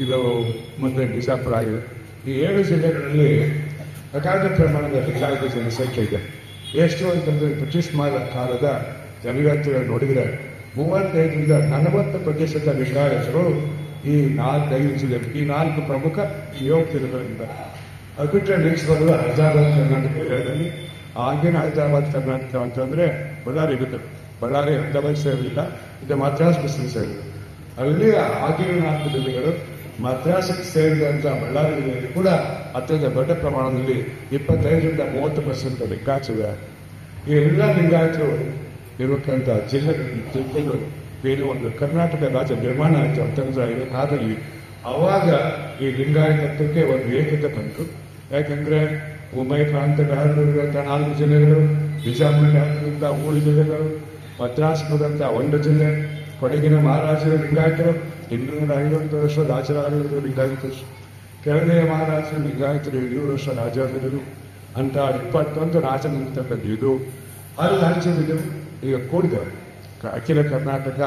ಇದು ಮತ್ತು ಬಿಜಾಪುರ ಆಗಿದೆ. ಈ 7 ಜಿಲ್ಲೆಗಳಲ್ಲಿ ಅಗಾಧ ಪ್ರಮಾಣದ ಲಿಂಗಾಯತ ಜನಸಂಖ್ಯೆ ಇದೆ. ಎಷ್ಟು ಅಂತಂದರೆ ಬ್ರಿಟಿಷ್ ಕಾಲದ ಜನಗಣತಿಗಳು ನೋಡಿದರೆ 35ರಿಂದ 40% ಲಿಂಗಾಯತರು ಈ 4-5 ಜಿಲ್ಲೆ, ಈ 4 ಪ್ರಮುಖ 7 ಜಿಲ್ಲೆಗಳಿಂದ. ಅದು ಬಿಟ್ಟರೆ ನೆಕ್ಸ್ಟ್ ಬರೋದು ಹೈದರಾಬಾದ್ ಕರ್ನಾಟಕ ಏರಿಯಾದಲ್ಲಿ. ಆಗಿನ ಹೈದರಾಬಾದ್ ಕರ್ನಾಟಕ ಅಂತಂದರೆ ಬಳ್ಳಾರಿ ಇರುತ್ತೆ. ಬಳ್ಳಾರಿ ಹೈದರಾಬಾದ್ ಸೇರಿಲ್ಲ, ಇದು ಮದ್ರಾಸ್ ಬಿಸಿಲು ಸೇರಿದೆ. ಅಲ್ಲಿ ಆಗಿನ 4 ಜಿಲ್ಲೆಗಳು ಮದ್ರಾಸಿಗೆ ಸೇರಿದಂಥ ಬಳ್ಳಾರಿ ಜಿಲ್ಲೆಯಲ್ಲಿ ಕೂಡ ಅತ್ಯಂತ ದೊಡ್ಡ ಪ್ರಮಾಣದಲ್ಲಿ 25ರಿಂದ 30% ಲಿಂಗಾಯತರಿವೆ. ಈ ಎಲ್ಲ ಲಿಂಗಾಯತರು ಇರತಕ್ಕಂಥ ಜಿಲ್ಲೆಗಳು ಬೇರೆ ಒಂದು ಕರ್ನಾಟಕ ರಾಜ್ಯ ನಿರ್ಮಾಣ ಆಯಿತು 1956ರಲ್ಲಿ. ಆವಾಗ ಈ ಲಿಂಗಾಯತತ್ವಕ್ಕೆ ಒಂದು ಏಕತೆ ಬಂತು. ಯಾಕೆಂದರೆ ಮುಂಬೈ ಪ್ರಾಂತ್ಯದ 4 ಜಿಲ್ಲೆಗಳು, ಬಿಜಾಪುರದಿಂದ 3 ಜಿಲ್ಲೆಗಳು, ಮದ್ರಾಸ್ಪುರದಂಥ 1 ಜಿಲ್ಲೆ, ಕೊಡಗಿನ ಮಹಾರಾಜರ ಲಿಂಗಾಯತರು 250 ವರ್ಷ ರಾಜರಾಜರು ಲಿಂಗಾಯತರು, ಕೆಳಗೆಯ ಮಹಾರಾಜರ ಲಿಂಗಾಯತರು 7 ವರ್ಷ ರಾಜರಾಜರು ಅಂತ 21 ರಾಜನಿರ್ತಕ್ಕಂಥ ಇದು 6 ರಾಜ್ಯವಿದ್ದರು ಈಗ ಕೂಡಿದವರು. ಅಖಿಲ ಕರ್ನಾಟಕ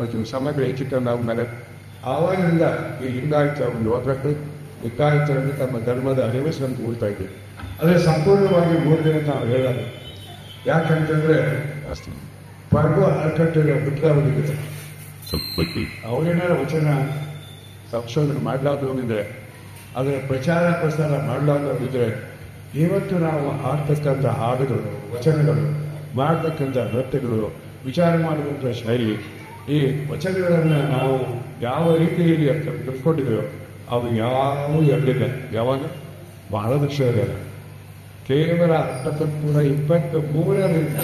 ಒಂದು ಸಮಗ್ರ ಏಕೀಕರಣ ಮೇಲೆ ಆವಾಗಿನಿಂದ ಈ ಲಿಂಗಾಯತ ಒಂದು ಒಗ್ಗಟ್ಟು, ಲಿಂಗಾಯತರಲ್ಲಿ ತಮ್ಮ ಧರ್ಮದ ಅರಿವಿಸುವಂತ ಉಳ್ತಾ ಇದೆ. ಆದರೆ ಸಂಪೂರ್ಣವಾಗಿ ಮೂಡಿದೆ ಅಂತ ನಾವು ಹೇಳೋದು. ಯಾಕಂತಂದರೆ ಪರ್ವ ಅರಕಟ್ಟಿರೋ ಬಿಟ್ಟವರಿಗಿದೆ. ಅವರೇನಾರ ವಚನ ಸಂಶೋಧನೆ ಮಾಡಲಾರ್ದು ಹೋಗಿದ್ರೆ, ಅದರ ಪ್ರಚಾರ ಪ್ರಸಾರ ಮಾಡಲಾರ್ದು ಹೋಗಿದ್ರೆ, ಇವತ್ತು ನಾವು ಆಡ್ತಕ್ಕಂಥ ಹಾಡುಗಳು, ವಚನಗಳು, ಮಾಡ್ತಕ್ಕಂಥ ನೃತ್ಯಗಳು, ವಿಚಾರ ಮಾಡುವಂಥ ಶೈಲಿ, ಈ ವಚನಗಳನ್ನು ನಾವು ಯಾವ ರೀತಿಯಲ್ಲಿ ತಿಳ್ಕೊಂಡಿದ್ದೇವೆ ಅವು ಯಾವ ಎರಡಿಲ್ಲ. ಯಾವಾಗ ಬಹಳ ವರ್ಷ ಇರಲ್ಲ, ಕೇವಲ 1923ರಿಂದ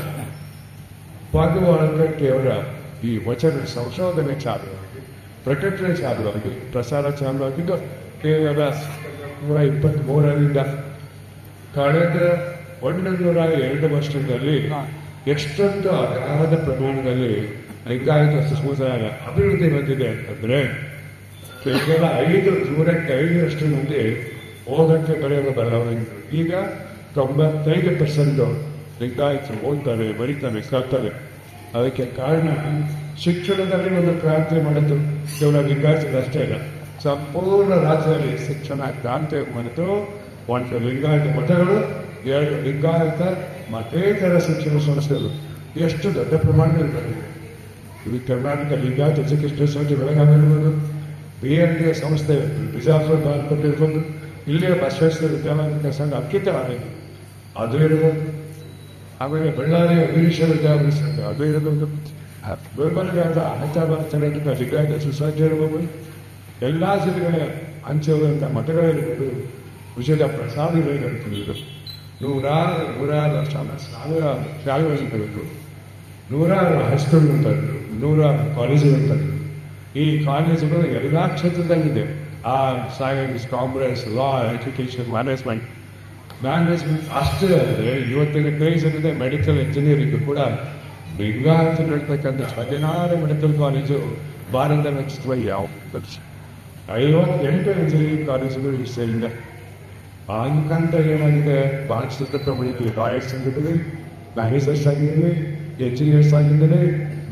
ಪರ್ವ ಅರಕಟ್ಟಿಯವರ ಈ ವಚನ ಸಂಶೋಧನೆ ಚಾಲುವಾಗಿ, ಪ್ರಕಟಣೆ ಚಾಲುವಾಗಿ, ಪ್ರಸಾರ ಚಾಲುವಾಗಿದ್ದು ಕೇವಲ 1923ರಿಂದ ಕಳೆದ 102 ವರ್ಷದಲ್ಲಿ ಎಷ್ಟೊಂದು ಅಗಾಧ ಪ್ರಮಾಣದಲ್ಲಿ ಲಿಂಗಾಯತ ಸಮುದಾಯ ಅಭಿವೃದ್ಧಿ ಬಂದಿದೆ ಅಂತಂದರೆ ಕೇವಲ 5 ಮಂದಿ ಓದಕ್ಕೆ ಬರೆಯೋದು ಬರವಣಿಗೆ. ಈಗ 95% ಲಿಂಗಾಯತರು ಓದ್ತಾರೆ, ಬರೀತಾರೆ, ಕಲ್ತಾರೆ. ಅದಕ್ಕೆ ಕಾರಣ ಶಿಕ್ಷಣದಲ್ಲಿ ಒಂದು ಕ್ರಾಂತಿ ಮಾಡಿದ್ದು ಕೇವಲ ಲಿಂಗಾಯತರು ಅಷ್ಟೇ ಇಲ್ಲ, ಸಂಪೂರ್ಣ ರಾಜ್ಯದಲ್ಲಿ ಶಿಕ್ಷಣ ಕ್ರಾಂತಿ ಮಾಡಿದ್ದು. 1 ಲಿಂಗಾಯತ ಮಠಗಳು, 2 ಲಿಂಗಾಯತ ಮತೇತರ ಶಿಕ್ಷಣ ಸಂಸ್ಥೆಗಳು ಎಷ್ಟು ದೊಡ್ಡ ಪ್ರಮಾಣದಲ್ಲಿ ಬಂದಿದೆ. ಇದು ಕರ್ನಾಟಕ ಲಿಂಗಾಯತ ಎಜುಕೇಶನ್ ಸಂಸ್ಥೆ ಬೆಳಗಾವಿರ್ಬೋದು, BND ಸಂಸ್ಥೆ ಬಿಜಾಪುರ ಕೊಟ್ಟಿರ್ಬೋದು, ಇಲ್ಲಿಯ ಬಸವೇಶ್ವರ ವಿದ್ಯಾಲಯ ಸಂಘ ಅಂಕಿತವಾಗಿದೆ ಅದು ಇರ್ಬೋದು, ಆಮೇಲೆ ಬಳ್ಳಾರಿಯ ವೀರೇಶ್ವರ ವಿದ್ಯಾಲಯ ಸಂಘ ಅದು ಇರಬಹುದು, ಗುಲ್ಬರ್ಗಾದ ಹೈದರಾಬಾದ್ ಕರ್ನಾಟಕ ಲಿಂಗಾಯತ ಸೊಸೈಟಿ ಇರಬಹುದು, ಎಲ್ಲ ಜಿಲ್ಲೆಗಳ ಅಂಚೆಗಳಂಥ ಮಠಗಳಿರ್ಬೋದು, ವಿಷಯದ ಪ್ರಸಾದಗಳಿರ್ಬೋದು, ನೂರಾರು ಸಾವಿರಾರು ಶಾಲೆಗಳಿರ್ಬೋದು, ನೂರಾರು ಹೈಸ್ಕೂಲ್ ಅಂತಂದರು, 100 ಕಾಲೇಜುಗಳು ತಂದರು. ಈ ಕಾಲೇಜುಗಳು ಎಲ್ಲ ಕ್ಷೇತ್ರದಲ್ಲಿದೆ. ಸೈನ್ಸ್, ಕಾಮರ್ಸ್, ಲಾ, ಎಜುಕೇಷನ್, ಮ್ಯಾನೇಜ್ಮೆಂಟ್ ಅಷ್ಟೇ ಅಲ್ಲದೆ ಇವತ್ತಿನ ಕ್ರೇಜ್ ಏನಿದೆ ಮೆಡಿಕಲ್ ಇಂಜಿನಿಯರಿಂಗ್ ಕೂಡ ಲಿಂಗಾಯತಗಳಿರ್ತಕ್ಕಂಥ 16 ಮೆಡಿಕಲ್ ಕಾಲೇಜು ಭಾರತ ನಡೆಸುವ ಯಾವ 58 ಇಂಜಿನಿಯರಿಂಗ್ ಕಾಲೇಜುಗಳು ಇಷ್ಟೇ. ಅಂಕಂತ ಏನಾಗಿದೆ, ಭಾರತ ಪ್ರಮುಖ ಲಾಯರ್ಸ್ ಆಗಿದ್ದಾರೆ, ಮ್ಯಾನೇಜರ್ಸ್ ಆಗಿದ್ದಾರೆ, ಎಂಜಿನಿಯರ್ಸ್ ಆಗಿದ್ದಾರೆ,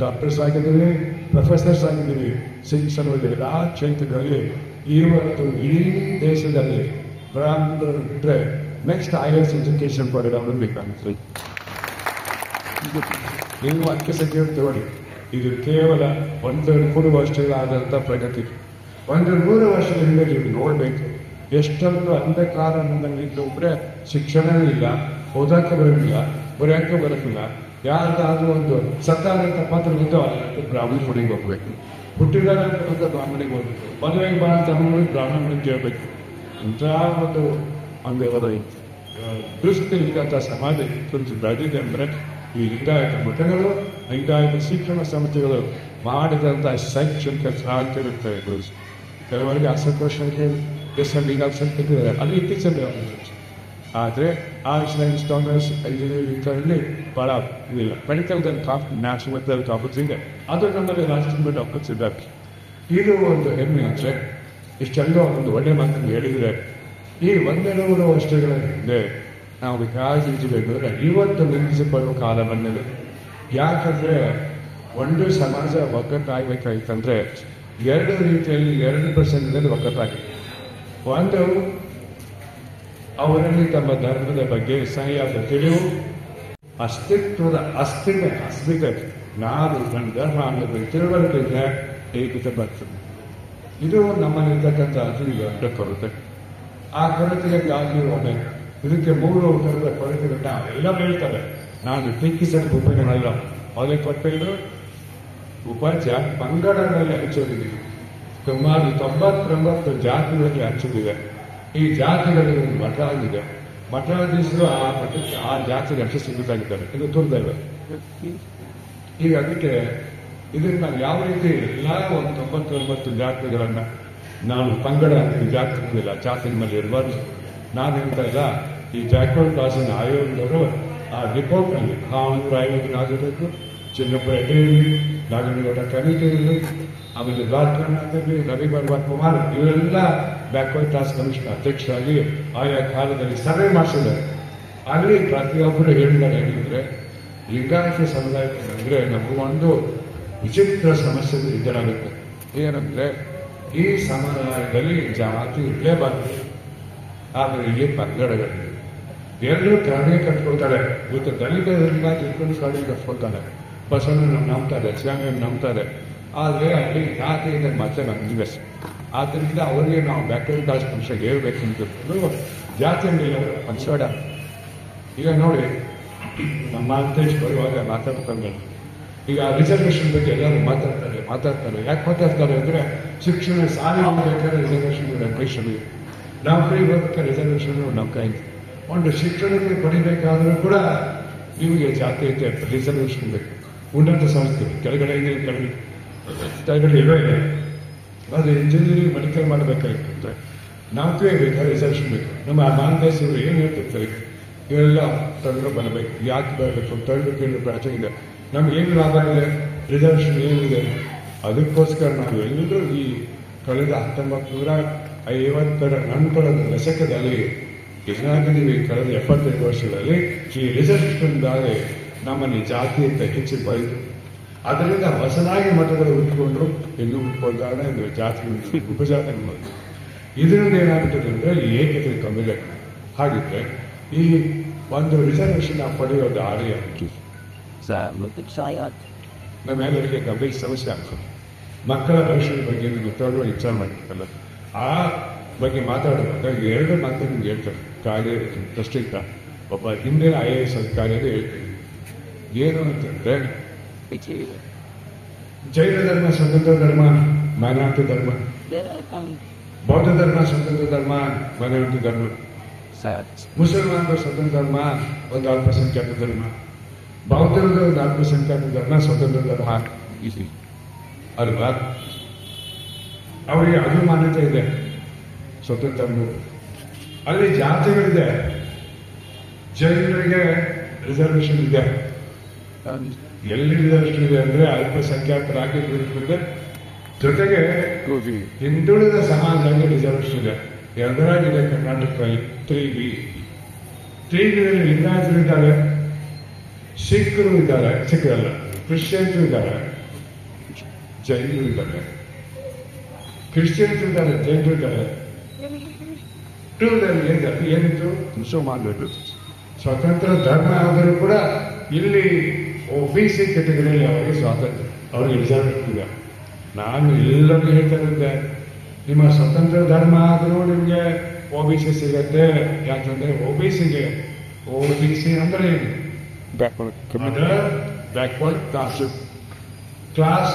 ಡಾಕ್ಟರ್ಸ್ ಆಗಿದ್ದಾರೆ, ಪ್ರೊಫೆಸರ್ಸ್ ಆಗಿದ್ದೀವಿ. ಶಿಕ್ಷಣದ ಎಲ್ಲ ಕ್ಷೇತ್ರಗಳಲ್ಲಿ ಇವತ್ತು ಈ ದೇಶದಲ್ಲಿ ಬ್ರಾಹ್ಮಣರಿದ್ದರೆ ನೆಕ್ಸ್ಟ್ IAS ಎಜುಕೇಶನ್ ಪಡೆದವರು ಬೇಕಾಗ್ತದೆ. ನೀವು ಅಕ್ಕೆ ಸಂಖ್ಯೆ ತಗೊಳ್ಳಿ, ಇದು ಕೇವಲ 100 ವರ್ಷಗಳಾದಂಥ ಪ್ರಗತಿ. 100 ವರ್ಷದ ಹಿಂದೆ ನೀವು ನೋಡಬೇಕು ಎಷ್ಟೊಂದು ಅಂಧಕಾರ ನನ್ನಲ್ಲಿ ಒಬ್ಬರೇ ಶಿಕ್ಷಣ ಇಲ್ಲ, ಓದಕ್ಕೆ ಬರೋದಿಲ್ಲ, ಬರೆಯೋಕ್ಕೆ ಬರೋದಿಲ್ಲ. ಯಾರಾದ್ರೂ ಒಂದು ಸತ್ತಾರಂತ ಪಾತ್ರ ಇದ್ದೋ ಬ್ರಾಹ್ಮಣ ಹುಡುಗಿ ಹೋಗ್ಬೇಕು, ಹುಟ್ಟಿದಾರಂತ ಬ್ರಾಹ್ಮಣಿಗೆ ಹೋಗ್ಬೇಕು, ಮದುವೆಗೆ ಬಾ ಅಂತ ಬ್ರಾಹ್ಮಣಿಗೆ ಕೇಳಬೇಕು. ಇಂಥ ಒಂದು ದೃಷ್ಟಿ ಇದ್ದಂಥ ಸಮಾಜ ಬೆಳೆದಿದೆ ಅಂದರೆ ಈ ಲಿಂಗಾಯತ ಮಠಗಳು, ಲಿಂಗಾಯತ ಶಿಕ್ಷಣ ಸಂಸ್ಥೆಗಳು ಮಾಡಿದಂಥ ಶೈಕ್ಷಣಿಕ ಕ್ರಾಂತಿ ಇರುತ್ತೆ. ಕೆಲವರಿಗೆ ಅಸಂತೋಷಕ್ಕೆ ಲಿಂಗಾಯತ ಸಂಸ್ಥೆಗಳಿದ್ದಾರೆ, ಅದು ಇತ್ತೀಚೆಗೆ. ಆದರೆ ಸೈನ್ಸ್, ಕಾಮರ್ಸ್, ಇಂಜಿನಿಯರಿಂಗ್ ಭಾಳ ಇದಿಲ್ಲ. ಮೆಡಿಕಲ್ದಲ್ಲಿ ನ್ಯಾಷನಲ್ ಟಾಪಿಕ್ಸ್ ಇದೆ, ಅದು ನಮ್ಮಲ್ಲಿ ರಾಷ್ಟ್ರೀಯ ಟಾಪಿಕ್ಸ್ ಇದ್ದಾರೆ. ಇದು ಒಂದು ಹೆಮ್ಮೆ ಅಂದರೆ ಇಷ್ಟೆಲ್ಲ ಒಂದು ಒಳ್ಳೆ ಮಾತನ್ನು ಹೇಳಿದರೆ ಈ 100 ವರ್ಷಗಳ ಹಿಂದೆ ನಾವು ವಿಕಾಸಿಸಬೇಕಾದ್ರೆ ಇವತ್ತು ನಿಲ್ಲಿಸಿಕೊಳ್ಳುವ ಕಾಲ ಬಂದಿದೆ. ಯಾಕಂದರೆ ಒಂದು ಸಮಾಜ ಒಗ್ಗಟ್ಟಾಗಬೇಕಾಗಿತ್ತಂದರೆ ಎರಡು ರೀತಿಯಲ್ಲಿ 2% ಒಕ್ಕತ್ತಾಗಿದೆ. ಒಂದು, ಅವರಲ್ಲಿ ತಮ್ಮ ಧರ್ಮದ ಬಗ್ಗೆ ಸರಿಯಾದ ತಿಳಿವು, ಅಸ್ತಿತ್ವ ನಾನು ನನ್ನ ಧರ್ಮ ಅನ್ನೋದು ತಿಳುವಳಿಕೆಯಿಂದ ಏಕತೆ ಬರ್ತದೆ. ಇದು ನಮ್ಮಲ್ಲಿರ್ತಕ್ಕಂಥ ಅತಿಥಿಗಳ ಕೊರತೆ. ಆ ಕೊರತೆಗೆ ಆಗಿರೋದೆ ಇದಕ್ಕೆ 3 ಥರದ ಕೊರತೆಗಳನ್ನ ಎಲ್ಲ ಹೇಳ್ತಾರೆ. ನಾನು ಟೀಕಿಸಲು ಉಪಯೋಗಗಳಲ್ಲ. ಅವರಿಗೆ ಕೊಟ್ಟಿದ್ದು ಉಪಾಧ್ಯ ಪಂಗಡಗಳಲ್ಲಿ ಹಂಚೋದಿದೆ. ಸುಮಾರು 99 ಜಾತಿಗಳಲ್ಲಿ ಹಂಚೋದಿದೆ. ಈ ಜಾತಿಗಳಿಗೆ ಒಂದು ಮಠ ಆಗಿದೆ. ಮಠಾಧೀಶರು ಆ ಜಾತಿಗೆ ಹಂಚ ಸಿಗುತ್ತಾಗಿದ್ದಾರೆ. ಇದು ದುರ್ದೈವ. ಈಗ ಅದಕ್ಕೆ ಇದನ್ನ ಯಾವ ರೀತಿ ಎಲ್ಲ ಒಂದು 99 ಜಾತಿಗಳನ್ನ ನಾನು ಪಂಗಡ ಜಾತಿಗಳಿಲ್ಲ, ಜಾತಿ ಮೇಲೆ ಇರಬಾರ್ದು. ನಾನು ಹೇಳ್ತಾ ಇಲ್ಲ, ಈ ಜಾಕ್ವಲ್ ಕ್ಲಾಸಿನ ಆಯೋಗದವರು ಆ ರಿಪೋರ್ಟ್ನಲ್ಲಿ 450 ಆಗಬೇಕು, ಚಿನ್ನಪ್ಪ ಎಡೆಯಲ್ಲಿ, ನಾಗನಗೌಡ ಕಮಿಟಿಯಲ್ಲಿ, ಆಮೇಲೆ ದ್ವಾರಕನಾಥಲ್ಲಿ, ರವಿವರ್ಮ ಕುಮಾರ್ ಇವರೆಲ್ಲ ಬ್ಯಾಕ್ವರ್ಡ್ ಕ್ಲಾಸ್ ಕಮಿಷನ್ ಅಧ್ಯಕ್ಷರಾಗಿ ಆಯಾ ಕಾಲದಲ್ಲಿ ಸರ್ವೆ ಮಾಡಿಸಿದ್ದಾರೆ. ಅಲ್ಲಿ ಪ್ರತಿಯೊಬ್ಬರು ಹೇಳಿದ್ದಾರೆ ಏನಂದ್ರೆ, ಲಿಂಗಾಯತ ಸಮುದಾಯಕ್ಕೆ ಬಂದರೆ ನಮಗೂ ಒಂದು ವಿಚಿತ್ರ ಸಮಸ್ಯೆ ಎದುರಾಗುತ್ತೆ. ಏನಂದ್ರೆ, ಈ ಸಮುದಾಯದಲ್ಲಿ ಜಾತಿ ಇರಲೇಬಾರದು, ಆದರೆ ಇಲ್ಲಿ ಪಂಗಡಗಳಿವೆ. ಎಲ್ಲರೂ ಕರಡಿ ಕಟ್ಕೊಳ್ತಾರೆ. ಇವತ್ತು ದಲಿತರಿಂದ ತಿಳ್ಕೊಂಡು ಕರಡಿ ಕಟ್ಕೊಳ್ತಾರೆ. ಬಸವಣ್ಣನ ನಂಬ್ತಾರೆ, ಸ್ವಾಮಿಯನ್ನು ನಂಬ್ತಾರೆ. ಆದರೆ ಅಲ್ಲಿ ಜಾತಿಯಿಂದ ಮತ್ತೆ ನಮ್ಗೆ ಆದ್ದರಿಂದ ಅವರಿಗೆ ನಾವು ಬ್ಯಾಕ್ವರ್ಡ್ ಕ್ಲಾಸ್ ಪಕ್ಷಕ್ಕೆ ಹೇಳ್ಬೇಕಂತ ಜಾತಿ ಮೇಲೆ ಪಂಚೋಡ. ಈಗ ನೋಡಿ, ನಮ್ಮ ಅಂತೇಶ್ ಬರುವಾಗ ಮಾತಾಡ್ತಾರೆ. ಈಗ ರಿಸರ್ವೇಷನ್ ಬಗ್ಗೆ ಎಲ್ಲರೂ ಮಾತಾಡ್ತಾರೆ. ಯಾಕೆ ಮಾತಾಡ್ತಾರೆ ಅಂದರೆ, ಶಿಕ್ಷಣ ಸಾಲಿ ಬೇಕಾದ್ರೆ ರಿಸರ್ವೇಷನ್ ಪರೀಕ್ಷೆ, ನೌಕರಿ ಬೇಕಾದ್ರೆ ರಿಸರ್ವೇಷನ್ ನಮ್ಮ ಕೈ. ಒಂದು ಶಿಕ್ಷಣಕ್ಕೆ ಪಡಿಬೇಕಾದ್ರೂ ಕೂಡ ನಿಮಗೆ ಜಾತೀಯತೆ ರಿಸರ್ವೇಷನ್ ಬೇಕು. ಉನ್ನತ ಸಂಸ್ಥೆ ಕೆಳಗಡೆ ಇರೋ ಇದೆ. ಆದರೆ ಇಂಜಿನಿಯರಿಂಗ್ ಮೆಡಿಕಲ್ ಮಾಡಬೇಕಾಗಿತ್ತು, ನೌಕರಿ ಬೇಕಾದ್ರೆ ರಿಸರ್ವೇಷನ್ ಬೇಕು. ನಮ್ಮ ಮಾನದೇಶರು ಏನು ಹೇಳ್ತಿರ್ತಾರೆ, ಇವೆಲ್ಲ ತಗೊಂಡು ಬರಬೇಕು. ಯಾಕೆ ಬರಬೇಕು? ತಗೊಂಡು ಪ್ರಾಚೆ ಇದೆ. ನಮಗೇನು ಲಾಭ ಇದೆ? ರಿಸರ್ವೇಷನ್ ಏನಿದೆ? ಅದಕ್ಕೋಸ್ಕರ ನಾವು ಎಲ್ಲರೂ ಈ ಕಳೆದ 1950 ನಂತರ ದಶಕದಲ್ಲಿ ಏನಾಗಿದ್ದೀವಿ, ಕಳೆದ 75 ವರ್ಷಗಳಲ್ಲಿ ಈ ರಿಸರ್ವೇಷನ್ದಾಗೆ ನಮ್ಮಲ್ಲಿ ಜಾತಿಯಂತ ಹೆಚ್ಚು ಬೈದು, ಅದರಿಂದ ಹೊಸದಾಗಿ ಮಠಗಳು ಹುಟ್ಟುಕೊಂಡ್ರು. ಎಲ್ಲೂ ಹುಟ್ಕೊಂಡಾಗ ಜಾತಿ ಉಪಜಾತಿ ಮಾಡೋದು. ಇದರಿಂದ ಏನಾಗ್ತದೆ ಅಂದರೆ ಏಕತೆ ಕಮ್ಮಿದೆ. ಹಾಗಿದ್ರೆ ಈ ಒಂದು ರಿಸರ್ವೇಷನ್ ಪಡೆಯೋದು ಆರ್ಯ ನಮ್ಮೆಲ್ಲರಿಗೆ ಗಂಭೀರ ಸಮಸ್ಯೆ ಆಗ್ತದೆ. ಮಕ್ಕಳ ಭವಿಷ್ಯದ ಬಗ್ಗೆ ಗೊತ್ತಾಡುವ ವಿಚಾರ ಮಾಡಬೇಕಲ್ಲ. ಆ ಬಗ್ಗೆ ಮಾತಾಡುವಾಗ 2 ಮಾತು ನಿಮ್ಗೆ ಹೇಳ್ತಾರೆ. ಕಾರ್ಯ ಪ್ರಶ್ನಿತ ಒಬ್ಬ ಹಿಂದಿನ IAS ಅಧಿಕಾರಿಯಲ್ಲಿ ಹೇಳ್ತೀನಿ. ಏನು ಅಂತಂದ್ರೆ, ಜೈನ ಧರ್ಮ ಸ್ವತಂತ್ರ ಧರ್ಮ, ಮೈನಾರಿಟಿ ಧರ್ಮ. ಬೌದ್ಧ ಧರ್ಮ ಸ್ವತಂತ್ರ ಧರ್ಮ, ಮೈನಾರಿಟಿ ಧರ್ಮ. ಮುಸಲ್ಮಾನರು ಸ್ವತಂತ್ರ ಧರ್ಮ, ಒಂದು ಅಲ್ಪಸಂಖ್ಯಾತ ಧರ್ಮ. ಬೌದ್ಧರದ್ದು ಒಂದು ಅಲ್ಪಸಂಖ್ಯಾತ ಧರ್ಮ, ಸ್ವತಂತ್ರ ಧರ್ಮ ಅಲ್ವಾ? ಅವರಿಗೆ ಅದು ಮಾನ್ಯತೆ ಇದೆ, ಸ್ವತಂತ್ರ. ಅಲ್ಲಿ ಜಾತಿಗಳಿದೆ. ಜೈನರಿಗೆ ರಿಸರ್ವೇಷನ್ ಇದೆ. ಎಲ್ಲಿ ರಿಸರ್ವೇಷನ್ ಇದೆ ಅಂದ್ರೆ ಅಲ್ಪಸಂಖ್ಯಾತರಾಗಿ ಬೀಳುತ್ತದೆ. ಜೊತೆಗೆ ಹಿಂದುಳಿದ ಸಮಾಜದಲ್ಲಿ ರಿಸರ್ವೇಷನ್ ಇದೆ. ಎರಡರಾಗಿದೆ ಕರ್ನಾಟಕದಲ್ಲಿ. 3B ಲಿಂಗಾಯತರು ಇದ್ದಾರೆ, ಸಿಖ್ರು ಇದ್ದಾರೆ, ಸಿಖ್ರಲ್ಲ ಕ್ರಿಶ್ಚಿಯನ್ಸು ಇದ್ದಾರೆ, ಜೈನರು ಇದ್ದಾರೆ. ಕ್ರಿಶ್ಚಿಯನ್ಸ್ ಇದ್ದಾರೆ, ಜೈನರು ಇದ್ದಾರೆ. ಏನಿತ್ತು? ಮುಸಲ್ಮಾನರು. ಸ್ವತಂತ್ರ ಧರ್ಮ ಆದರೂ ಕೂಡ ಇಲ್ಲಿ OBC ಕೆಟಗರಿಯಲ್ಲಿ ಅವರಿಗೆ ಸ್ವಾತಂತ್ರ್ಯ, ಅವರಿಗೆ ರಿಸರ್ವೇಷನ್ ಇದೆ. ನಾನು ಎಲ್ಲರೂ ಹೇಳ್ತಾ ಇದ್ದೆ, ನಿಮ್ಮ ಸ್ವತಂತ್ರ ಧರ್ಮ ಆದರೂ ನಿಮಗೆ OBC ಸಿಗತ್ತೆ. ಯಾಕಂದ್ರೆ OBCಗೆ ಅಂದ್ರೆ ಏನು? ಬ್ಯಾಕ್ವರ್ಡ್ ಕ್ಲಾಸಸ್ ಕ್ಲಾಸ್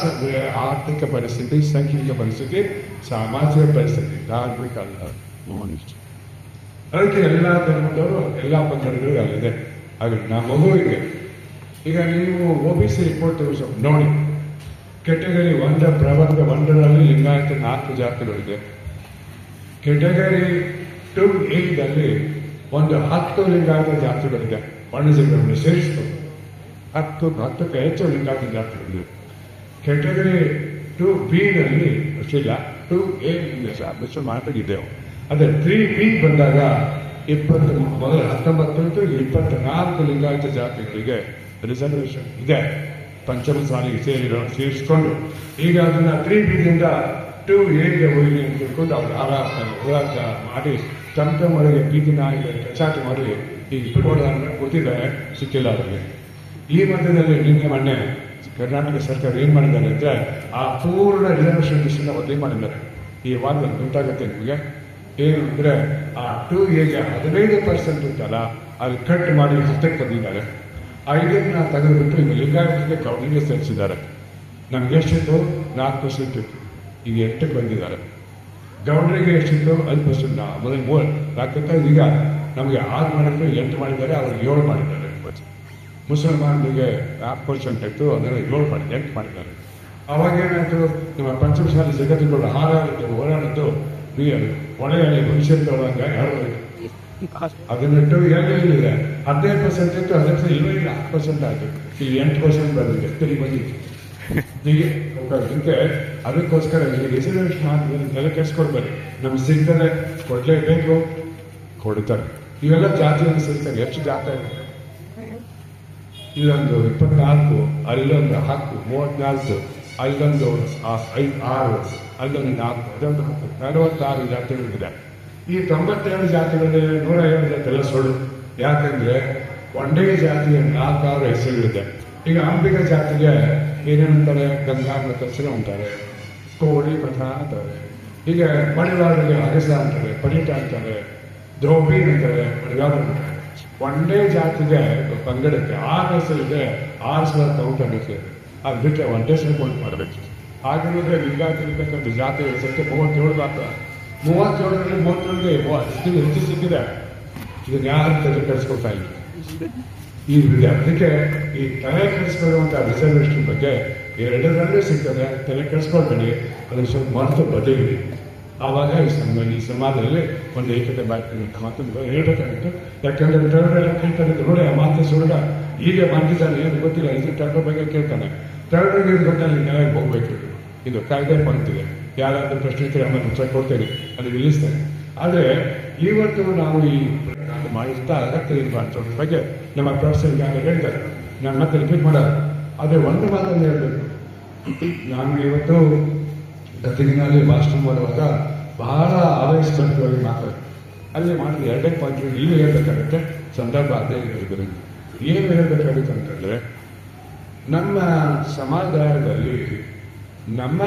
ಅಂದ್ರೆ ಆರ್ಥಿಕ ಪರಿಸ್ಥಿತಿ, ಶೈಕ್ಷಣಿಕ ಪರಿಸ್ಥಿತಿ, ಸಾಮಾಜಿಕ ಪರಿಸ್ಥಿತಿ, ಧಾರ್ಮಿಕ ಅಲ್ಲ. ಅದಕ್ಕೆ ಎಲ್ಲ ಧರ್ಮದವರು, ಎಲ್ಲ ಪಂಗಡಗಳು ಅಲ್ಲಿದೆ. ಹಾಗೆ ನಮ್ಮ ಮಗುವಿಗೆ ಈಗ ನೀವು OBC ರಿಪೋರ್ಟ್ ನೋಡಿ, ಕೆಟಗರಿ 1 ಪ್ರವರ್ಗ 1ರಲ್ಲಿ ಲಿಂಗಾಯತ 4 ಜಾತಿಗಳಿದೆ. ಕೆಟಗರಿ 2A ಒಂದು 10 ಲಿಂಗಾಯತ ಜಾತಿಗಳಿದೆ. ವಾಣಿಜ್ಯಗಳನ್ನು ಸೇರಿಸ್ತಾರೆ. 10ಕ್ಕೆ ಹೆಚ್ಚು ಲಿಂಗಾಯತ ಜಾತಿಗಳಿದೆ. Category 2B ಅಷ್ಟಿಲ್ಲ, 2A ಮಾತಾಗಿದ್ದೆವು. ಅದೇ 3B ಬಂದಾಗ 19 24 ಲಿಂಗಾಯತ ಜಾತಿಗಳಿಗೆ ರಿಸರ್ವೇಷನ್ ಇದೆ. ಪಂಚಮ ಸಾಲಿಗೆ ಸೇರಿಸ್ಕೊಂಡು ಈಗ ಅದನ್ನ 3B to 2Aಗೆ ಹೋಗಿ ಅಂತ ತಿಳ್ಕೊಂಡು ಅವ್ರು ಹೋರಾಟ ಮಾಡಿ ತಮ್ಮ ಒಳಗೆ ಬೀದಿನ ಕಚಾಟ ಮಾಡಿ ಈಗ ಇಟ್ಕೊಳ್ಳೋದನ್ನ ಗೊತ್ತಿದ್ದಾರೆ, ಸಿಕ್ಕಿಲ್ಲ ಅವರಿಗೆ. ಈ ಮಧ್ಯದಲ್ಲಿ ಮೊನ್ನೆ ಕರ್ನಾಟಕ ಸರ್ಕಾರ ಏನ್ ಮಾಡಿದ್ದಾರೆ ಅಂದ್ರೆ ಆ ಪೂರ್ಣ ರಿಸರ್ವೇಷನ್ ಲಿಸ್ಟ್ ವರದಿ ಮಾಡಿದ್ದಾರೆ. ಈ ವಾರದಲ್ಲಿ ಗೊತ್ತಾಗುತ್ತೆ ನಿಮಗೆ. ಏನು ಅಂದ್ರೆ ಆ 2Aಗೆ 15% ಇತ್ತಲ್ಲ, ಅದು ಕಟ್ ಮಾಡಿ 10ಕ್ಕೆ ತಂದಿದ್ದಾರೆ. 5ನ್ನ ತೆಗೆದುಬಿಟ್ಟು ಈಗ ಲಿಂಗಾಯತಕ್ಕೆ ಕೌಟಿಗೆ ಸೇರಿಸಿದ್ದಾರೆ. ನಮ್ಗೆ ಎಷ್ಟಿತ್ತು? 4% ಇತ್ತು, ಈಗ 8ಕ್ಕೆ ಬಂದಿದ್ದಾರೆ. ಗೌಡರಿಗೆ ಎಷ್ಟಿತ್ತು? 5%. ಮೊದಲು 4 ಈಗ ನಮಗೆ 6 ಮಾಡಿದ್ರು 8 ಮಾಡಿದ್ದಾರೆ, ಅವ್ರಿಗೆ 7 ಮಾಡಿದ್ದಾರೆ. ಮುಸಲ್ಮಾನರಿಗೆ 4% ಇತ್ತು, ಅದನ್ನು 7 ಮಾಡಿ 8 ಮಾಡಿದ್ದಾರೆ. ಅವಾಗ ಏನಾಯ್ತು, ನಿಮ್ಮ ಪಂಚಮಸಾಲಿ ಜಗತ್ತುಗಳು ಹಾರಾಡಿದ್ದು ಹೋರಾಡಿದ್ದು ಒಣಗಣಿ ಭವಿಷ್ಯದ ಒಳಗೆ ಅದನ್ನಿಟ್ಟು ಎಲ್ಲಿದೆ 15% ಇತ್ತು, 15% ಇಲ್ಲ 10% ಆಯಿತು, ಈಗ 8% ಬಂದಿದೆ, ತಿರುಗಿ ಬಂದಿತ್ತು. ಹೀಗೆ ಅದಕ್ಕೋಸ್ಕರ ರಿಸರ್ವೇಷನ್ ಹಾಕಿದ್ರೆ ತಲೆ ಕೆಡಿಸ್ಕೊಡ್ಬೇಡಿ. ನಮ್ಗೆ ಸಿಗ್ತಾರೆ, ಕೊಡ್ಲೇಬೇಕು, ಕೊಡ್ತಾರೆ. ಇವೆಲ್ಲ ಜಾತಿಯನ್ನು ಸಿಗ್ತಾರೆ. ಎಷ್ಟು ಜಾತಿ ಇದೆ? ಇಲ್ಲೊಂದು 24, ಅಲ್ಲೊಂದು 10, 34, ಅಲ್ಲೊಂದು 6, ಅಲ್ಲೊಂದು 4, ಅದೊಂದು 46 ಜಾತಿಗಳಿದೆ. ಈ 97 ಜಾತಿಗಳಲ್ಲಿ 107 ಜಾತಿ ಎಲ್ಲ ಸುಳ್ಳು. ಯಾಕಂದ್ರೆ ಒಂದೇ ಜಾತಿಯ 4 ಹೆಸರುಗಳಿದೆ. ಈಗ ಅಂಬಿಗ ಜಾತಿಗೆ ಏನೇನಂತಾರೆ? ಗಂಗಾನ ತರ್ಸನ ಅಂತಾರೆ, ಕೋಳಿ ಮಠ ಅಂತಾರೆ. ಈಗ ಮಡಿವಾಳರಿಗೆ ಅಗಸ ಅಂತಾರೆ, ಪಡಿಟ ಅಂತಾರೆ, ದ್ರೌಪದಿ ಅಂತಾರೆ, ಮಡಿವಾಳ ಅಂತಾರೆ. ಒಂದೇ ಜಾತಿಗೆ ಪಂಗಡಕ್ಕೆ 6 ಹೆಸರಿದೆ, 6 ಸಲ ಕೌಂಟ್ ಆಗುತ್ತೆ. ಅದು ಬಿಟ್ಟರೆ ಒಂದೇ ಸಲ ಕೌಂಟ್ ಮಾಡಬೇಕು. ಹಾಗಿದ್ರೆ ಲಿಂಗಾಯತಕ್ಕಂಥ ಜಾತಿ ಸಂಖ್ಯೆ 37 ಮಾತ್ರ. 37ರಲ್ಲಿ 33ಗೆ ಹೆಚ್ಚು ಸಿಕ್ಕಿದೆ. ಇದನ್ನ ಯಾರು ತಲೆ ಕೆಡಿಸ್ಕೊಳ್ತಾ ಇಲ್ಲ. ಅದಕ್ಕೆ ಈ ತಲೆ ಕೆಡಿಸ್ಕೊಳ್ಳುವಂಥ ರಿಸರ್ವೇಷನ್ ಬಗ್ಗೆ 2ರಲ್ಲೇ ಸಿಗ್ತದೆ. ತಲೆ ಕೆಡಿಸ್ಕೊಳ್ಬೇಡಿ, ಅದನ್ನು ಸ್ವಲ್ಪ ಮಹತ್ವ ಬದಲಿದೆ. ಆವಾಗ ಈ ಸಮಾಜದಲ್ಲಿ ಒಂದು ಏಕತೆ ಮಾತನ್ನು ಹೇಳ್ಬೇಕಾಗುತ್ತೆ. ಯಾಕಂದ್ರೆ ಟರ್ನರೆಲ್ಲ ಕೇಳ್ತಾರೆ, ನೋಡಿ ಆ ಮಾತು ಸುಳ್ಳ ಹೀಗೆ ಮಾಡ್ತಿದ್ದಾನೆ, ಏನು ಗೊತ್ತಿಲ್ಲ, ಇದು ಟರ್ನರ್ ಬಗ್ಗೆ ಕೇಳ್ತಾನೆ. ಟರ್ನರ್ಗೆ ಇದು ಗೊತ್ತಲ್ಲಿ ನ್ಯಾಯಕ್ಕೆ ಹೋಗ್ಬೇಕು. ಇದು ಕಾಯ್ದೆ ಬಂತಿದೆ, ಯಾರಾದ್ರೂ ಪ್ರಶ್ನೆ ಇದ್ದರೆ ಆಮೇಲೆ ಉತ್ತರ ಕೊಡ್ತೇನೆ, ಅದು ನಿಲ್ಲಿಸ್ತೇನೆ. ಆದರೆ ಇವತ್ತು ನಾವು ಈ ಮಾಡಿಸ್ತಾ ಅಗತ್ಯ ಇರುವಂಥ ಬಗ್ಗೆ ನಮ್ಮ ಪ್ರೊಫೆಸರ್ ಯಾರು ಹೇಳ್ತಾರೆ, ನಾನು ಮತ್ತೆ ರಿಪೀಟ್ ಮಾಡೋದು. ಆದರೆ ಒಂದು ಮಾತನ್ನು ಹೇಳಬೇಕು, ನಾನು ಇವತ್ತು ಗದಗಿನಲ್ಲಿ ಭಾಷಣ ಮಾಡುವಾಗ ಬಹಳ ಆವೇಶವಾಗಿ ಮಾತಾಡ್ತಾರೆ. ಅಲ್ಲಿ ಮಾಡಿದ 2 ಪಾಯಿಂಟ್ ಈಗ ಹೇಳ್ಬೇಕಾಗುತ್ತೆ. ಸಂದರ್ಭ ಅದೇ ಇರೋದ್ರಿಂದ ಏನು ಹೇಳ್ಬೇಕಾಗುತ್ತೆ ಅಂತಂದರೆ, ನಮ್ಮ ಸಮಾಜದಲ್ಲಿ ನಮ್ಮ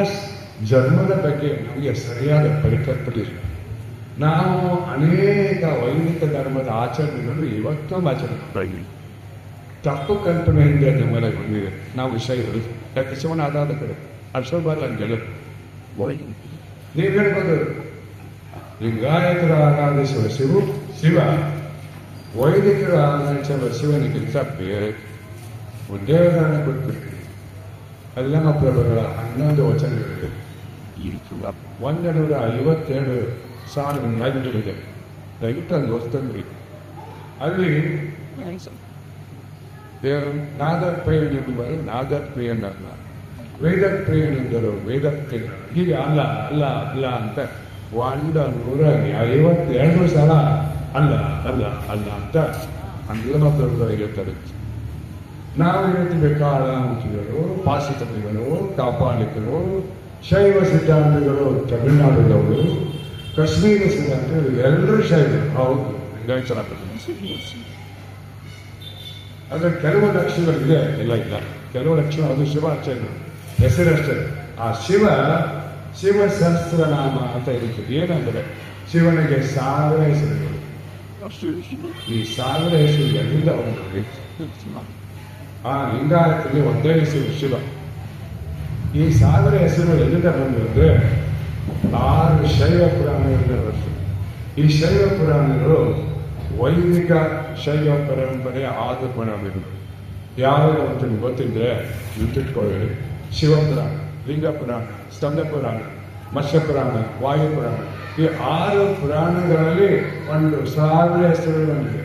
ಜನ್ಮದ ಬಗ್ಗೆ ನಮಗೆ ಸರಿಯಾದ ಪರಿಕಲ್ಪನೆ ಇಲ್ಲ. ನಾವು ಅನೇಕ ವೈದಿಕ ಧರ್ಮದ ಆಚರಣೆಗಳು ಇವತ್ತೂ ಆಚರಣೆ ತಪ್ಪು ಕಲ್ಪನೆಯಿಂದ ನಮ್ಮೆಲ್ಲ ಬಂದಿದೆ. ನಾವು ವಿಷಯ ಇರೋದು ಯಾಕೆ ಶಿವನ ಆಧಾರದ ಕಡೆ ಅರ್ಶೋಬಾರ ಅಂತ ಹೇಳೋದು. ನೀವು ಹೇಳ್ಬೋದು ಲಿಂಗಾಯತರ ಆರಾಧಿಸುವ ಶಿವ, ವೈದಿಕರು ಆರಾಧಿಸುವ ಶಿವನಿಗಿಂತ ಬೇರೆ. ಉದ್ದೇವಧಾರಣ ಕೊಟ್ಬಿಡ್ತೀವಿ. ಅಲ್ಲಮ ಪ್ರಭುಗಳ 11 ವಚನಗಳಿದೆ. 152 ನ್ಯಾಯಗಳಿದೆ. ದಯವಿಟ್ಟು ಅಲ್ಲಿ ಹೊಸ್ತಂದ್ರಿ. ಅಲ್ಲಿ ನಾದಪ್ರಿಯನೆಂಬರು ನಾದಪ್ರಿಯನಲ್ಲ, ವೇದಪ್ರಿಯನೆಂದರು ವೇದಪ್ರಿಯ. ಹೀಗೆ ಅಲ್ಲ ಅಲ್ಲ ಅಲ್ಲ ಅಂತ 152 ಸಲ ಅಲ್ಲ ಅಲ್ಲ ಅಲ್ಲ ಅಂತ ಅಲ್ಲಮ ಪ್ರಭುಗಳು ಹೇಳ್ತಾರೆ. ನಾವು ಹೇಳ್ತೀವಿ ಕಾಳಾಂಕಿಗಳು, ಪಾಶಿತಗಳು, ಕಾಪಾಲಿಕರು, ಶೈವ ಸಿದ್ಧಾಂತಗಳು ತಮಿಳುನಾಡಿನವರು, ಕಾಶ್ಮೀರ ಸಿದ್ಧಾಂತಗಳು ಎಲ್ಲರೂ ಶೈವರು. ಹೌದು, ಆದರೆ ಕೆಲವು ಲಕ್ಷಣಗಳಿದೆ, ಇಲ್ಲ ಇಲ್ಲ ಕೆಲವು ಲಕ್ಷಣ. ಅದು ಶಿವ ಅಷ್ಟೇ, ಹೆಸರಷ್ಟೇ. ಆ ಶಿವ ಸಹಸ್ರನಾಮ ಅಂತ ಇರುತ್ತದೆ. ಏನಂದರೆ ಶಿವನಿಗೆ 1000 ಹೆಸರುಗಳು. ಈ 1000 ಹೆಸರು ಎಲ್ಲಿಂದ ಬಂದವು? ಆ ಲಿಂಗಾಯತದಲ್ಲಿ ಒಂದೇ ಹೆಸರು ಶಿವ. ಈ 1000 ಹೆಸರುಗಳು ಎಲ್ಲಿಂದ ಬಂದು ಅಂದರೆ 6 ಶೈವ ಪುರಾಣಗಳಿಂದ ಬರ್ತದೆ. ಈ ಶೈವ ಪುರಾಣಗಳು ವೈದಿಕ ಶೈವ ಪರಂಪರೆಯ ಆದ ಪುರಾಣಗಳು. ಯಾವ ಅಂತ ಗೊತ್ತಿದ್ರೆ ನಿಂತಿಟ್ಕೊಳ್ಳಿ. ಶಿವಪುರಾಣ, ಲಿಂಗ ಪುರಾಣ, ಸ್ಕಂದ ಪುರಾಣ, ಮತ್ಸ್ಯ ಪುರಾಣ, ವಾಯು ಪುರಾಣ, ಈ 6 ಪುರಾಣಗಳಲ್ಲಿ 1000 ಹೆಸರುಗಳು ಬಂದಿದೆ.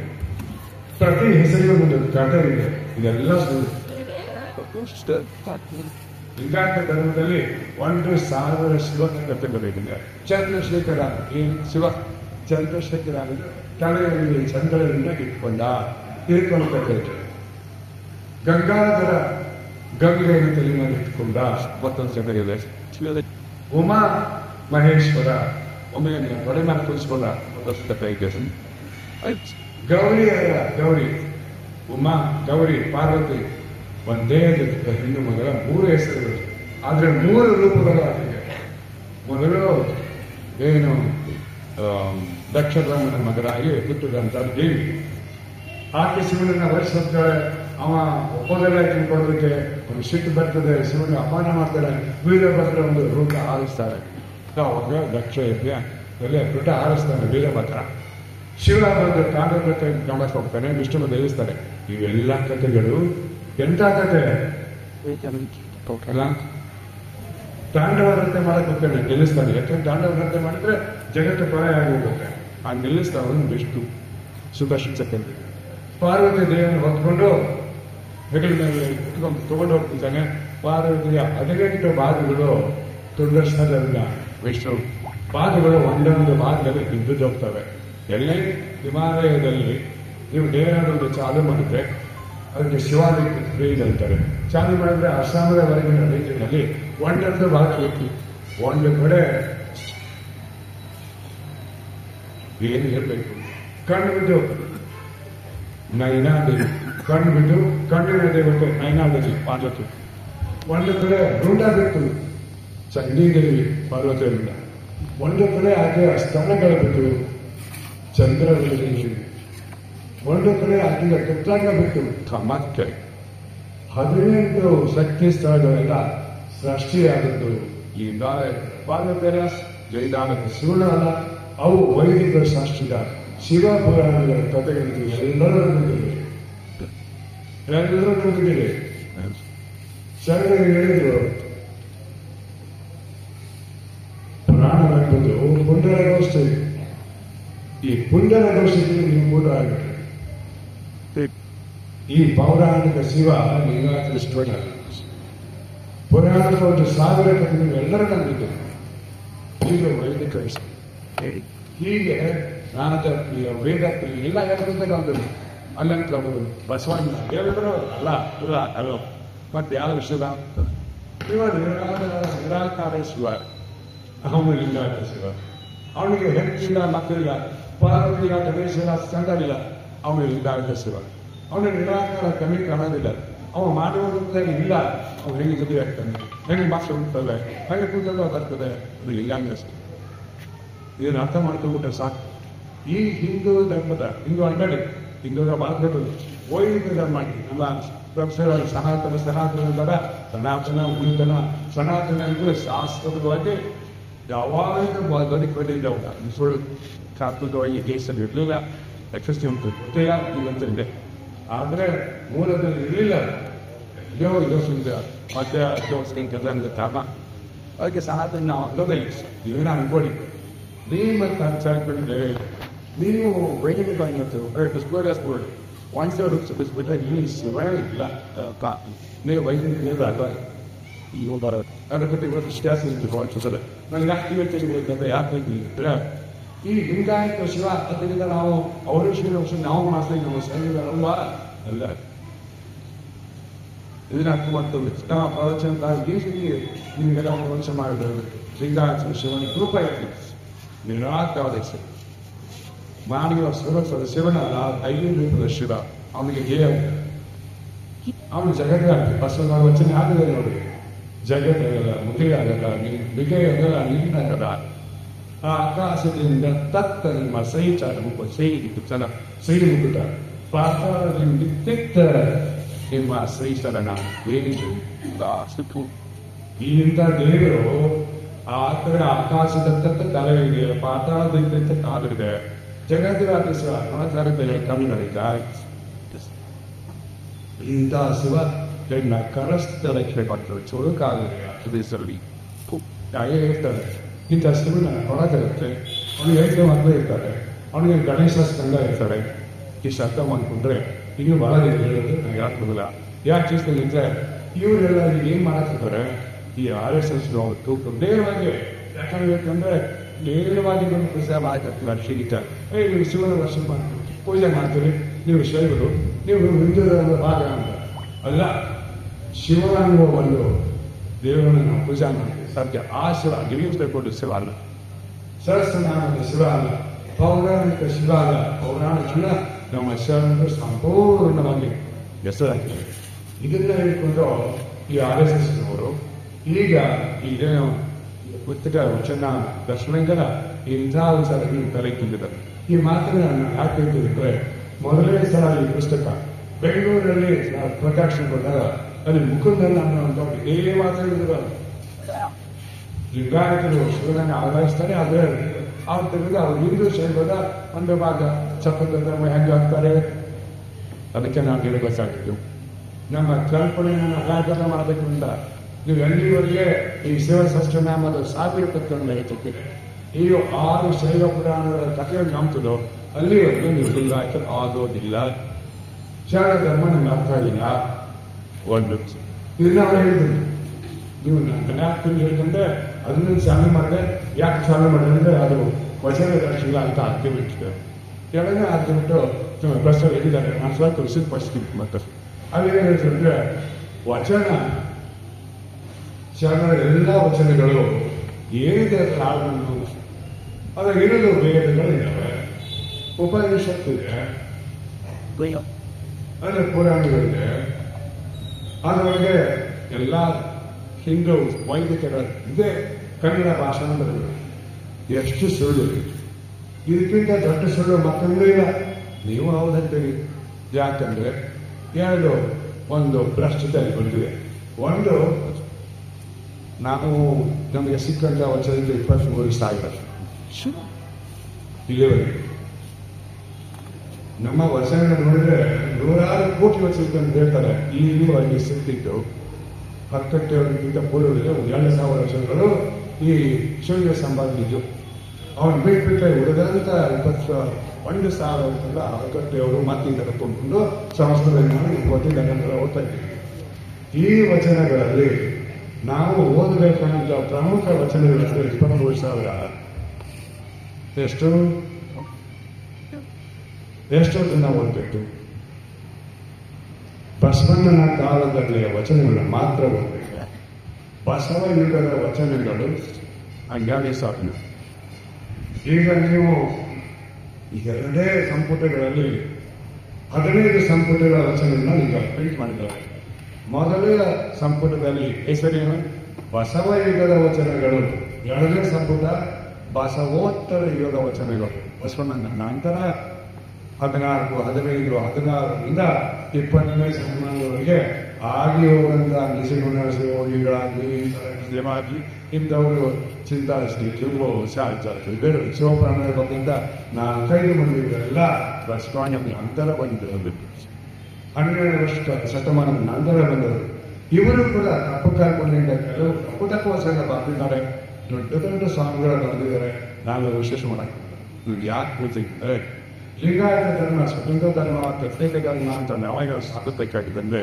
ಪ್ರತಿ ಹೆಸರಿಗೂ ಒಂದು ಕಥೆ ಇದೆ. ಇದೆಲ್ಲ ಸುಳ್ಳು. ಲಿಂಗಾಯತ ಧರ್ಮದಲ್ಲಿ 1000 ಶಿವನ ಕಥೆಗಳಿದೆ. ಚಂದ್ರಶೇಖರ ಶಿವ ಚಂದ್ರಶೇಖರ ತಲೆಯಲ್ಲಿ ಚಂದ್ರರಿಂದ ಇಟ್ಕೊಂಡ ಕಥೆ ಇದೆ. ಗಂಗಾಧರ ಗಂಗೆಯನ್ನು ತಲೆ ಮೇಲೆ ಇಟ್ಕೊಂಡ ಮತ್ತೊಂದು ಜನ ಇದೆ. ಉಮಾ ಮಹೇಶ್ವರ ಒಮ್ಮೆಯನ್ನು ತೊಡೆ ಮೇಲೆ ಕುಳಿಸ್ಕೊಂಡ ಗೌರಿ ಗೌರಿ ಉಮಾ ಗೌರಿ ಪಾರ್ವತಿ ಒಂದೇ ಹೆಣ್ಣು ಮಗಳ 3 ಹೆಸರುಗಳು, ಆದ್ರೆ 3 ರೂಪಗಳು ಆಗಿದೆ. ಮೊದಲು ಏನು ದಕ್ಷಬ್ರಹ್ಮನ ಮಗನಾಗಿ ಹುಟ್ಟಿದಂತ ದೇವಿ, ಆಕೆ ಶಿವನನ್ನ ವರಿಸ್ತಾಳೆ. ಅವ ಒಪ್ಪೋದೆಲ್ಲ ತಿಳ್ಕೊಳ್ಳೋದಕ್ಕೆ ಒಂದು ಸಿಟ್ಟು ಬರ್ತದೆ, ಶಿವನ ಅಪಮಾನ ಮಾಡ್ತಾಳೆ. ವೀರಭದ್ರ ಒಂದು ರೂಪ ಆರಿಸ್ತಾರೆ. ಅವಾಗ ದಕ್ಷ ಎಲ್ಲ ಋಟ ಆರಿಸ್ತಾನೆ ವೀರಭದ್ರ. ಶಿವ ಬಂದು ತಾಂಡವತೆ ಗಮನಕ್ಕೆ ಹೋಗ್ತಾನೆ, ವಿಷ್ಣುನ ದೇವಿಸ್ತಾರೆ. ಇವೆಲ್ಲ ಕಥೆಗಳು ಎಂಥ ಕಥೆ ತಾಂಡವ ನೃತ್ಯ ಮಾಡಕ್ ಹೋಗ್ತಾನೆ, ನಿಲ್ಲಿಸ್ತಾನೆ. ಯಾಕಂದ್ರೆ ತಾಂಡವ ನೃತ್ಯ ಮಾಡಿದ್ರೆ ಜಗತ್ತು ಪ್ರಳಯ ಆಗಿ ಹೋಗುತ್ತೆ. ಆ ನಿಲ್ಲಿಸ್ತಾವನು ವಿಷ್ಣು ಸುದರ್ಶನ. ಪಾರ್ವತಿ ದೇವಿಯನ್ನು ಹೊತ್ಕೊಂಡು ಹೆಗಲ ಮೇಲೆ ತಗೊಂಡು ಹೋಗ್ತಿದ್ದಾನೆ. ಪಾರ್ವತಿಯ 18 ಬಾಧುಗಳು ಸುದರ್ಶನದ ವಿಷ್ಣು ಬಾಧುಗಳು ಒಂದೊಂದು ಭಾಗದಲ್ಲಿ ಬಿದ್ದು ಹೋಗ್ತವೆ. ಎಲ್ಲೇ ಹಿಮಾಲಯದಲ್ಲಿ ನೀವು ಏನಾದರೂ ಚಾಲು ಮಾಡಿದ್ರೆ ಅದಕ್ಕೆ ಶಿವಾಲಿಕ್ ಫ್ರೀಜ್ ಅಂತಾರೆ. ಚಾಲು ಮಾಡಿದ್ರೆ ಅಸ್ಸಾಮದ ಹೊರಗಿನ ರೀತಿಯಲ್ಲಿ ಒಂದೊಂದು ಭಾಗ ಇತ್ತು. ಒಂದು ಕಡೆ ಏನು ಇರಬೇಕು, ಕಣ್ಣು ಬಿದ್ದು ನೈನಾದೇವಿ, ಕಣ್ಣು ಬಿದ್ದು ಕಣ್ಣಿನ ದೇವತೆ ನೈನಾದೇವಿ ಪಾರ್ವತಿ. ಒಂದು ಕಡೆ ರುಂಡ ಬಿತ್ತು ಚಂಡೀದೇವಿ ಪಾರ್ವತಿಯಿಂದ. ಒಂದು ಕಡೆ ಆಕೆಯ ಸ್ತನಗಳು ಬಿಟ್ಟು ಚಂದ್ರದೇವಿ. ಒಂದು ಕಡೆ ಆಕೆಯ ಕೃತಾಂಗ ಬಿಟ್ಟು ಕಾಮಾಖ್ಯ. 18 ಶಕ್ತಿ ಸ್ಥಳಗಳೆಲ್ಲ ಸೃಷ್ಟಿಯಾದದ್ದು ಈ ಪಾರ್ವತಿಯರ ಜೈದಾನದ ಸುಳ್ಳು. ಅವು ವೈದಿಕ ಶಾಸ್ತ್ರದ ಶಿವ ಪುರಾಣಗಳ ಕಥೆಗಳಿಗೆ ಎಲ್ಲರೂ ನುಡಿದಿದೆ. ಶರಣರು ಹೇಳಿದ್ರು, ಪುರಾಣವೆಂಬುದು ಪುಂಡರಗೋಷ್ಠಿ. ಈ ಪುಂಡರಗೋಷ್ಠಿಗೆ ನೀವು ಕೂಡ ಆಗಬೇಕು. ಈ ಪೌರಾಣಿಕ ಶಿವ ಲಿಂಗಾಕೃಷ್ಣ ಪುರಾಣದ ಒಂದು 1000 ಕಥೆಗಳು ಎಲ್ಲರೂ ನಂಬಿದ್ರು. ಈಗ ವೈದಿಕ ಹೀಗೆ ನಾನದ ವೇದ ಎಲ್ಲ ಹೇಳ್ಬೇಕಾದ್ರು. ಅಲ್ಲಂತ ಬಸವಣ್ಣ ಹೇಳಿದ್ರು ಅಲ್ಲ ಅಲ್ಲ ಮತ್ತೆ ಯಾವ ಶಿವ ನಿರಾಕಾರ ಶಿವ, ಅವನು ಲಿಂಗಾಯತ ಶಿವ. ಅವನಿಗೆ ಹೆಚ್ಚಿನ ಮಕ್ಕಳಿಲ್ಲ, ಪಾರ್ವತಿಯ ಗಣೇಶನ ಸಂಘವಿಲ್ಲ, ಅವನು ಲಿಂಗಾಯತ ಶಿವ. ಅವನ ನಿರಾಕಾರ ಕಮ್ಮಿ ಕಾಣೋದಿಲ್ಲ. ಅವ ಮಾಡುವುದಕ್ಕೆ ಇಲ್ಲ. ಅವ್ನು ಹೆಂಗೆ ಜೊತೆ ಆಗ್ತಾನೆ, ಹೆಂಗೆ ಮಕ್ಕಳು ಉಂಟದೆ, ಹಾಗೆ ಕೂದಲು ಬರ್ತದೆ. ಅದು ಲಿಂಗಾಯತ ಶಿವ. ಇದನ್ನು ಅರ್ಥ ಮಾಡ್ಕೊಂಡ್ಬಿಟ್ರೆ ಸಾಕು. ಈ ಹಿಂದೂ ಧರ್ಮದ ಹಿಂದೂ ಅಂಗಡಿ ಹಿಂದೂರ ಮಾರ್ಗಗಳು ವೈದಿಕ ಧರ್ಮ ಅಲ್ಲ. ಸನಾತನ ಸನಾತನ ಉಳಿತನ ಸನಾತನ ಅಂದರೆ ಶಾಸ್ತ್ರವಾಗಿ ಯಾವಾಗ ಬದುಕಿದ್ದ ಸುಳ್ಳು ಶಾಸ್ತ್ರದವಾಗಿ ದೇಶದಲ್ಲಿ ಇರಲಿಲ್ಲ. ಯಶಸ್ವಿ ಉಂಟು ಜೊತೆಯ ಇವಂತಿದೆ, ಆದರೆ ಮೂಲದಲ್ಲಿ ಇರಲಿಲ್ಲ. ಯೋಚಿಸಿದ ಮತ್ತೆ ಕಾಮ ಅದಕ್ಕೆ ಸನಾತನ ನಾವು ಅಲ್ಲೋದೇ ಇವನ ಅನ್ಕೊಳ್ಳಿ. ನೀವು ಸಾಕ್ಬಿಟ್ಟಿದ್ರೆ ನೀವು ವೈದಿಕ ನೀವು ವೈದ್ಯ ಅದರ ಜೊತೆ ಇವತ್ತು ನನಗೆ ಯಾಕೆ ಈ ಲಿಂಗಾಯತ ಶಿವ ಅದರಿಂದ ನಾವು ಅವರು ಶಿವ ನಾವು ಮಾಡ್ತಾ ನಾವು ಸಂಘ ಅಲ್ಲ. ಇದನ್ನ ಅರ್ಥಮಾಡ್ತೇವೆ. ನಾವು ಪ್ರವಚನ ನಿಮಗೆಲ್ಲ ಪ್ರವಚನ ಮಾಡಿದ್ರೆ ಲಿಂಗಾಯತ ಶಿವನ ಕೃಪ ಇರ್ತದೆ. ನಿರಾಕವಾದ ಮಾಡಿರುವ ಶಿವನಲ್ಲ 5 ರೂಪದ ಶಿವ. ಅವನಿಗೆ ಗೇಯ ಅವನು ಜಗತ್ತಾಗಿ ಬಸವನ ವಚನ ಆಗದೆ ನೋಡಿ. ಜಗತ್ತಾಗಲ್ಲ, ಮುಗಿಯಾಗಲ್ಲ, ಬಿಗೆಯಾಗಲ್ಲ, ನೀರಿನಾಗಲ್ಲ. ಆ ಆಕಾಶದಿಂದ ತತ್ತ ನಿಮ್ಮ ಸೈಚ ರೂಪ ಸೇರಿತು ಚಲ ಸೇರಿ ಮುಗಿದ ಪಾತಾಳದಿಂದ ತಿತ್ತ ನಿಮ್ಮ ಶ್ರೀಚರಣ ಬೇರಿದು ಸುತ್ತು. ಇಂಥ ದೇವರು ಆ ಕಡೆ ಆಕಾಶದ ತಕ್ಕ ತಲೆ ಇದೆ, ಪಾತಾಳದಿಂದ ಕಾಲಿದೆ. ಜಗತ್ತಿನ ಶಿವ ನವಚಾರದಲ್ಲಿ ಕಮ್ಮಿ ಇಂಥ ಶಿವ ನನ್ನ ಕರಸ್ಥಳಕ್ಕೆ ಕೊಟ್ಟರು ಚುರುಕಾಗಿದೆ. ಪ್ರದೇಶದಲ್ಲಿ ಹಾಗೆ ಹೇಳ್ತಾರೆ. ಇಂಥ ಶಿವನ ಹೊರಗಿರುತ್ತೆ. ಅವನಿಗೆ 8 ಮಕ್ಕಳು ಇರ್ತಾರೆ. ಅವನಿಗೆ ಗಣೇಶ ಸ್ಕಂದ ಇರ್ತಾರೆ. ಇಷ್ಟು ಅರ್ಥ ಮಾಡ್ಕೊಂಡ್ರೆ ಇನ್ನೂ ಬಹಳ ಹೇಳೋದು ನನಗೆ ಆಗ್ತದಿಲ್ಲ. ಯಾಕೆ ಇದ್ರೆ ಇವರೆಲ್ಲ ಏನು ಮಾಡಾಕ್ತಾರೆ ಈ RSS ನೇರವಾಗಿ. ಯಾಕಂದ್ರೆ ನೇರವಾಗಿ ಪೂಜೆ ಮಾಡ್ತಾರೆ. ಸಿಗಿತಾರೆ ನೀವು ಶಿವನ ವರ್ಷ ಮಾಡ್ತೀವಿ, ಪೂಜೆ ಮಾಡ್ತೀವಿ, ನೀವು ಶೈವರು, ನೀವು ಹಿಂದೂ ಭಾಗ ಅಂತ ಅಲ್ಲ. ಶಿವ ಒಂದು ದೇವರನ್ನು ನಾವು ಪೂಜೆ ಮಾಡ್ತೀವಿ ಸತ್ಯ. ಆ ಶಿವ ಗಿರೀಶ ಕೊಟ್ಟು ಶಿವ ಅಲ್ಲ, ಸಹಸ್ರನಾಮದ ಶಿವ ಅಲ್ಲ, ಪೌರಾಣಿಕ ಶಿವ ಅಲ್ಲ. ಪೌರಾಣಿಕ ಶಿವ ನಮ್ಮ ಶಿವನನ್ನು ಸಂಪೂರ್ಣವಾಗಿ ಹೆಸರಾಕಿದ್ದಾರೆ. ಇದನ್ನ ಹೇಳ್ಕೊಂಡು ಈ RSS ನವರು ಈಗ ಇದೇನು ಪುಸ್ತಕ ವಚನ ದರ್ಶನಗಳ ಇಂಥ ಸಲ ತಲೆ ತುಂಬಿದ್ದಾರೆ. ಈ ಮಾತನ್ನ ನಾನು ಯಾಕೆ ಹೇಳ್ತಿದ್ರೆ, ಮೊದಲನೇ ಸಲ ಈ ಪುಸ್ತಕ ಬೆಂಗಳೂರಲ್ಲಿ ಪ್ರಕಾಶನಗೊಂಡಾಗ ಅಲ್ಲಿ ಮುಕುಂದನ್ ಅನ್ನುವಂಥ ಇದೇ ಮಾತಾಡಿದ್ರು. ಲಿಂಗಾಯತರು ಶಿವನನ್ನ ಆರಾಧಿಸ್ತಾರೆ, ಆದ್ರೆ ಅವ್ರು ತೆಗೆದು ಅವ್ರು ಹಿಂದೂ ಶೈವದ ಒಂದು ಭಾಗ ಚಪ್ಪದ ಧರ್ಮ ಹೆಂಗೆ ಆಗ್ತಾರೆ ಅದಕ್ಕೆ ನಾವು ಹೇಳಬೇಕಾಗಿತ್ತು. ನಮ್ಮ ಕಲ್ಪನೆಯನ್ನು ಅಗಾಧನ ಮಾಡಬೇಕು ಅಂತ ನೀವು ಎಲ್ಲಿವರೆಗೆ ಈ ಶಿವಸಹಸ್ರನಾಮದ 1000 ಪುಸ್ತಕಗಳನ್ನ ಹೇಳ್ತಿದ್ದೀರಿ. ಈ 6 ಶೈವ ಪುರಾಣಗಳ ಕಥೆಯನ್ನು ನಂಬ್ತದೋ ಅಲ್ಲಿವರೆಗೂ ನೀವು ಲಿಂಗಾಯತರು ಆಗೋದಿಲ್ಲ. ಶರಣ ಧರ್ಮ ನಿಮ್ಗೆ ಅರ್ಥ ಆಗಿಲ್ಲ. ಒಂದು ಇದನ್ನ ಅವ್ರು ಹೇಳಿದ್ರು, ನೀವು ಯಾಕೆ ಹೇಳ್ತಂದ್ರೆ ಅದನ್ನ ಚಾಲನೆ ಮಾಡಿದೆ. ಯಾಕೆ ಚಾಲನೆ ಮಾಡಿದೆ ಅಂದ್ರೆ ಅದು ವಚನ ದರ್ಶನ ಅಂತ ಅರ್ಥ ಬಿಟ್ಟಿದೆ. ಕೆಳಗೆ ಅರ್ಥ ಬಿಟ್ಟು ಬಸ್ ಹೇಳಿದ್ದಾರೆ. ನಾನು ಸ್ವಲ್ಪ ವಿಷಯ ಪಡಿಸ್ತೀನಿ. ಮತ್ತೆ ಅದೇನು ಹೇಳ್ತಂದ್ರೆ, ವಚನ ಶರಣರ ಎಲ್ಲ ವಚನಗಳು ಏನಿದೆ ಕಾರಣವನ್ನು ಅದರ ಇರಲು ವೇದಗಳಿದ್ದಾವೆ, ಉಪನಿಷತ್ತಿದೆ, ಅಂದ್ರೆ ಪುರಾಣಗಳಿದೆ. ಅದರೊಳಗೆ ಎಲ್ಲ ಹಿಂದೂ ವೈದಿಕರ ಇದೆ. ಕನ್ನಡ ಭಾಷಾಂತರಗಳು ಎಷ್ಟು ಸುಳ್ಳು, ಇದಕ್ಕಿಂತ ದೊಡ್ಡ ಸುಳ್ಳು ಮತ್ತೊಂದು ಇಲ್ಲ. ನೀವು ಹೌದಂತೀರಿ. ಯಾಕಂದ್ರೆ ಒಂದು ಭ್ರಷ್ಟತೆಯಲ್ಲಿ ಬಂದಿದೆ. ಒಂದು, ನಾವು ನಮಗೆ ಸಿಕ್ಕಂತ ವಚನದಿಂದ 23,000 ಇಲ್ಲಿವರೆಗೆ ನಮ್ಮ ವಚನ ನೋಡಿದ್ರೆ 100 ಕೋಟಿ ವಚನ ಅಂತ ಹೇಳ್ತಾರೆ. ಈಗಲೂ ಅಲ್ಲಿ ಸಿಕ್ತಿತ್ತು 10 ಪೂರ್ವದಲ್ಲಿ 2,000 ವಚನಗಳು ಈ ಶೂನ್ಯ ಸಂಪಾದಿದ್ದು. ಅವನು ಬಿಟ್ಬಿಟ್ರೆ ಉಳಿದಂತ 1,000 10 ಮತ್ತೆ ಕೊಂಡ್ಕೊಂಡು ಸಂಸ್ಕೃತದಲ್ಲಿ ಮಾಡಿ ಗೊತ್ತಿದ್ದಂತ ಓದ್ತಾ ಇದ್ದೀವಿ. ಈ ವಚನಗಳಲ್ಲಿ ನಾವು ಓದಬೇಕಾದಂತ ಪ್ರಮುಖ ವಚನಗಳು 23,000. ಎಷ್ಟೊಂದು ನಾವು ಓದಬೇಕು. ಬಸವಣ್ಣನ ಕಾಲದಲ್ಲಿ ವಚನಗಳನ್ನ ಮಾತ್ರ ಓದಬೇಕು. ಬಸವ ಯುಗದ ವಚನಗಳು ಹಂಗಾಗಿ ಸಾಕು. ಈಗ ನೀವು 2 ಸಂಪುಟಗಳಲ್ಲಿ 15 ಸಂಪುಟಗಳ ವಚನಗಳನ್ನ ಈಗ ಪ್ರಿಂಟ್ ಮಾಡಿದ್ದಾರೆ. ಮೊದಲನೇ ಸಂಪುಟದಲ್ಲಿ ಹೆಸರೇನು? ಬಸವ ಯುಗದ ವಚನಗಳು. 2ನೇ ಸಂಪುಟ ಬಸವೋತ್ತರ ಯುಗದ ವಚನಗಳು. ಬಸವಣ್ಣನ ನಂತರ 14, 15, 16ರಿಂದ 20ನೇ ಶತಮಾನದವರೆಗೆ ಆಗಿ ಹೋದಂತ ನಿಸರ್ಗಗಳಾಗಲಿ ಇಂಥವರು ಚಿಂತಾಶ್ರೀ ಬೇರೆ ಶಿವಪ್ರಾಣದ ಬಗ್ಗೆಯಿಂದ 4-5 ಮಂದಿಗಳೆಲ್ಲ ಬಸವಣ್ಣ ನಂತರ ಬಂದಿರಬೇಕು. 12ನೇ ಶತಮಾನದ ನಂತರ ಬಂದರು. ಇವರು ಕೂಡ ತಪ್ಪು ಕಾಲ್ಪನೆಯಿಂದ ಕೆಲವು ತಪ್ಪು ವಚನ ಬರ್ತಿದ್ದಾರೆ. ದೊಡ್ಡ ದೊಡ್ಡ ಸ್ವಾಮಿಗಳು ಬರೆದಿದ್ದಾರೆ. ನಾನು ವಿಶೇಷ ಮಾಡಕ್ಕೆ ಯಾಕೆ ಕೂತಿದ್ದಾರೆ? ಲಿಂಗಾಯತ ಧರ್ಮ ಸ್ವತಂತ್ರ ಧರ್ಮ ಪ್ರತ್ಯೇಕ ಧರ್ಮ ಅಂತ ನಾವಾಗ ಸಾಕಬೇಕಾಗಿದ್ದಂದ್ರೆ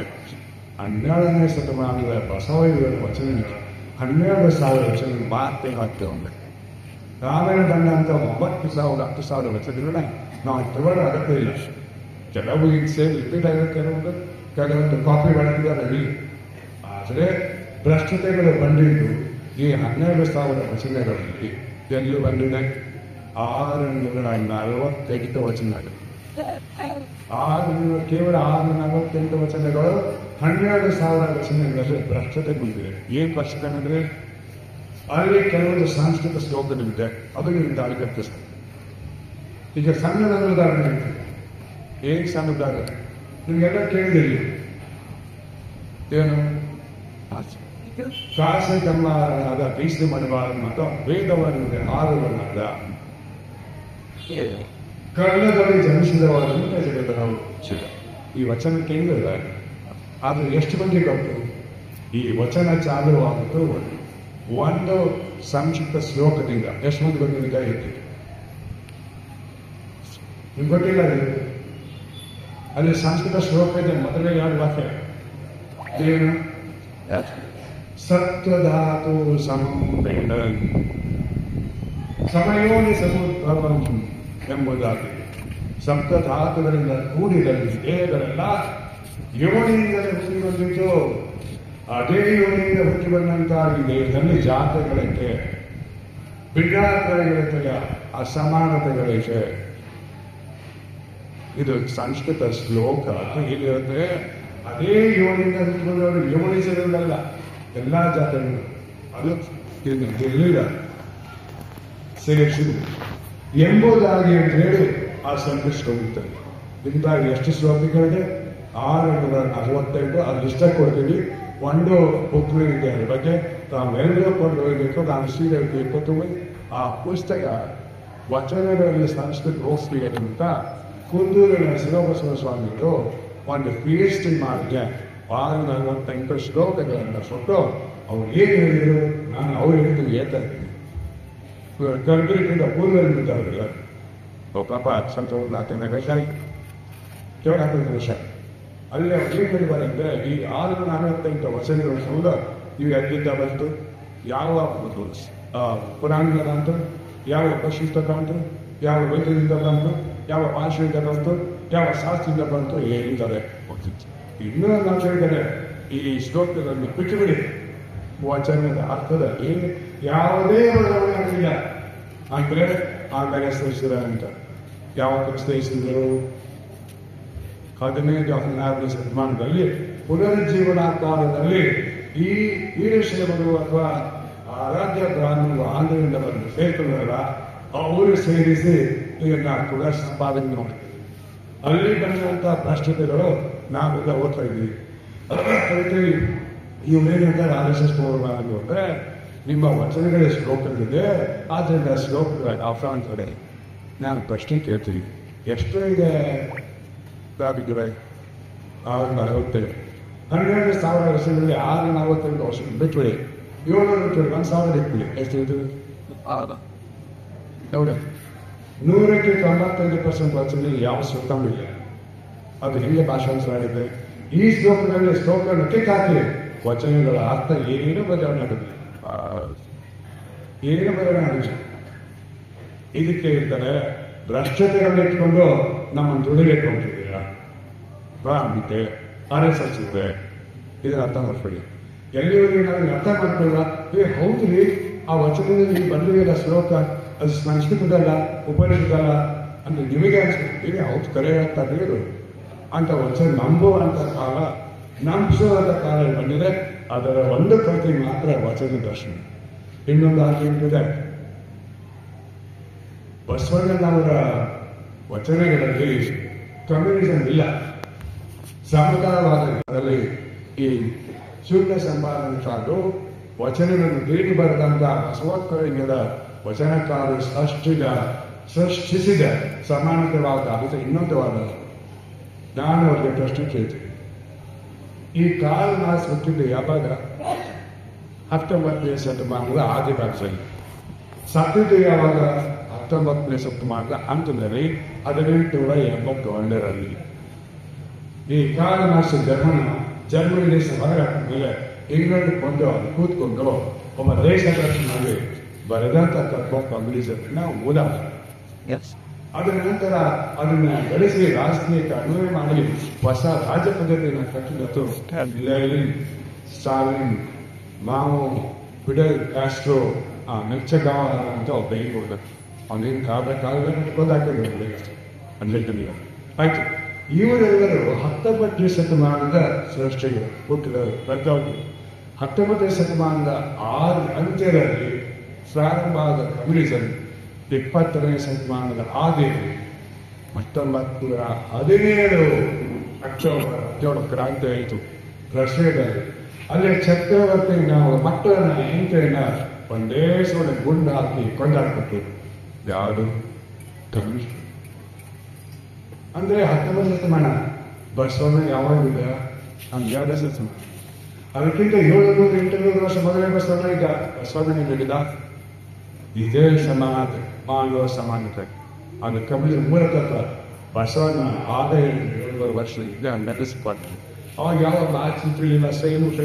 12ನೇ ಶತಮಾನದ ಬಸವ ಯುಗದ ವಚನ 12,000 ವಚನ ಮಾತೇ ಹಾಕ್ತೇವೆ. ರಾಮಾಯಣ ದಂಡ ಅಂತ 9,000 10,000 ವಚನಗಳನ್ನ ನಾವು ತಗೊಳ್ಳೋ ಅಗತ್ಯ ಇಲ್ಲ. ಕೆಲವು ಈಗ ಸೇರಿ ರಿಪೀಟ್ ಆಗುತ್ತೆ, ಕೆಲವೊಂದು ಕಾಪಿ ಮಾಡ್ತಿದ್ದಾರೆ. ಆದರೆ ಭ್ರಷ್ಟತೆಗಳು ಬಂದಿದ್ದು ಈ 12,000 ವಚನಗಳಲ್ಲಿ ಎಲ್ಲಿ ಬಂದಿದೆ? 648 ವಚನಗಳು. ಕೇವಲ 648 ವಚನಗಳು 12,000 ವಚನಗಳಲ್ಲಿ ಭ್ರಷ್ಟತೆ ಬಂದಿದೆ. ಏನ್ ಭ್ರಷ್ಟತೆ ಅಂದ್ರೆ ಅಲ್ಲಿ ಕೆಲವೊಂದು ಸಂಸ್ಕೃತ ಶ್ಲೋಕಗಳಿದೆ, ಅದು ನೀವು ದಾಳಿಗರ್ತಿಸ್ತಾರೆ. ಈಗ ಸಣ್ಣದ ಉದಾಹರಣೆ ಹೇಳ್ತೀನಿ. ಏನ್ ಸಣ್ಣ ಉದಾಹರಣೆ ನಿಮ್ಗೆಲ್ಲ ಕೇಳಿದಿರಿ. ಏನು ಕಾಸೆ ಕಮ್ಮದ ಬೀಸಿ ಮಾಡಬಾರದು ಮತ್ತು ವೇದವನ್ನಿದೆ 6 ವರ್ಣದ ಕರ್ಣದಲ್ಲಿ ಜನಿಸಿದವರನ್ನು ಜಗದವರು. ಈ ವಚನ ಕೇಳಿಲ್ಲ. ಆದ್ರೆ ಎಷ್ಟು ಮಂದಿ ಗೊತ್ತು? ಈ ವಚನ ಚಾಲುವಾಗುತ್ತು ಒಂದು ಸಂಕ್ಷಿಪ್ತ ಶ್ಲೋಕದಿಂದ. ಎಷ್ಟು ಮಂದಿ ಬಂದಿದೆ? ಕೈ ಎತ್ತಿ. ನಿಮ್ಗೆ ಗೊತ್ತಿಲ್ಲ? ಅಲ್ಲಿ ಸಂಸ್ಕೃತ ಶ್ಲೋಕ ಇದೆ. ಮೊದಲೇ 2 ವಾಕ್ಯ ಏನು? ಸತ್ವಧಾತು ಸಂಪೇಡ ಸಮಯೋನಿ ಸಮುದ್ಭವಂ ಎಂಬುದಾಗಿದೆ. ಸಪ್ತಧಾತುಗಳಿಂದ ಕೂಡಿದಲ್ಲಿ ದೇಹಗಳೆಲ್ಲ ಯೋನಿಯಿಂದಲೇ ಹುಟ್ಟಿ ಬಂದಿದ್ದು. ಅದೇ ಯೋನಿಯಿಂದ ಹುಟ್ಟಿ ಬಂದಂತಹ ಈ ದೇಶದಲ್ಲಿ ಜಾತಗಳಿದೆ, ಭಿನ್ನಾಭಿಪ್ರಾಯಗಳಿದೆ, ಅಸಮಾನತೆಗಳಿದೆ. ಇದು ಸಂಸ್ಕೃತ ಶ್ಲೋಕ. ಹೀಗಿರುತ್ತೆ, ಅದೇ ಯೋನಿಯಿಂದ ಹುಟ್ಟಿ ಬಂದವರು ಯೋನಿಸಲಿಲ್ಲ ಎಲ್ಲ ಜಾತಗಳು. ಅದು ಇರಲಿಲ್ಲ ಸೇರಿಸಿದ್ರು ಎಂಬುದಾಗಿ ಅಂತ ಹೇಳಿ ಆ ಸಂಕೃಷ್ಟಿರುತ್ತದೆ. ಇಂದಾಗಿ ಎಷ್ಟು ಶ್ಲೋಕಗಳಿದೆ? 645. ಅದು ಇಷ್ಟ ಕೊಡ್ತೀವಿ. ಒಂದು ಬುಕ್ ಇದೆ ಅದ್ರ ಬಗ್ಗೆ ತಾವೆಲ್ಲರೂ ಕೊಂಡು ಹೋಗಬೇಕು. ನಾನು ಸೀರೆ ಕೊಟ್ಟು ಆ ಪುಸ್ತಕ ವಚನಗಳಲ್ಲಿ ಸಂಸ್ಕೃತ ಓದಿಸ್ಬೇಕಂತ ಕುಂದೂರಿನ ಶಿವಬಸವ ಸ್ವಾಮಿಗಳು ಒಂದು PhD ಮಾಡಿದೆ. 648 ಶ್ಲೋಕಗಳನ್ನು ಕೊಟ್ಟು ಅವ್ರು ಏನು ಹೇಳಿದ್ರು, ನಾನು ಅವ್ರು ಹೇಳಿದ್ರು ಏತ ಕರ್ಗಿಂದ ಪೂರ್ವದಲ್ಲಿ ಬಿದ್ದಾವ್ರಲ್ಲ ಪಾಪ ಸಂತೋಷ ಕೇವಲ ವರ್ಷ ಅಲ್ಲಿ ಅವ್ರು ಏನು ಹೇಳಿದಾರಂದ್ರೆ, ಈ 648 ವಚನಗಳ ಸಂಬಂಧ ಇವು ಎಲ್ಲಿಂದ ಬಂತು, ಯಾವ ಪುರಾಣದ ಬಂತು, ಯಾವ ಪ್ರಶಿಷ್ಟ ಬಂತು, ಯಾವ ವೇದದಿಂದ ಬಂತು, ಯಾವ ಭಾಷೆಯಿಂದ ಬಂತು, ಯಾವ ಶಾಸ್ತ್ರದಿಂದ ಬಂತು ಹೇಳಿದ್ದಾರೆ. ಇನ್ನೂ ನಾವು ಹೇಳಿದರೆ ಈ ಶ್ಲೋಕಗಳನ್ನು ಬಿಟ್ಟುಬಿಡಿ, ವಚನದ ಅರ್ಥದಲ್ಲಿ ಯಾವುದೇ ಬದಲಾವಣೆಗಳಿಲ್ಲ ಅಂದ್ರೆ ಆಮೇಲೆ ಸ್ನೇಹಿತರ ಅಂತ ಯಾವಾಗ ಸ್ನೇಹಿಸಿದರು 15ನೇ ಶತಮಾನದಲ್ಲಿ ಪುನರುಜ್ಜೀವನ ಕಾಲದಲ್ಲಿ ಈ ವೀರಶೈವರು ಅಥವಾ ಆರಾಧ್ಯ ಬ್ರಾಹ್ಮಣರು ಆಂಧ್ರದಿಂದ ಬಂದು ಸೇರ್ಕೊಂಡಾರ ಅವರು ಸೇರಿಸಿ ಇದನ್ನ ಕೂಡ ಸಂಪಾದನೆ ಮಾಡಿ ಅಲ್ಲಿ ಬಂದಂತಹ ಭ್ರಷ್ಟತೆಗಳು ನಾವೆಲ್ಲ ಓದ್ತಾ ಇದ್ದೀವಿ. ಅದಕ್ಕೆ ಇವೇನಂತಾರೆ RSS ಪೌರಮಾನಗಳು ಅಂದ್ರೆ ನಿಮ್ಮ ವಚನಗಳ ಶ್ಲೋಕಗಳಿದೆ, ಆದ್ದರಿಂದ ಶ್ಲೋಕಗಳ ಆಫ್ರಾನ್ಸ್ಗಡೆ ನಾನು ಪ್ರಶ್ನೆ ಕೇಳ್ತೀವಿ, ಎಷ್ಟು ಇದೆ ದಾಬಿದ್ರೆ 640 12,000 ವರ್ಷಗಳಲ್ಲಿ 642 ವರ್ಷ ಬಿಟ್ಬಿಡಿ, 700 1,000 ಇಟ್ಬಿಡಿ, ಎಷ್ಟು ಇದು ನೋಡಿ 195% ವರ್ಷದಲ್ಲಿ ಯಾವ ಶ್ಲೋಕವಿಲ್ಲ. ಅದು ಹಿಂಗೆ ಭಾಷಾಂತರ ಈ ಶ್ಲೋಕಗಳಲ್ಲಿ ಶ್ಲೋಕಗಳನ್ನು ಕಿತ್ತಾಕಿ ವಚನಗಳ ಅರ್ಥ ಏನು ಬದಲಾವಣೆ ಆಗುತ್ತೆ, ಏನು ಬದಲಾವಣೆ ಆಗುತ್ತೆ. ಇದಕ್ಕೆ ಇರ್ತಾರೆ ಭ್ರಷ್ಟತೆಗಳನ್ನು ಇಟ್ಕೊಂಡು ನಮ್ಮನ್ನು ದುಡಿಲಿಟ್ಕೊಂಡಿದ್ದೀರಾ ಅಂತೆ RSS ಇದೆ. ಇದನ್ನ ಅರ್ಥ ಮಾಡ್ಕೊಳ್ಳಿ. ಎಲ್ಲಿವರೆಗೆ ನಾವು ಅರ್ಥ ಮಾಡ್ಕೊಳ್ಳ ಹೌದ್ರಿ ಆ ವಚನದಲ್ಲಿ ಬಂದಿರೋ ಶ್ಲೋಕ ಅದು ಸಂಸ್ಕೃತದಲ್ಲ ಉಪನಿಷದಲ್ಲ ಅಂತ ನಿಮಗೆ ಅನ್ಸ್ಕೊಳ್ತೀವಿ. ಹೌದು ಕರೆ ಆಗ್ತಾ ಹೇಳು ಅಂತ ವಚನ ನಂಬುವಂತ ಕಾಲ, ನಂಬಿಸುವಂತ ಕಾಲ ಬಂದಿದೆ. ಅದರ ಒಂದು ಪ್ರತಿ ಮಾತ್ರ ವಚನ ದರ್ಶನ. ಇನ್ನೊಂದು ಆರ್ಗ್ಯುಮೆಂಟ್ ಇದೆ, ಬಸವಣ್ಣನವರ ವಚನಗಳಲ್ಲಿ ಕಮ್ಯುನಿಸಂ ಇಲ್ಲ, ಸಮುದಾಯವಾದದಲ್ಲಿ ಈ ಶೂನ್ಯ ಸಂಪಾದನೆ ವಚನಗಳನ್ನು ನೀಡಿ ಬರೆದಂತ ಬಸವೋತ್ತರಗಳ ವಚನಕಾರರು ಸೃಷ್ಟಿಸಿದ ಸಮಾನತೆವಾದ ಅದು ಇನ್ನೊಂದವಾದ. ನಾನು ಅವರಿಗೆ ಪ್ರಶ್ನೆ ಕೇಳ್ತೀನಿ, ಈ ಕಾಲ್ ಮಾಸ್ ಹುಟ್ಟಿದ್ದು ಯಾವಾಗ? 19ನೇ ಶತಮಾನದ ಆದಿಭಾಗದಲ್ಲಿ. ಸತ್ತಿದ್ದು ಯಾವಾಗ? 19ನೇ ಶತಮಾನದ ಅಂತದಲ್ಲಿ 1882ರಲ್ಲಿ. ಈ ಕಾಲ್ ಮಾಸ್ ಜರ್ಮನಿ ದೇಶ ಹೊರಗಾದ ಮೇಲೆ ಇಂಗ್ಲೆಂಡ್ ಬಂದು ಅಲ್ಲಿ ಕೂತ್ಕೊಂಡು ಒಬ್ಬ ದೇಶ ದರ್ಶನಲ್ಲಿ ಬರೆದಂತ ತತ್ವ ಕಮ್ಯುನಿಸಂ ಓದಾದ. ಅದರ ನಂತರ ಅದನ್ನ ಬೆಳೆಸಿ ರಾಜಕೀಯಕ್ಕೆ ಅನ್ವಯ ಮಾಡಿ ಹೊಸ ರಾಜ್ಯ ಪದ್ಧತಿಯನ್ನು ಕಟ್ಟಿದ್ದು ಸ್ಟಾಲಿನ್, ಮಾವು, ಫಿಡೆಲ್ ಕ್ಯಾಸ್ಟ್ರೋ, ಮೆಚ್ಚಗಾವ ಅಂತ ಒಬ್ಬ ಹೆಂಗ್ ಹೋಗ್ಬೇಕು ಅವನೇನು ಕಾಲದಲ್ಲಿ ಗೊತ್ತಾಗ್ತದೆ ಆಯ್ತು. ಇವರೆಲ್ಲರೂ 19ನೇ ಶತಮಾನದ ಸೃಷ್ಟಿಗಳು ಹುಟ್ಟಿದರು, ಬರ್ತಾವ್ರು. 19ನೇ ಶತಮಾನದ ಅಂತ್ಯದಲ್ಲಿ ಪ್ರಾರಂಭ ಆದ ಕಮ್ಯುನಿಸಂ 20ನೇ ಶತಮಾನದ ಆದಿಯಲ್ಲಿ 1917 ಅಕ್ಟೋಬರ್ 17 ಕ್ರಾಂತಿ ಆಯಿತು ರಷ್ಯಾದಲ್ಲಿ. ಅಲ್ಲಿ ಚಕ್ರವರ್ತಿ ನಾವು ಮಕ್ಕಳನ್ನ ಹೆಂಡತಿಯನ್ನ ಒಂದೇ ಸೋಡ ಗುಂಡು ಹಾಕಿ ಕೊಂಡಾಡ್ಕೊಟ್ಟು ಯಾವುದು ಕಮ್ಯುನಿಸ್ಟ್ ಅಂದ್ರೆ 19ನೇ ಶತಮಾನ. ಬಸವಣ್ಣ ಯಾವಾಗಿದ್ದ? ನಮ್ಗೆ ಯಾವ್ದು ಶತಮಾನ. ಅದಕ್ಕಿಂತ 700-800 ವರ್ಷ ಮೊದಲೇ ಬಸವಣ್ಣ ಇದ್ದ. ಬಸವಣ್ಣ ಹೇಳಿದ ಇದೇ ಸಮಾನತೆ, ಮಾನವ ಸಮಾನತೆ. ಅದು ಕಮ್ಯುನಿಸ್ಟ್ ಮೂಲಕ ಬಸವಣ್ಣ ಆದ 700 ವರ್ಷ ಇದ್ದ ನಡೆಸಿಕೊಟ್ಟು. ಅವಾಗ ಯಾವ ರಾಜಕೀಯ ಸೈನಿಕ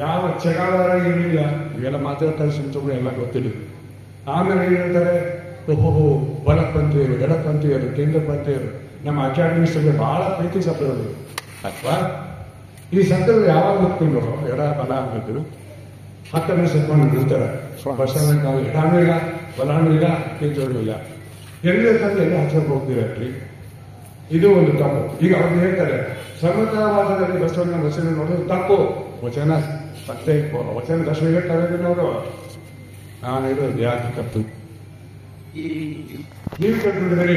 ಯಾವ ಚಗಾವರ ಏನಿಲ್ಲ, ಇವೆಲ್ಲ ಮಾತಾಡ್ತಾರೆ ಸುಮ್ಮನೆ ಎಲ್ಲ ಗೊತ್ತಿಲ್ಲ. ಆಮೇಲೆ ಏನ್ ಹೇಳ್ತಾರೆ, ಓಹೋ ಬಲಪಂಥೀಯರು, ಎಡಪಂಥೀಯರು, ಕೇಂದ್ರ ಪಂಥೀಯರು ನಮ್ಮ ಅಕಾಡೆಮಿಸ್ಟ್ಗೆ ಬಹಳ ಪ್ರೀತಿ ಸತ್ತವರು ಅಥವಾ ಈ ಸಂತರು ಯಾವಾಗ ಗೊತ್ತಿಲ್ಲೋ ಎಡ ಬಲ ಅನ್ನೋದು ಹತ್ತನ್ನು ಸತ್ಕೊಂಡು ಬಿಡ್ತಾರೆ. ಬಸವಣ್ಣ ಎಡಾನು ಇಲ್ಲ, ಬಲಾನು ಇಲ್ಲ, ಕೆಂಚೋಡು ಇಲ್ಲ, ಎಲ್ಲ ತಂದು ಎಲ್ಲ ಹಚ್ಚಕ್ಕೆ ಹೋಗ್ತೀರಲ್ರಿ. ಇದು ಒಂದು ತಪ್ಪು. ಈಗ ಅವ್ರು ಹೇಳ್ತಾರೆ ಸಮತಾವಾದದಲ್ಲಿ ಬಸವಣ್ಣ ವಚನ ನೋಡೋದು ತಪ್ಪು. ವಚನ ಮತ್ತೆ ವಚನ ದರ್ಶನ ಹೇಳ್ತಾರೆ ಅವರು. ನಾನು ಹೇಳೋದು ಯಾಕೆ ತಪ್ಪು? ನೀವು ಕಂಡುಹಿಡಿದರೆ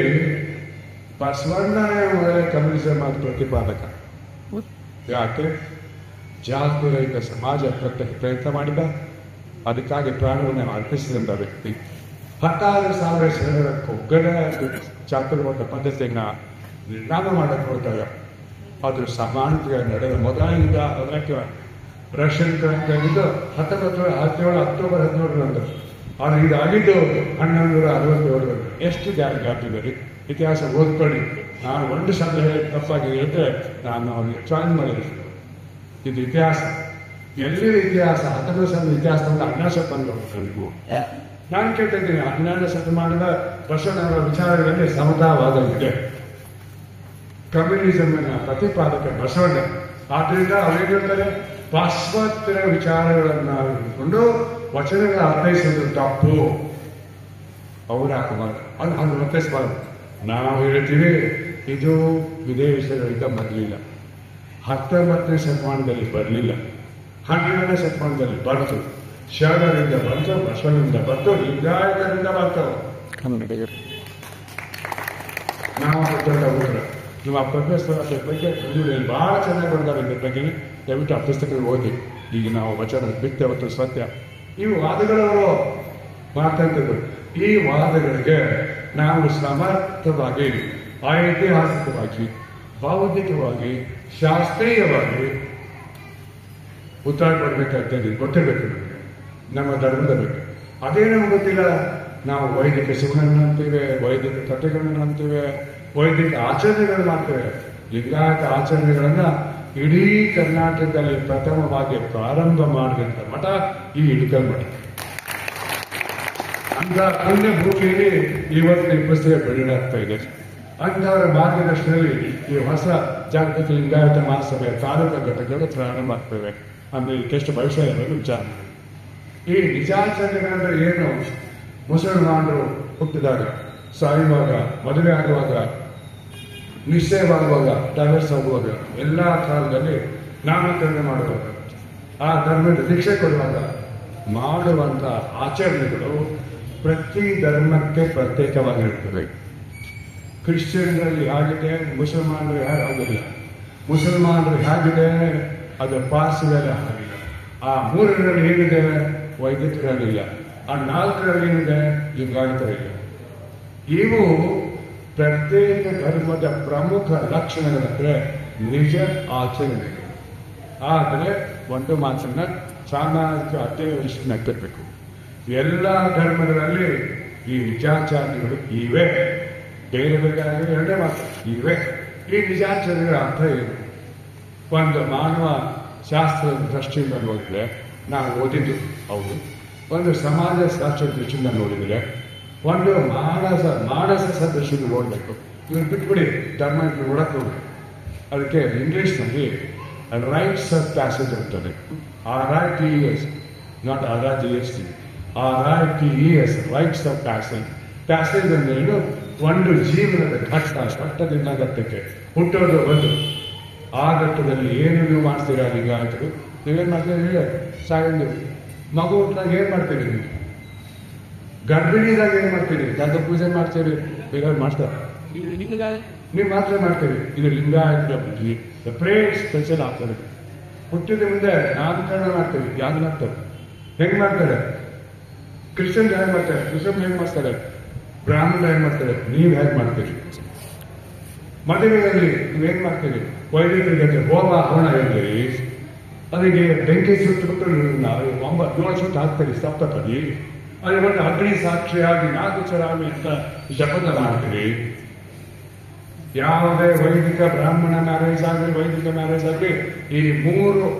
ಬಸವಣ್ಣನೇ ಮೊದಲೇ ಕಮ್ಯುನಿಸಂ ಆದ ಪ್ರತಿಪಾದಕ. ಯಾಕೆ? ಜಾತಿ ರಹಿತ ಸಮಾಜ ಪ್ರಯತ್ನ ಮಾಡಿದ, ಅದಕ್ಕಾಗಿ ಪ್ರಾಣವನ್ನು ಅರ್ಪಿಸಿದಂಥ ವ್ಯಕ್ತಿ. 16,000 ಶರಣರ ಒಗ್ಗಡ ಚಾತುರ್ವರ್ಗ ಪದ್ಧತಿಯನ್ನ ನಿರ್ನಾಮ ಮಾಡಕ್ಕೆ ಹೊರಟಾಗ ಅದು ಸಮಾನತೆಯ ನಡೆದ ಮೊದಲಿಂದ ಅದಕ್ಕೆ ರಷ್ಯನ್ ಕ್ರಾಂತಿಯಾಗಿದ್ದು 1917 ಅಕ್ಟೋಬರ್ 17 ಆದರೆ ಇದಾಗಿದ್ದು 1167. ಎಷ್ಟು ಗ್ಯಾಪ್ ಇದೆ ರೀ? ಇತಿಹಾಸ ಓದ್ಕೊಳ್ಳಿ. ನಾನು ಒಂದು ಶಬ್ದ ಹೇಳಿ ತಪ್ಪಾಗಿ ಹೇಳಿದ್ರೆ ನಾನು ಅವ್ರಿಗೆ ಜಾಯಿನ್ ಮಾಡಿದೆ. ಇದು ಇತಿಹಾಸ. ಎಲ್ಲಿನ ಇತಿಹಾಸ? 19ನೇ ಇತಿಹಾಸದಿಂದ 12 ಶತಮಾನದವರೆಗೂ. ನಾನು ಕೇಳ್ತಾ ಇದ್ದೀನಿ, 12ನೇ ಶತಮಾನದ ಬಸವಣ್ಣವರ ವಿಚಾರಗಳಲ್ಲಿ ಸಮತಾವಾದವಿದೆ. ಕಮ್ಯುನಿಸಂನ ಪ್ರತಿಪಾದಕ ಬಸವಣ್ಣ. ಆದ್ರಿಂದ ಅವ್ರೇನು ಹೇಳ್ತಾರೆ? ಪಾಶ್ಚಾತ್ಯರ ವಿಚಾರಗಳನ್ನ ಇಟ್ಕೊಂಡು ವಚನಗಳ ಅರ್ಥೈಸೋದು ತಪ್ಪು. ಅವರ ಅದು ಅರ್ಥೈಸಬಾರದು. ನಾವು ಹೇಳ್ತೀವಿ ಇದು ವಿದೇಶಗಳಿಂದ ಬರಲಿಲ್ಲ, 19ನೇ ಶತಮಾನದಲ್ಲಿ ಬರಲಿಲ್ಲ, 12ನೇ ಶತಮಾನದಲ್ಲಿ ಬಂತು. ಶರಣರಿಂದ ಬಂತು, ಬಸವನಿಂದ ಬಂತು, ಲಿಂಗಾಯತರಿಂದ ಬಂತವು. ಕನ್ನಡಿಗರು ನಾವು ದೊಡ್ಡ ಉತ್ತರ. ನಿಮ್ಮ ಪ್ರೊಫೆಸರ್ ಅದ್ರ ಬಗ್ಗೆ ಬಹಳ ಚೆನ್ನಾಗಿ ಬರ್ತಾರೆ. ಇದ್ರ ಬಗ್ಗೆ ದಯವಿಟ್ಟು ಆ ಪುಸ್ತಕಗಳು ಓದಿ. ಈಗ ನಾವು ವಚನ ಬಿಟ್ಟು ಅವತ್ತು ಸತ್ಯ. ಇವು ವಾದಗಳವರು ಮಾತಾಡ್ತಿದ್ರು. ಈ ವಾದಗಳಿಗೆ ನಾವು ಸಮರ್ಥವಾಗಿ, ಐತಿಹಾಸಿಕವಾಗಿ, ಬೌದ್ಧಿಕವಾಗಿ, ಶಾಸ್ತ್ರೀಯವಾಗಿ ಉತ್ತರ ಕೊಡಬೇಕಾಗ್ತದೆ. ಗೊತ್ತಿರಬೇಕು ನಮಗೆ ನಮ್ಮ ಧರ್ಮದ ಬಗ್ಗೆ. ಅದೇ ನಮ್ಗೆ ಗೊತ್ತಿಲ್ಲ. ನಾವು ವೈದಿಕ ಶಿವನನ್ನು ಅಂತೀವಿ, ವೈದಿಕ ಕಥೆಗಳನ್ನು ಅಂತೀವಿ, ವೈದಿಕ ಆಚರಣೆಗಳು ಮಾಡ್ತೇವೆ. ಲಿಂಗಾಯತ ಆಚರಣೆಗಳನ್ನ ಇಡೀ ಕರ್ನಾಟಕದಲ್ಲಿ ಪ್ರಥಮವಾಗಿ ಪ್ರಾರಂಭ ಮಾಡಿದಂಥ ಮಠ ಈ ಇಳಕಲ್ ಮಠ. ಅಂತ ಪುಣ್ಯ ಭೂಮಿಯಲ್ಲಿ ಇವತ್ತು ಈ ಪುಸ್ತಕ ಬಿಡುಗಡೆಯಾಗ್ತಾ ಇದೆ. ಅಂಥವರ ಮಾರ್ಗದರ್ಶನದಲ್ಲಿ ಈ ಹೊಸ ಜಾಗತಿಕ ಲಿಂಗಾಯತ ಮಹಾಸಭೆಯ ತಾಲೂಕು ಘಟಕಗಳು ಪ್ರಾರಂಭ ಆಗ್ತವೆ. ಅಂದ್ರೆ ಇದಕ್ಕೆಷ್ಟು ಭವಿಷ್ಯ ಇರೋದು ವಿಚಾರ. ಈ ನಿಜಾಚರಣೆಗಳಂದ್ರೆ ಏನು? ಮುಸಲ್ಮಾನರು ಹುಟ್ಟಿದಾಗ, ಸಾಯುವಾಗ, ಮದುವೆ ಆಗುವಾಗ, ನಿಶ್ಚಯವಾಗುವಾಗ, ಡೈವರ್ಸ್ ಆಗುವಾಗ, ಎಲ್ಲ ಕಾಲದಲ್ಲಿ ನಾಮಕರಣ ಮಾಡುವಾಗ, ಆ ಧರ್ಮದ ದೀಕ್ಷೆ ಕೊಡುವಾಗ ಮಾಡುವಂಥ ಆಚರಣೆಗಳು ಪ್ರತಿ ಧರ್ಮಕ್ಕೆ ಪ್ರತ್ಯೇಕವಾಗಿರುತ್ತವೆ. ಕ್ರಿಶ್ಚಿಯನ್ರಲ್ಲಿ ಆಗಿದೆ, ಮುಸಲ್ಮಾನರು ಆಗೋದಿಲ್ಲ. ಮುಸಲ್ಮಾನರು ಹೇಗಿದೆ, ಅದು ಪಾರ್ಸಿಗಳಲ್ಲಿ ಆಗಿಲ್ಲ. ಆ 3ರಲ್ಲಿ ಏನಿದೆ? ವೈದಿಕರಲ್ಲಿಲ್ಲ. ಆ 4ರಲ್ಲಿ ಏನಿದೆ? ಲಿಂಗಾಯತರಿಲ್ಲ. ಇವು ಪ್ರತ್ಯೇಕ ಧರ್ಮದ ಪ್ರಮುಖ ಲಕ್ಷಣಗಳಂದ್ರೆ ನಿಜ ಆಚರಣೆಗಳು. ಆದರೆ ಒಂದು ಮಾತನ್ನ ಸಾಮಾಜಿಕ ಅತ್ಯವಶ್ಯ ನೆಟ್ಟಿರ್ಬೇಕು. ಎಲ್ಲ ಧರ್ಮಗಳಲ್ಲಿ ಈ ನಿಜಾಚರಣೆಗಳು ಇವೆ. ಬೇರೆ ಬೇರೆ ಎರಡೇ ಮಾತು ಇವೆ. ಈ ನಿಜಾಚರಣೆಗಳ ಅರ್ಥ ಏನು? ಒಂದು ಮಾನವ ಶಾಸ್ತ್ರದ ದೃಷ್ಟಿಯಿಂದ ನೋಡಿದ್ರೆ ನಾವು ಓದಿದ್ದು ಹೌದು. ಒಂದು ಸಮಾಜ ಶಾಸ್ತ್ರದ ದೃಷ್ಟಿಯಿಂದ ನೋಡಿದರೆ, ಒಂದು ಮಾನಸ ಸದೃಷ್ಟಿಯಿಂದ ನೋಡಬೇಕು. ಇವ್ರು ಬಿಟ್ಬಿಡಿ, ಧರ್ಮ ನೋಡಕ್ಕೆ ಹೋಗಿ. ಅದಕ್ಕೆ ಇಂಗ್ಲಿಷ್ನಲ್ಲಿ ರೈಟ್ಸ್ ಆಫ್ ಪ್ಯಾಸೇಜ್ ಇರ್ತದೆ. RITES, not RIGST, RITES, rights of passage. Passage ಅಂದ್ರೆ ಒಂದು ಜೀವನದ ಘಟ್ಟದಿಂದ ಘಟ್ಟಕ್ಕೆ ಹುಟ್ಟೋದು ಒಂದು. ಆ ಘಟ್ಟದಲ್ಲಿ ಏನು ನೀವು ಮಾಡ್ತೀರಾ? ಲಿಂಗಾಯತರು ನೀವೇನು ಮಾಡ್ತೀರಿ? ಸಾಯಂದು ಮಗು ಹುಟ್ಟಿದಾಗ ಏನು ಮಾಡ್ತೀರಿ? ನೀವು ಗರ್ಭಿಣಿದಾಗ ಏನು ಮಾಡ್ತೀರಿ? ಗರ್ಭ ಪೂಜೆ ಮಾಡ್ತೀರಿ, ಬೇರೆಯವ್ರು ಮಾಡ್ತಾರೆ, ನೀವು ಮಾತ್ರ ಮಾಡ್ತೀರಿ. ಇದು ಲಿಂಗಾಯತರ ಬುದ್ಧಿ. ಪ್ರೇಯರ್ ಸ್ಪೆಷಲ್ ಆಗ್ತಾರೆ. ಹುಟ್ಟಿದ ಮುಂದೆ ನಾಮಕರಣ ಮಾಡ್ತೀವಿ. ಯಾರು ಮಾಡ್ತಾರೆ? ಹೆಂಗ್ ಮಾಡ್ತಾರೆ? ಕ್ರಿಶ್ಚಿಯನ್ ಹೇಗೆ ಮಾಡ್ತಾರೆ? ಕ್ರಿಶ್ಚಿಯನ್ ಹೇಗೆ ಮಾಡ್ತಾರೆ? ಬ್ರಾಹ್ಮಣ ಹೇಗೆ ಮಾಡ್ತಾರೆ? ನೀವು ಹೇಗೆ ಮಾಡ್ತೀರಿ? ಮದುವೆಯಲ್ಲಿ ನೀವೇನ್ ಮಾಡ್ತೀರಿ? ವೈದಿಕರಿಗೆ ಹೋಮ ಹವನ ಹೇಳಿ ಅದಕ್ಕೆ ಬೆಂಕಿ ಸುತ್ತಬಿಟ್ಟು 9 ಸುತ್ತ ಹಾಕ್ತೀರಿ ಸಪ್ತಪದಿ. ಅಲ್ಲಿ ಒಂದು ಅಗ್ನಿ ಸಾಕ್ಷಿಯಾಗಿ 4 ಚರಾಮಿ ಅಂತ ಜಪದ ಮಾಡ್ತೀರಿ. ಯಾವುದೇ ವೈದಿಕ ಬ್ರಾಹ್ಮಣ ಮ್ಯಾರೇಜ್ ಆಗಲಿ, ವೈದಿಕ ಮ್ಯಾರೇಜ್ ಆಗಲಿ, ಈ 3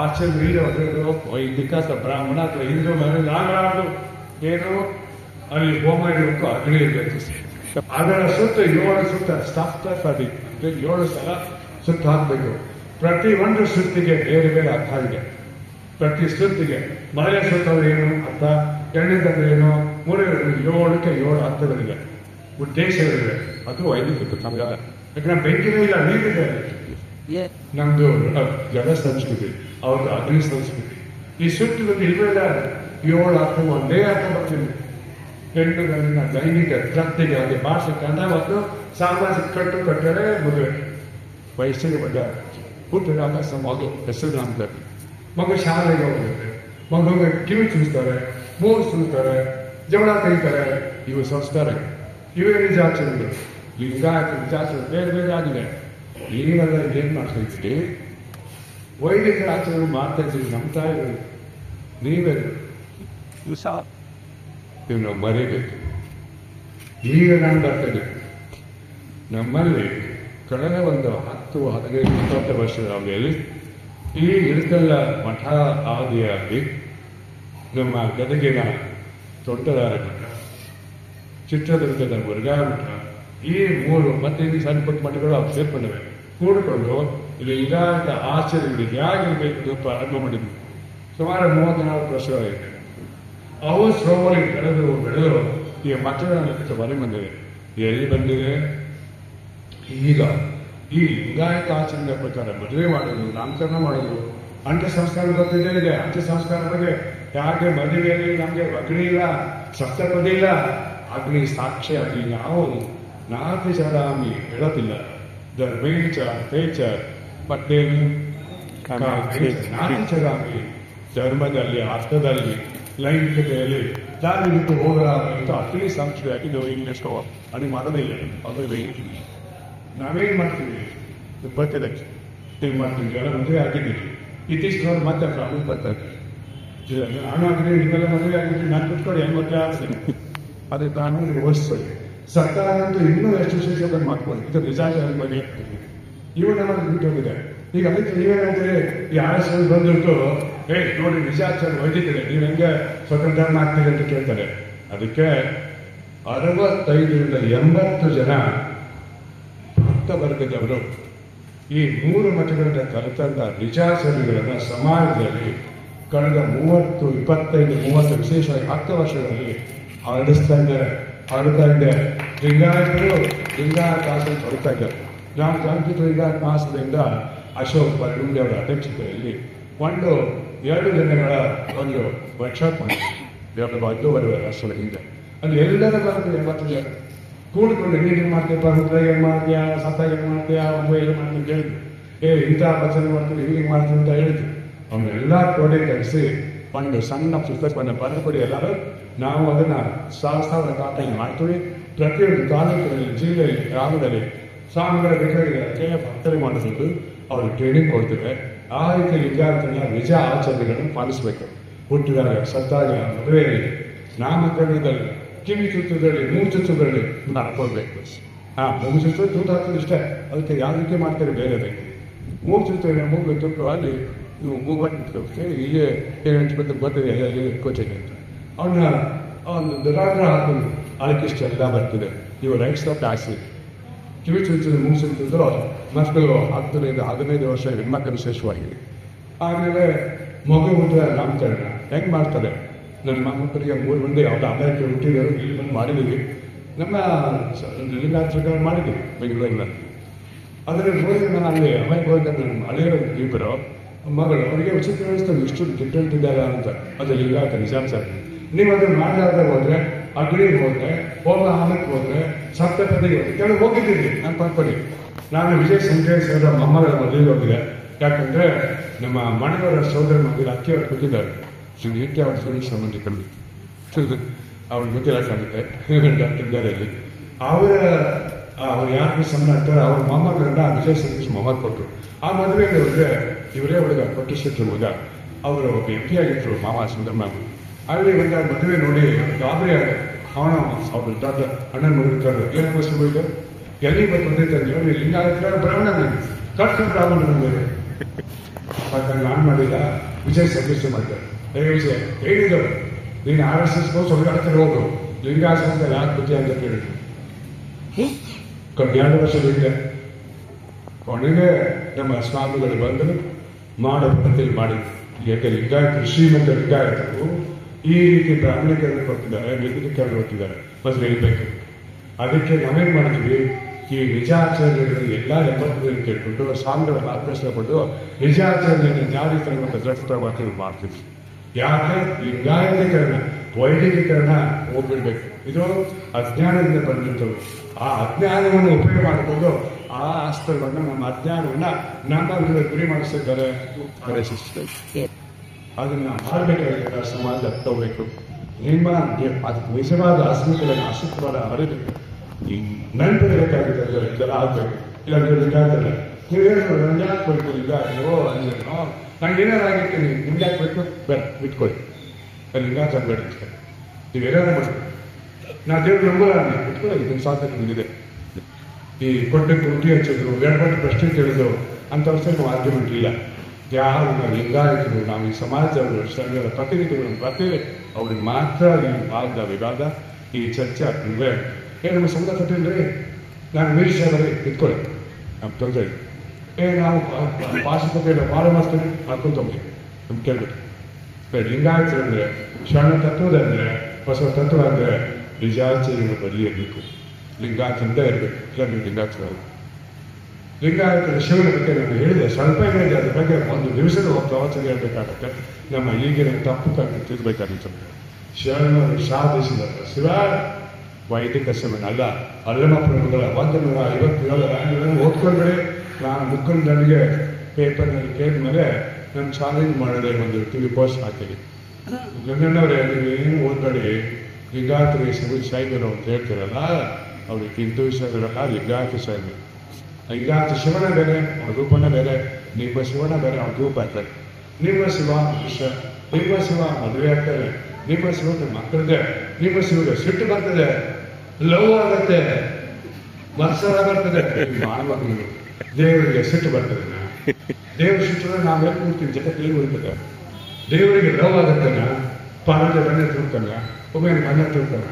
ಆಚರಣೆ ವೈದಿಕ ಅಥವಾ ಬ್ರಾಹ್ಮಣ ಅಥವಾ ಹಿಂದೂ ಮ್ಯಾರೇಜ್ ಆಗಲಾರದು. ಏನು? ಅಲ್ಲಿ ಹೋಮ ಇರಬೇಕು, ಅಗ್ನಿ ಇರಬೇಕು. ಅದರ ಸುತ್ತ 7 ಸುತ್ತ ಸಪ್ತಪದಿ 7 ಸಲ ಸುತ್ತ ಹಾಕಬೇಕು. ಪ್ರತಿ ಒಂದು ಸುತ್ತಿಗೆ ಬೇರೆ ಬೇರೆ ಅರ್ಥ ಇದೆ. ಪ್ರತಿ ಸುತ್ತಿಗೆ ಮಳೆಯ ಸುತ್ತಂದ್ರೆ ಏನು ಅರ್ಥ, ಎರಡನೇದಂದ್ರೆ ಏನು, ಮೂರನೇ 7ಕ್ಕೆ 7 ಅರ್ಥಗಳಿವೆ, ಉದ್ದೇಶಗಳಿವೆ. ಅದು ವೈದಿಕ ಸಂಘ. ಯಾಕಂದ್ರೆ ಬೆಂಕಿನೇ ಇಲ್ಲ, ನೀರಿದೆ. ನಮ್ದು ಜಲ ಸಂಸ್ಕೃತಿ, ಅವ್ರದ್ದು ಅಗ್ನಿ ಸಂಸ್ಕೃತಿ. ಈ ಸುತ್ತದಲ್ಲಿ ಇವೆಲ್ಲ 7 ಅರ್ಥ ಒಂದೇ ಅರ್ಥ ಬರ್ತೀನಿ. ಹೆಣ್ಣುಗಳಿನ ಲೈಂಗಿಕ ತೃಪ್ತಿಗೆ ಹಾಗೆ ಭಾಷಿಕ ಮತ್ತು ಸಾಮಾಜಿಕ ಕಟ್ಟುಕಟ್ಟರೆ ಮದುವೆ. ವಯಸ್ಸಿಗೆ ಬಂದ ಹುಟ್ಟಿದಾಗ ಮಗು ಹೆಸರು ನಾಮಕರಣ, ಮಗು ಶಾಲೆಗೆ ಹೋಗುತ್ತೆ, ಮಗುವಿಗೆ ಕಿವಿ ಚೂಸ್ತಾರೆ, ಮೂಗು ಚೂಸ್ತಾರೆ, ಜವಳ ಕರೀತಾರೆ. ಇವು ಸಂಸ್ಕಾರ, ಇವೇ ನಿಜಾಚರಣೆಗಳು. ಲಿಂಗಾಯತ ನಿಜಾಚರಣೆ ಬೇರೆ ಬೇರೆ ಆಗಿದೆ. ಈಗೆಲ್ಲ ಏನ್ ಮಾಡ್ತಾ ಇದ್ರಿ, ವೈದಿಕ ಆಚರಣೆ ಮಾಡ್ತಾ ಇದ್ದೀವಿ. ನಮ್ಮ ತಾಯಿಗಳು ನೀವೇ ನೀವು ನಾವು ಮರೀಬೇಕು. ಈಗ ನಾನು ಬರ್ತೇನೆ, ನಮ್ಮಲ್ಲಿ ಕಳೆದ ಒಂದು 10-15-20 ವರ್ಷದ ಅವಧಿಯಲ್ಲಿ ಈ ಇಳಕಲ್ಲ ಮಠ ಆದಿಯಾಗಿ ನಮ್ಮ ಗದಗಿನ ದೊಡ್ಡದಾರ ಮಠ, ಚಿತ್ರದುರ್ಗದ ಮುರುಘಾ ಮಠ, ಈ 3 ಮತ್ತೆ ಇಲ್ಲಿ ಸಣ್ಣ ಪುಟ್ಟ ಮಠಗಳು ಅವು ಸೇರ್ಕೊಂಡಿವೆ. ಕೂಡಿಕೊಂಡು ಇಲ್ಲಿ ಲಿಂಗಾಯತ ಆಚರಣೆಗಳಿಗೆ ಹೇಗಿರಬೇಕು ಪ್ರಾರಂಭ ಮಾಡಿದ್ವಿ. ಸುಮಾರು 34 ವರ್ಷಗಳಾಗಿದೆ. ಅವು ಸ್ಲೋಲಿ ಬೆಳೆದು ಈ ಮಠಗಳ ಮನೆ ಬಂದಿದೆ. ಎಲ್ಲಿ ಬಂದಿದೆ? ಈಗ ಈ ಲಿಂಗಾಯತ ಆಚರಣೆ ಪ್ರಕಾರ ಮದುವೆ ಮಾಡೋದು, ನಾಮಕರಣ ಮಾಡೋದು, ಅಂತ್ಯ ಸಂಸ್ಕಾರ ಗೊತ್ತಿದೆ ಇದೆ. ಅಂತ್ಯ ಸಂಸ್ಕಾರ ಬಗ್ಗೆ ಯಾಕೆ ಮದುವೆಯಲ್ಲಿ ನಮಗೆ ಅಗ್ನಿ ಇಲ್ಲ, ಸಪ್ತಪದಿ ಇಲ್ಲ, ಅಗ್ನಿ ಸಾಕ್ಷ್ಯ ಆಗಲಿ ನಾವು ನಾಲ್ಕು ಚರಾಮಿ ಹೇಳೋದಿಲ್ಲ. ಧರ್ಮೇಚ ತೇಚ ಮತ್ತೇನು ನಾಲ್ಕು ಚರಾಮಿ, ಧರ್ಮದಲ್ಲಿ, ಅರ್ಥದಲ್ಲಿ, ಲೈಂಗಿಕತೆಯಲ್ಲಿ ದಾರಿ ಬಿಟ್ಟು ಹೋಗಲಾರಂತ ಅಗ್ನಿ ಸಾಕ್ಷಿಯಾಗಿ ನಾವು ಇಂಗ್ಲಿಷ್ ಅದು ಮಾಡೋದಿಲ್ಲ. ಅದು ನಾವೇನ್ ಮಾಡ್ತೀವಿ, 20 ಲಕ್ಷ ಮಾಡ್ತೀವಿ, ಜನ ಮದುವೆ ಆಗಿದ್ದೀವಿ. ಇತ್ತೀಚಿನವ್ರು ಮತ್ತೆ ಪ್ರಾಬ್ಲಮ್ ಬರ್ತಾರೆ. ನಾನು ಆಗಿದ್ರೆ ನಿಮ್ಮೆಲ್ಲ ಮದುವೆ ಆಗಿದ್ರಿ, ನಾನು ಕುತ್ಕೊಂಡು ಹೆಂಗ್ ಮದುವೆ ಆಗ್ತೀನಿ. ಅದೇ ಕಾನೂನು ವ್ಯವಸ್ಥೆ ಸರ್ಕಾರ ಅಂತೂ ಇನ್ನೂ ಎಷ್ಟು ಶಿಕ್ಷಕ ಮಾಡ್ಕೊಂಡು ಇದು ನಿಜಾಚಾರ ಬಗ್ಗೆ ಇವು ನಮಗೆ ಬಿಟ್ಟೋಗಿದೆ. ಈಗ ಅದಕ್ಕೆ ನೀವೇನಂದ್ರೆ ಈ RS ಬಂದಿಟ್ಟು ನೋಡಿ ನಿಜಾಚಾರ ವೈದಿಕರೆ ನೀವು ಹೆಂಗೆ ಸ್ವತಂತ್ರ ಆಗ್ತೀರಿ ಅಂತ ಕೇಳ್ತಾರೆ. ಅದಕ್ಕೆ 65-80 ಜನ ಭಕ್ತ ವರ್ಗದವರು ಈ 3 ಮಠಗಳಿಂದ ಕಲಿತಂತ ನಿಜಾಚರಣೆಗಳನ್ನು ಸಮಾಜದಲ್ಲಿ ಕಳೆದ 25-30 ವಿಶೇಷವಾಗಿ 10 ವರ್ಷಗಳಲ್ಲಿ ಹರಡ್ತಾ ಇದೆ. ಲಿಂಗಾಯತರು ಲಿಂಗಾಯತ ಆಸನ ಹೊರತಾ ಇದ್ದಾರೆ. ನಾನು ಜಾಗೃತ ಲಿಂಗಾಯತ ಮಾಸದಿಂದ ಅಶೋಕ್ ಬಲ್ಗುಂಡಿ ಅವರ ಅಧ್ಯಕ್ಷತೆಯಲ್ಲಿ 2 ದಿನಗಳ ಒಂದು ವರ್ಕ್ಶಾಪ್ ಮಾಡಿದ್ದೆ. 2 ವರ್ಷಗಳ ಹಿಂದೆ ಅಲ್ಲಿ ಎಲ್ಲರ ಬರೋದು 80 ಜನ ಕೂಡ್ಕೊಂಡು ನೀನು ಮಾಡ್ತೀಯಪ್ಪ, ರುದ್ರ ಏನು ಮಾಡ್ತೀಯಾ, ಸತ್ತ ಏನು ಮಾಡ್ತೀಯಾ, ಮದುವೆ ಏನು ಮಾಡ್ತೀನಿ ಹೇಳಿದ್ರು. ಇಂಥ ಭಜನೆ ಮಾಡ್ತೀನಿ, ಹೀಗೆ ಮಾಡ್ತೀನಿ ಅಂತ ಹೇಳಿದ್ರು. ಅವನ್ನೆಲ್ಲ ಕ್ರೋಢೀಕರಿಸಿ ಒಂದು ಸಣ್ಣ ಪುಸ್ತಕವನ್ನು ಬರೆದುಕೊಡಿ ಎಲ್ಲರೂ. ನಾವು ಅದನ್ನು 1000 ಕಾಪಿ ಮಾಡ್ತೀವಿ. ಪ್ರತಿಯೊಂದು ತಾಲೂಕಿನಲ್ಲಿ, ಜಿಲ್ಲೆಯಲ್ಲಿ, ಗ್ರಾಮದಲ್ಲಿ ಸ್ವಾಮಿಗಳ ಬೇಕಾಗಿದ್ದಾರೆ ಭಕ್ತರಿಗೆ ಮಾಡಿಕೊಂಡು ಅವ್ರಿಗೆ ಟ್ರೈನಿಂಗ್ ಕೊಡ್ತೇವೆ. ಆ ರೀತಿ ಲಿಂಗಾಯತನ ನಿಜ ಆಚರಣೆಗಳನ್ನು ಪಾಲಿಸಬೇಕು. ಹುಟ್ಟಿದಾಗ, ಸತ್ತಾಗ, ಮದುವೆಯಲ್ಲಿ, ನಾಮಕರಣದಲ್ಲಿ, ಕಿವಿ ಚುಚ್ಚುದ್ರಲ್ಲಿ, ಮೂಗು ಚುಚ್ಚುದ್ರಲ್ಲಿ ಹಾಕೊಳ್ಬೇಕು. ಮೂಗು ಚುಚ್ಚು ತೂತು ಹಾಕೋದು ಇಷ್ಟ. ಅದಕ್ಕೆ ಯಾವ ರೀತಿ ಮಾಡ್ತಾರೆ ಬೇರೆ ಬೇಕು. ಮೂಗು ಚುಚ್ಚು ಮೂಗು ತುಟ್ಟು ಅಲ್ಲಿ ನೀವು ಮೂಗಕ್ಕೆ ಹೀಗೆ ಏನು ಬರ್ತದೆ ಎಲ್ಲ ಕೋಚೆಗೆ ಅಂತ ಅವನ್ನ ಒಂದು ದುರಾಗ್ರಹ ಹಾಕೊಂಡು ಅದಕ್ಕಿಷ್ಟೆಲ್ಲ ಬರ್ತಿದೆ. ಇವು ರೈಟ್ಸ್ ಆಫ್ ಆಸಿಡ್ ಕಿವಿ ಚುಚ್ಚಿದ ಮೂಗು ಚುಚ್ಚಿದ್ರು ಮಕ್ಕಳು 10-15 ವರ್ಷ ಹೆಣ್ಮಕ್ಕಳು ವಿಶೇಷವಾಗಿದೆ. ಆಮೇಲೆ ಮಗು ಹುಟ್ಟಿದ ನಾಮಕರಣ ಹೆಂಗೆ ಮಾಡ್ತಾರೆ? ನನ್ನ ಮಕ್ಕಳಿಗೆ 3 ಮಂದಿ ಅವ್ರ ಅಮೆರಿಕ ಹುಟ್ಟಿದರು, ಇಲ್ಲಿ ಬಂದು ಮಾಡಿದ್ದೀವಿ. ನಮ್ಮ ಲಿಂಗಾಯತ ಸರ್ಕಾರ ಮಾಡಿದ್ದೀವಿ ಬೆಂಗಳೂರಿನಲ್ಲಿ. ಅದರ ನೋಡಿ ನಾನು ಅಲ್ಲಿ ಅಮೆರಿಕ ಹೋಗಿ ನನ್ನ ಹಳೆಯ ಇಬ್ಬರು ಮಗಳು ಅವರಿಗೆ ಉಚಿತ ವ್ಯವಸ್ಥೆ ಇಷ್ಟು ಡಿಫ್ರೆಂಟ್ ಇದ್ದಾರೆ ಅಂತ. ಅದು ಲಿಂಗಾಯತ ನಿಜಾಂಶ. ನೀವು ಅದನ್ನು ಮಾಡಲಾರ್ದೆ ಹೋದ್ರೆ, ಅಗ್ನಿಗೆ ಹೋದ್ರೆ, ಹೋಮ ಹಾಲಕ್ಕೆ ಹೋದ್ರೆ, ಸಪ್ತಪದಿಗೆ ಕೆಲವು ಹೋಗಿದ್ದೀನಿ ನಾನು ಪಡ್ಕೊಳ್ಳಿ. ನಾನು ವಿಜಯ ಸಂಕೇಶ್ ಅವರ ಮೊಮ್ಮಗಳ ಮದುವೆಗೆ ಹೋಗಿದೆ. ಯಾಕಂದ್ರೆ ನಮ್ಮ ಮಣವರ ಸೋದರ ಮದುವೆ ಅಕ್ಕಿಯವರು ಕೂತಿದ್ದಾರೆ. ಶ್ರೀ ನಿತ್ಯ ಅವರ ಸುರೇಶ್ ಸಂಬಂಧಿಕರು ಅವ್ರಿಗೆ ಗೊತ್ತಿರಕ್ಕಾಗುತ್ತೆ ಡಾಕ್ಟರ್ ಅವ್ರು ಯಾರು ಸಂಬಂಧ ಆಗ್ತಾರೆ ಅವ್ರ ಮೊಮ್ಮಗಳನ್ನ ವಿಜಯ ಸಂಕೇಶ್ ಮೊಮ್ಮಗ ಕೊಟ್ಟರು. ಆ ಮದುವೆಗೆ ಹೋದ್ರೆ ಇವರೇ ಹುಡುಗ ಪಟ್ಟಿಶೆಟ್ಟಿ ಹುಡುಗ, ಅವರು ಒಬ್ಬ MP ಆಗಿದ್ರು ಮಾವ ಸುಂದರಮ್ಮ. ಅಲ್ಲಿ ಒಂದು ಮದುವೆ ನೋಡಿ ಗಾಬರಿ ಅವನ ಅವ್ರ ದೊಡ್ಡ ಅಣ್ಣನ ಮಗಳು ಏನು ಕ್ವಶನ್ ಹೋಯ್ತು, ಎಲ್ಲಿ ಬಂದಿರ್ತಾರೆ ನೀವು ಲಿಂಗಾಯತ ಬ್ರಾಹ್ಮಣ ಕರ್ಕೊಂಡು ಬ್ರಾಹ್ಮಣ ಬಂದಿದೆ. ನಾನು ಮಾಡಿಲ್ಲ, ವಿಜಯ್ ಸಂಕೇಶ್ ಮಾಡ್ತಾರೆ. ವಿಜಯ ಹೇಳಿದರು ನೀನು RSS ಹೊರಗಾಡ್ತಾರೆ ಹೋಗು, ಲಿಂಗಾಯತ ಯಾಕೆ ಬುದ್ಧಿ ಅಂತ ಕೇಳಿದ್ರು. 2 ವರ್ಷದ ಹಿಂದೆ ಕೊನೆಗೆ ನಮ್ಮ ಸ್ವಾಮಿಗಳು ಬಂದರು, ಮಾಡೋ ಪದ್ಧತಿಯಲ್ಲಿ ಮಾಡಿದ್ರು. ಯಾಕೆ ಲಿಂಗಾಯತರು ಶ್ರೀಮಂತ ಲಿಂಗಾಯತರು ಈ ರೀತಿ ಬ್ರಾಹ್ಮಣೀಕರಣ ಕೊಟ್ಟಿದ್ದಾರೆ, ಲಿಂಗಿಕರಣ ಕೊಟ್ಟಿದ್ದಾರೆ, ಬಸ್ ಹೇಳ್ಬೇಕು. ಅದಕ್ಕೆ ನಾವೇನ್ ಮಾಡಿದ್ವಿ, ಈ ನಿಜಾಚರಣೆಗಳು ಎಲ್ಲ 70 ಕೇಳ್ಕೊಂಡು ಸ್ವಾಮಿಗಳ ಮಾರ್ಗದರ್ಶನ ಪಡೆದು ನಿಜಾಚರಣೆಯನ್ನು ಜಾರಿ ತರುವಂತ ದೃಢ ಮಾಡ್ತಿದ್ವಿ. ಯಾಕೆ ಲಿಂಗಾಯತೀಕರಣ ವೈದಿಕೀಕರಣ ಹೋಗ್ಬಿಡ್ಬೇಕು. ಇದು ಅಜ್ಞಾನದಿಂದ ಬಂದಿರ್ತವೆ. ಆ ಅಜ್ಞಾನವನ್ನು ಉಪಯೋಗ ಮಾಡಿಕೊಂಡು ಆ ಅಸ್ತ್ರವನ್ನು ನಮ್ಮ ಅಜ್ಞಾನವನ್ನ ನಮ್ಮ ಗುರಿ ಮಾಡಿಸಿದ್ದಾರೆ. ಅದನ್ನ ಮಾಡಬೇಕಾಗಿದ್ದ ಸಮಾಜ ತಗೋಬೇಕು. ನಿಮ್ಮ ಅದಕ್ಕೆ ನಿಜವಾದ ಅಸ್ಮಿತೆಯನ್ನು ಅಸ್ತಿತ್ವದ ಅರಿಬೇಕು. ಈ ನೆನಪಿರಬೇಕಾಗಿದೆ, ಇದೆಲ್ಲ ಆಗ್ಬೇಕು. ಇಲ್ಲ ನೀವು ಲಿಂಗಾಯತಲ್ಲ, ನೀವು ಹೇಳಿದ್ರು ನಂಗೆ ಯಾಕೆ ಬೇಕು ಲಿಂಗಾಯತೋ ಅಂಜನೋ, ನಂಗೆ ಏನಾರಾಗಿತ್ತು ನಿಮ್ಗೆ ಯಾಕೆ ಬೇಕು ಬೇಡ ಬಿಟ್ಕೊಳ್ಳಿ, ಲಿಂಗಾಯತ ಬೇಡ ನೀವೇನಾರು ಮಾಡ್ಬೇಕು. ನಾ ದೇವ್ರು ನಂಬಲ್ಲ ಬಿಟ್ಕೊಳ್ಳಿ, ಇದನ್ನು ಸಾಧನೆ ನಿಮಗಿದೆ. ಈ ಕೊಟ್ಟಕ್ಕೆ ಉಂಟಿ ಹಚ್ಚಿದ್ರು, ಎರಡು ಪ್ರಶ್ನೆ ಕೇಳಿದ್ರು ಅಂತವಷ್ಟೇ ನಾವು ಆರ್ಗ್ಯುಮೆಂಟ್ ಇಲ್ಲ. ಯಾರು ನಾವು ಲಿಂಗಾಯತರು, ನಾವು ಈ ಸಮಾಜದವರು ಸಂಘದ ಪ್ರತಿನಿಧಿಗಳು ಬರ್ತೀವಿ, ಅವ್ರಿಗೆ ಮಾತ್ರ ಈ ವಾದ ವಿವಾದ ಈ ಚರ್ಚೆ ಆಗ್ತಿದ್ವಿ. ನಮ್ಮ ಸಂಘ ಕಟ್ಟಿಲ್ರಿ, ನಾನು ವೀರಶೈವರೇ ಇಟ್ಕೊಳ್ಳಿ, ನಮ್ಮ ತೊಂದರೆ ನಾವು ಪಾಶುಪತಿಯಲ್ಲ ಭಾಳ ಮಾಡ್ತೀವಿ ಮಾಡ್ಕೊಂತೋಗಿ ನಮ್ಗೆ ಕೇಳ್ಬಿಟ್ಟು. ಲಿಂಗಾಯತರು ಅಂದರೆ ಶರಣ ತತ್ವದಂದರೆ ಬಸವ ತತ್ವ ಅಂದರೆ ನಿಜಾಚರಣೆ ಬದಿಯಬೇಕು. ಲಿಂಗಾಯತಂದೇ ಇರಬೇಕು, ಇಲ್ಲ ನೀವು ಲಿಂಗಾಯತರು. ಲಿಂಗಾಯತರ ಶಿವನ ಬಗ್ಗೆ ನಾನು ಹೇಳಿದೆ, ಸ್ವಲ್ಪ ಹೇಳಿದೆ. ಅದ್ರ ಬಗ್ಗೆ ಒಂದು ದಿವಸದ ಪ್ರವಚನ ಹೇಳಬೇಕಾಗತ್ತೆ. ನಮ್ಮ ಈಗಿನ ತಪ್ಪು ತಿಳ್ಬೇಕಾಗುತ್ತೆ. ಶಿವನವರು ಸಾಧಿಸಿದ ಶಿವ ವೈದಿಕ ಶಿವನಲ್ಲ, ಅಲ್ಲಮ ಪ್ರಭುಗಳ 157 ರ್ಯಾಂಕ್ಗಳನ್ನು ಓದ್ಕೊಂಡ್ರೆ ನಾನು ಮುಖಂಡನಿಗೆ ಪೇಪರ್ನಲ್ಲಿ ಕೇಳಿದ್ಮೇಲೆ ನಾನು ಚಾಲೆಂಜ್ ಮಾಡಿದೆ, ಒಂದು ಟಿವಿ ಪೋಸ್ಟ್ ಹಾಕಿದೆ. ಗಂಗಣ್ಣವರೇ ನೀವು ಏನು ಓದ್ಬೇಡಿ, ಲಿಂಗಾಯತರಿಗೆ ಶೈವರು ಅಂತ ಹೇಳ್ತೀರಲ್ಲ, ಅವ್ರಿಗೆ ಹಿಂದೂ ಶೈವರಲ್ಲ, ಲಿಂಗಾಯತ ಶೈವರು. ಲಿಂಗಾಯತ ಶಿವನ ಬೇರೆ, ಅವ್ರ ರೂಪನೇ ಬೇರೆ. ನಿಮ್ಮ ಶಿವನ ಬೇರೆ, ಅವ್ರ ರೂಪ ಆಗ್ತಾರೆ. ನಿಮ್ಮ ಶಿವ ಮನುಷ್ಯ, ನಿಮ್ಮ ಶಿವ ಮದುವೆ ಆಗ್ತಾರೆ, ನಿಮ್ಮ ಶಿವಕ್ಕೆ ಮಕ್ಕಳಿದೆ, ನಿಮ್ಮ ಶಿವಗೆ ಸಿಟ್ಟು ಬರ್ತದೆ, ಲವ್ ಆಗತ್ತೆ, ಮತ್ಸರ ಬರ್ತದೆ. ಮಾನವಗಳು ದೇವರಿಗೆ ಸಿಟ್ಟು ಬರ್ತದೆ. ದೇವ್ರ ಸಿಟ್ಟು ನಾವೆಲ್ಲ ಕೂರ್ತೀವಿ, ಜಗತ್ತಿಗೆ ಉಳಿತದೆ. ದೇವರಿಗೆ ಲವ್ ಆಗತ್ತನ, ಪಾರ್ವತಿ ಬಣ್ಣ ತಿಳ್ತಾನ, ಒಮ್ಮೆ ಬಣ್ಣ ತಿಳ್ತಾನ,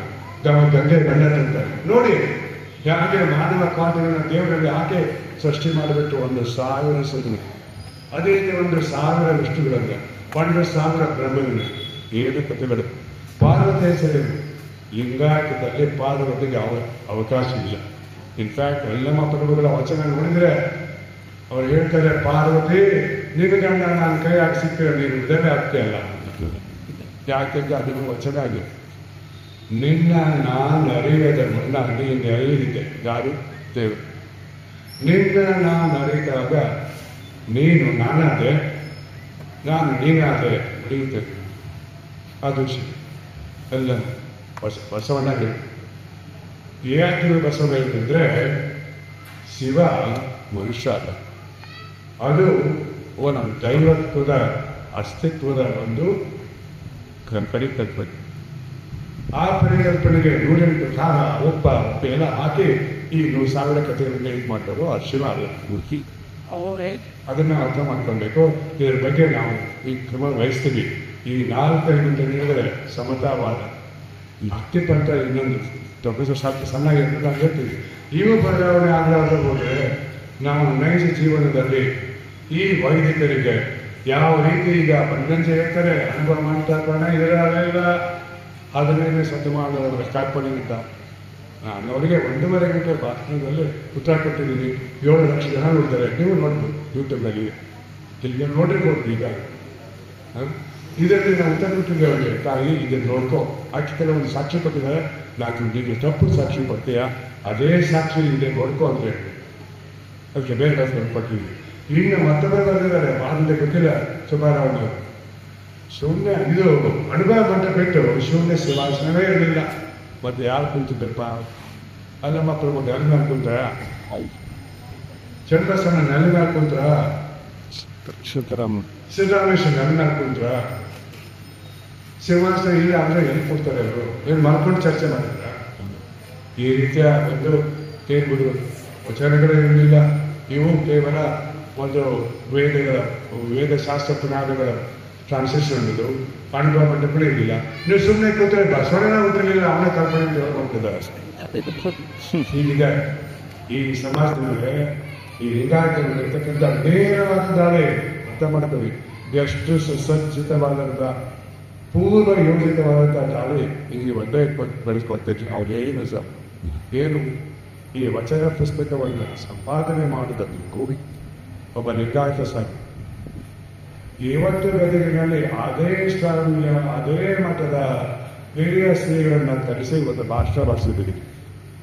ಗಂಗೆ ಬಣ್ಣ ತಿಳ್ತಾನೆ. ನೋಡಿ ಯಾಕೆ ಮಾನವ ಪಾತ್ರಗಳನ್ನ ದೇವರಲ್ಲಿ ಯಾಕೆ ಸೃಷ್ಟಿ ಮಾಡಿಬಿಟ್ಟು 1000 ಸೃಷ್ಟಿ, ಅದೇ ರೀತಿ 1000 ವಿಷ್ಣುಗಳನ್ನ, 1,000 ಬ್ರಹ್ಮಗಳನ್ನ, ಏನು ಕಥೆಗಳು. ಪಾರ್ವತಿ ಸರಿ, ಲಿಂಗಾಯತದಲ್ಲಿ ಪಾರ್ವತಿಗೆ ಅವಕಾಶ ಇಲ್ಲ. ಇನ್ಫ್ಯಾಕ್ಟ್ ಎಲ್ಲಮ್ಮ ಪ್ರಭುಗಳ ವಚನ ನೋಡಿದ್ರೆ ಅವ್ರು ಹೇಳ್ತಾರೆ, ಪಾರ್ವತಿ ನಿನ್ನ ಗಂಡ ನಾನು ಕೈ ಹಾಕಿ ಸಿಕ್ಕರೆ ನೀನು ವಿಧವೆ ಆಗ್ತೀಯಲ್ಲ. ಯಾಕೆಂದ್ರೆ ಅದನ್ನು ವಚನ ಆಗಿದೆ. ನಿನ್ನ ನಾನು ಅರಿಯದ ಮುನ್ನ ನೀನು ಅರಿಯಿದೆ. ಯಾರು? ದೇವರು. ನಿನ್ನ ನಾನು ಅರಿದಾಗ ನೀನು ನಾನಾದೆ, ನಾನು ನೀನಾದೆ ಉಳಿಯುತ್ತೇನೆ. ಅದು ಎಲ್ಲ ಬಸವಣ್ಣ ಹೇಳಿ. ಯಾಕೆ ಬಸವಣ್ಣ ಹೇಳ್ತಿದ್ರೆ, ಶಿವ ಮನುಷ್ಯ ಅಲ್ಲ, ಅದು ನಮ್ಮ ದೈವತ್ವದ ಅಸ್ತಿತ್ವದ ಒಂದು ಪರಿಕಲ್ಪನೆ. ಆ ಪರಿಕಲ್ಪನೆಗೆ 108 ಖಾರ ಉಪ್ಪ ಎಲ್ಲ ಹಾಕಿ ಈ 100,000 ಕಥೆಗಳನ್ನ ಇದು ಮಾಡೋರು ಆ ಶಿವ ಅಲ್ಲ. ಅದನ್ನ ಅರ್ಥ ಮಾಡ್ಕೊಳ್ಬೇಕು. ಇದ್ರ ಬಗ್ಗೆ ನಾವು ಈ ಕ್ರಮ ವಹಿಸ್ತೀವಿ. ಈ 4 ಅಂತ ಹೇಳಿದ್ರೆ ಸಮತಾವಾದ, ಭಕ್ತಿಪಂಥ ಇನ್ನೊಂದು ಪ್ರೊಫೆಸರ್ ಶಾಸ್ತ್ರ ಸಣ್ಣಾಗಿ ನಾವು ಹೇಳ್ತೀವಿ. ಇವು ಬದಲಾವಣೆ ಆಗಲಾರ್ದ ಹೋದ್ರೆ ನಾವು ನೈಜ ಜೀವನದಲ್ಲಿ ಈ ವೈದಿಕರಿಗೆ ಯಾವ ರೀತಿ ಈಗ ಬಂದಂತೆ ಹೇಳ್ತಾರೆ, ಅನುಭವ ಮಾಡ್ತಾ ಕಾರಣ ಇರಲ್ಲ, ಅದನ್ನೇ ಶತಮಾನದವರ ಕಾಲ್ಪನಿಕ. ನಾನು ಅವರಿಗೆ 1.5 ಗಂಟೆ ಭಾಷಣದಲ್ಲಿ ಉತ್ತರ ಕೊಟ್ಟಿದ್ದೀನಿ. 7 ಲಕ್ಷ ಜನ ನೋಡ್ತಾರೆ. ನೀವು ನೋಡ್ಬೋದು ಯೂಟ್ಯೂಬ್ನಲ್ಲಿ, ಇಲ್ಲಿಗೆ ನೋಡಿರ್ಬೋದು. ಈಗ ಇದರಲ್ಲಿ ನಾವು ಉತ್ತರ ಕೊಟ್ಟಿದ್ದೇವೆ, ತಾಯಿ ಇದನ್ನು ನೋಡ್ಕೊ. ಆಕೆ ಕೆಲವೊಂದು ಸಾಕ್ಷಿ ಕೊಟ್ಟಿದ್ದಾರೆ, ನಾನು ನಿಮಗೆ ತಪ್ಪು ಸಾಕ್ಷಿ ಕೊಡ್ತೀಯಾ, ಅದೇ ಸಾಕ್ಷಿ ಇದೆ ನೋಡ್ಕೊ ಅಂತ ಹೇಳಿ ಅದಕ್ಕೆ ಬೇರೆ ಕೊಟ್ಟಿದ್ವಿ. ಇನ್ನು ಮತ್ತೊಬ್ಬರು ಬಂದಿದ್ದಾರೆ, ಮಾಡಿದ್ರೆ ಗೊತ್ತಿಲ್ಲ, ಸುಬ್ಬಾರಾವ್. ಶೂನ್ಯ ಇದು ಅನುಭವ ಬಂದ ಬಿಟ್ಟು ಶೂನ್ಯ ಶಿವಾಸನವೇ ಇರಲಿಲ್ಲ. ಮತ್ತೆ ಯಾರು ಕುಂತಿದ್ದಪ್ಪ? ಅಲ್ಲಮ್ಮ ಪ್ರಭು ನೆಲ ಮೇಲೆ ಕುಂತ, ಚಂದ್ರಸನ ನೆಲ ಮೇಲೆ ಕುಂತ್ರ, ಸಿದ್ದರಾಮೇಶ್ವರ ನೆಲ ಮೇಲೆ ಕುಂತ್ರ. ಸಿಂಹಾಸನ ಇಲ್ಲ ಅಂದ್ರೆ ಎಲ್ಲಿ ಕೊಡ್ತಾರೆ ಅವರು? ಏನು ಮಾಡ್ಕೊಂಡು ಚರ್ಚೆ ಮಾಡಿದ್ರ? ಈ ರೀತಿಯ ಒಂದು ಕೇಳ್ಬಿಡು ವಚನಗಳೇ ಇರಲಿಲ್ಲ. ಇವು ಕೇವಲ ಒಂದು ವೇದಶಾಸ್ತ್ರ ಪುನಾದಿಗಳ ಟ್ರಾನ್ಸ್ಲೇಷನ್ ಇದು. ಅನುಭವ ಮಂಟಪಗಳು ಇರಲಿಲ್ಲ. ನೀವು ಸುಮ್ಮನೆ ಕೂತ್ರೆ ಬಸವಣ್ಣ ಗೊತ್ತಿರಲಿಲ್ಲ, ಅವನ ಕಲ್ಪನೆ ಹೋಗ್ತಿದ್ದಾರೆ. ಹೀಗಿದೆ ಈ ಸಮಾಜದಲ್ಲಿ ಈ ಲಿಂಗಾಯತದಲ್ಲಿರ್ತಕ್ಕಂಥ ನೇರವಾದ ದಾಳಿ ಅರ್ಥ ಮಾಡ್ತೀವಿ. ಎಷ್ಟು ಸುಸಜ್ಜಿತವಾದಂಥ ಪೂರ್ವ ಯೋಜಿತವಾದಂಥ ದಾಳಿ ಇಲ್ಲಿ ಒಂದೇ ಬೆಳೆಸ್ಕೊಳ್ತಿದ್ರು. ಅವ್ರೇನು ಏನು ಈ ವಚನ ಪುಸ್ತಕವನ್ನು ಸಂಪಾದನೆ ಮಾಡಿದಕ್ಕೂ ಒಬ್ಬ ಲಿಂಗಾಯತ ಸಾಕು. ಇವತ್ತು ಗದಗಿನಲ್ಲಿ ಅದೇ ಸ್ವಾಮಿಯ ಅದೇ ಮಠದ ಹಿರಿಯ ಶ್ರೀಗಳನ್ನು ಕರೆಸಿ ಒಂದು ಭಾಷಣ ಮಾಡಿಸಿದ್ದೀವಿ.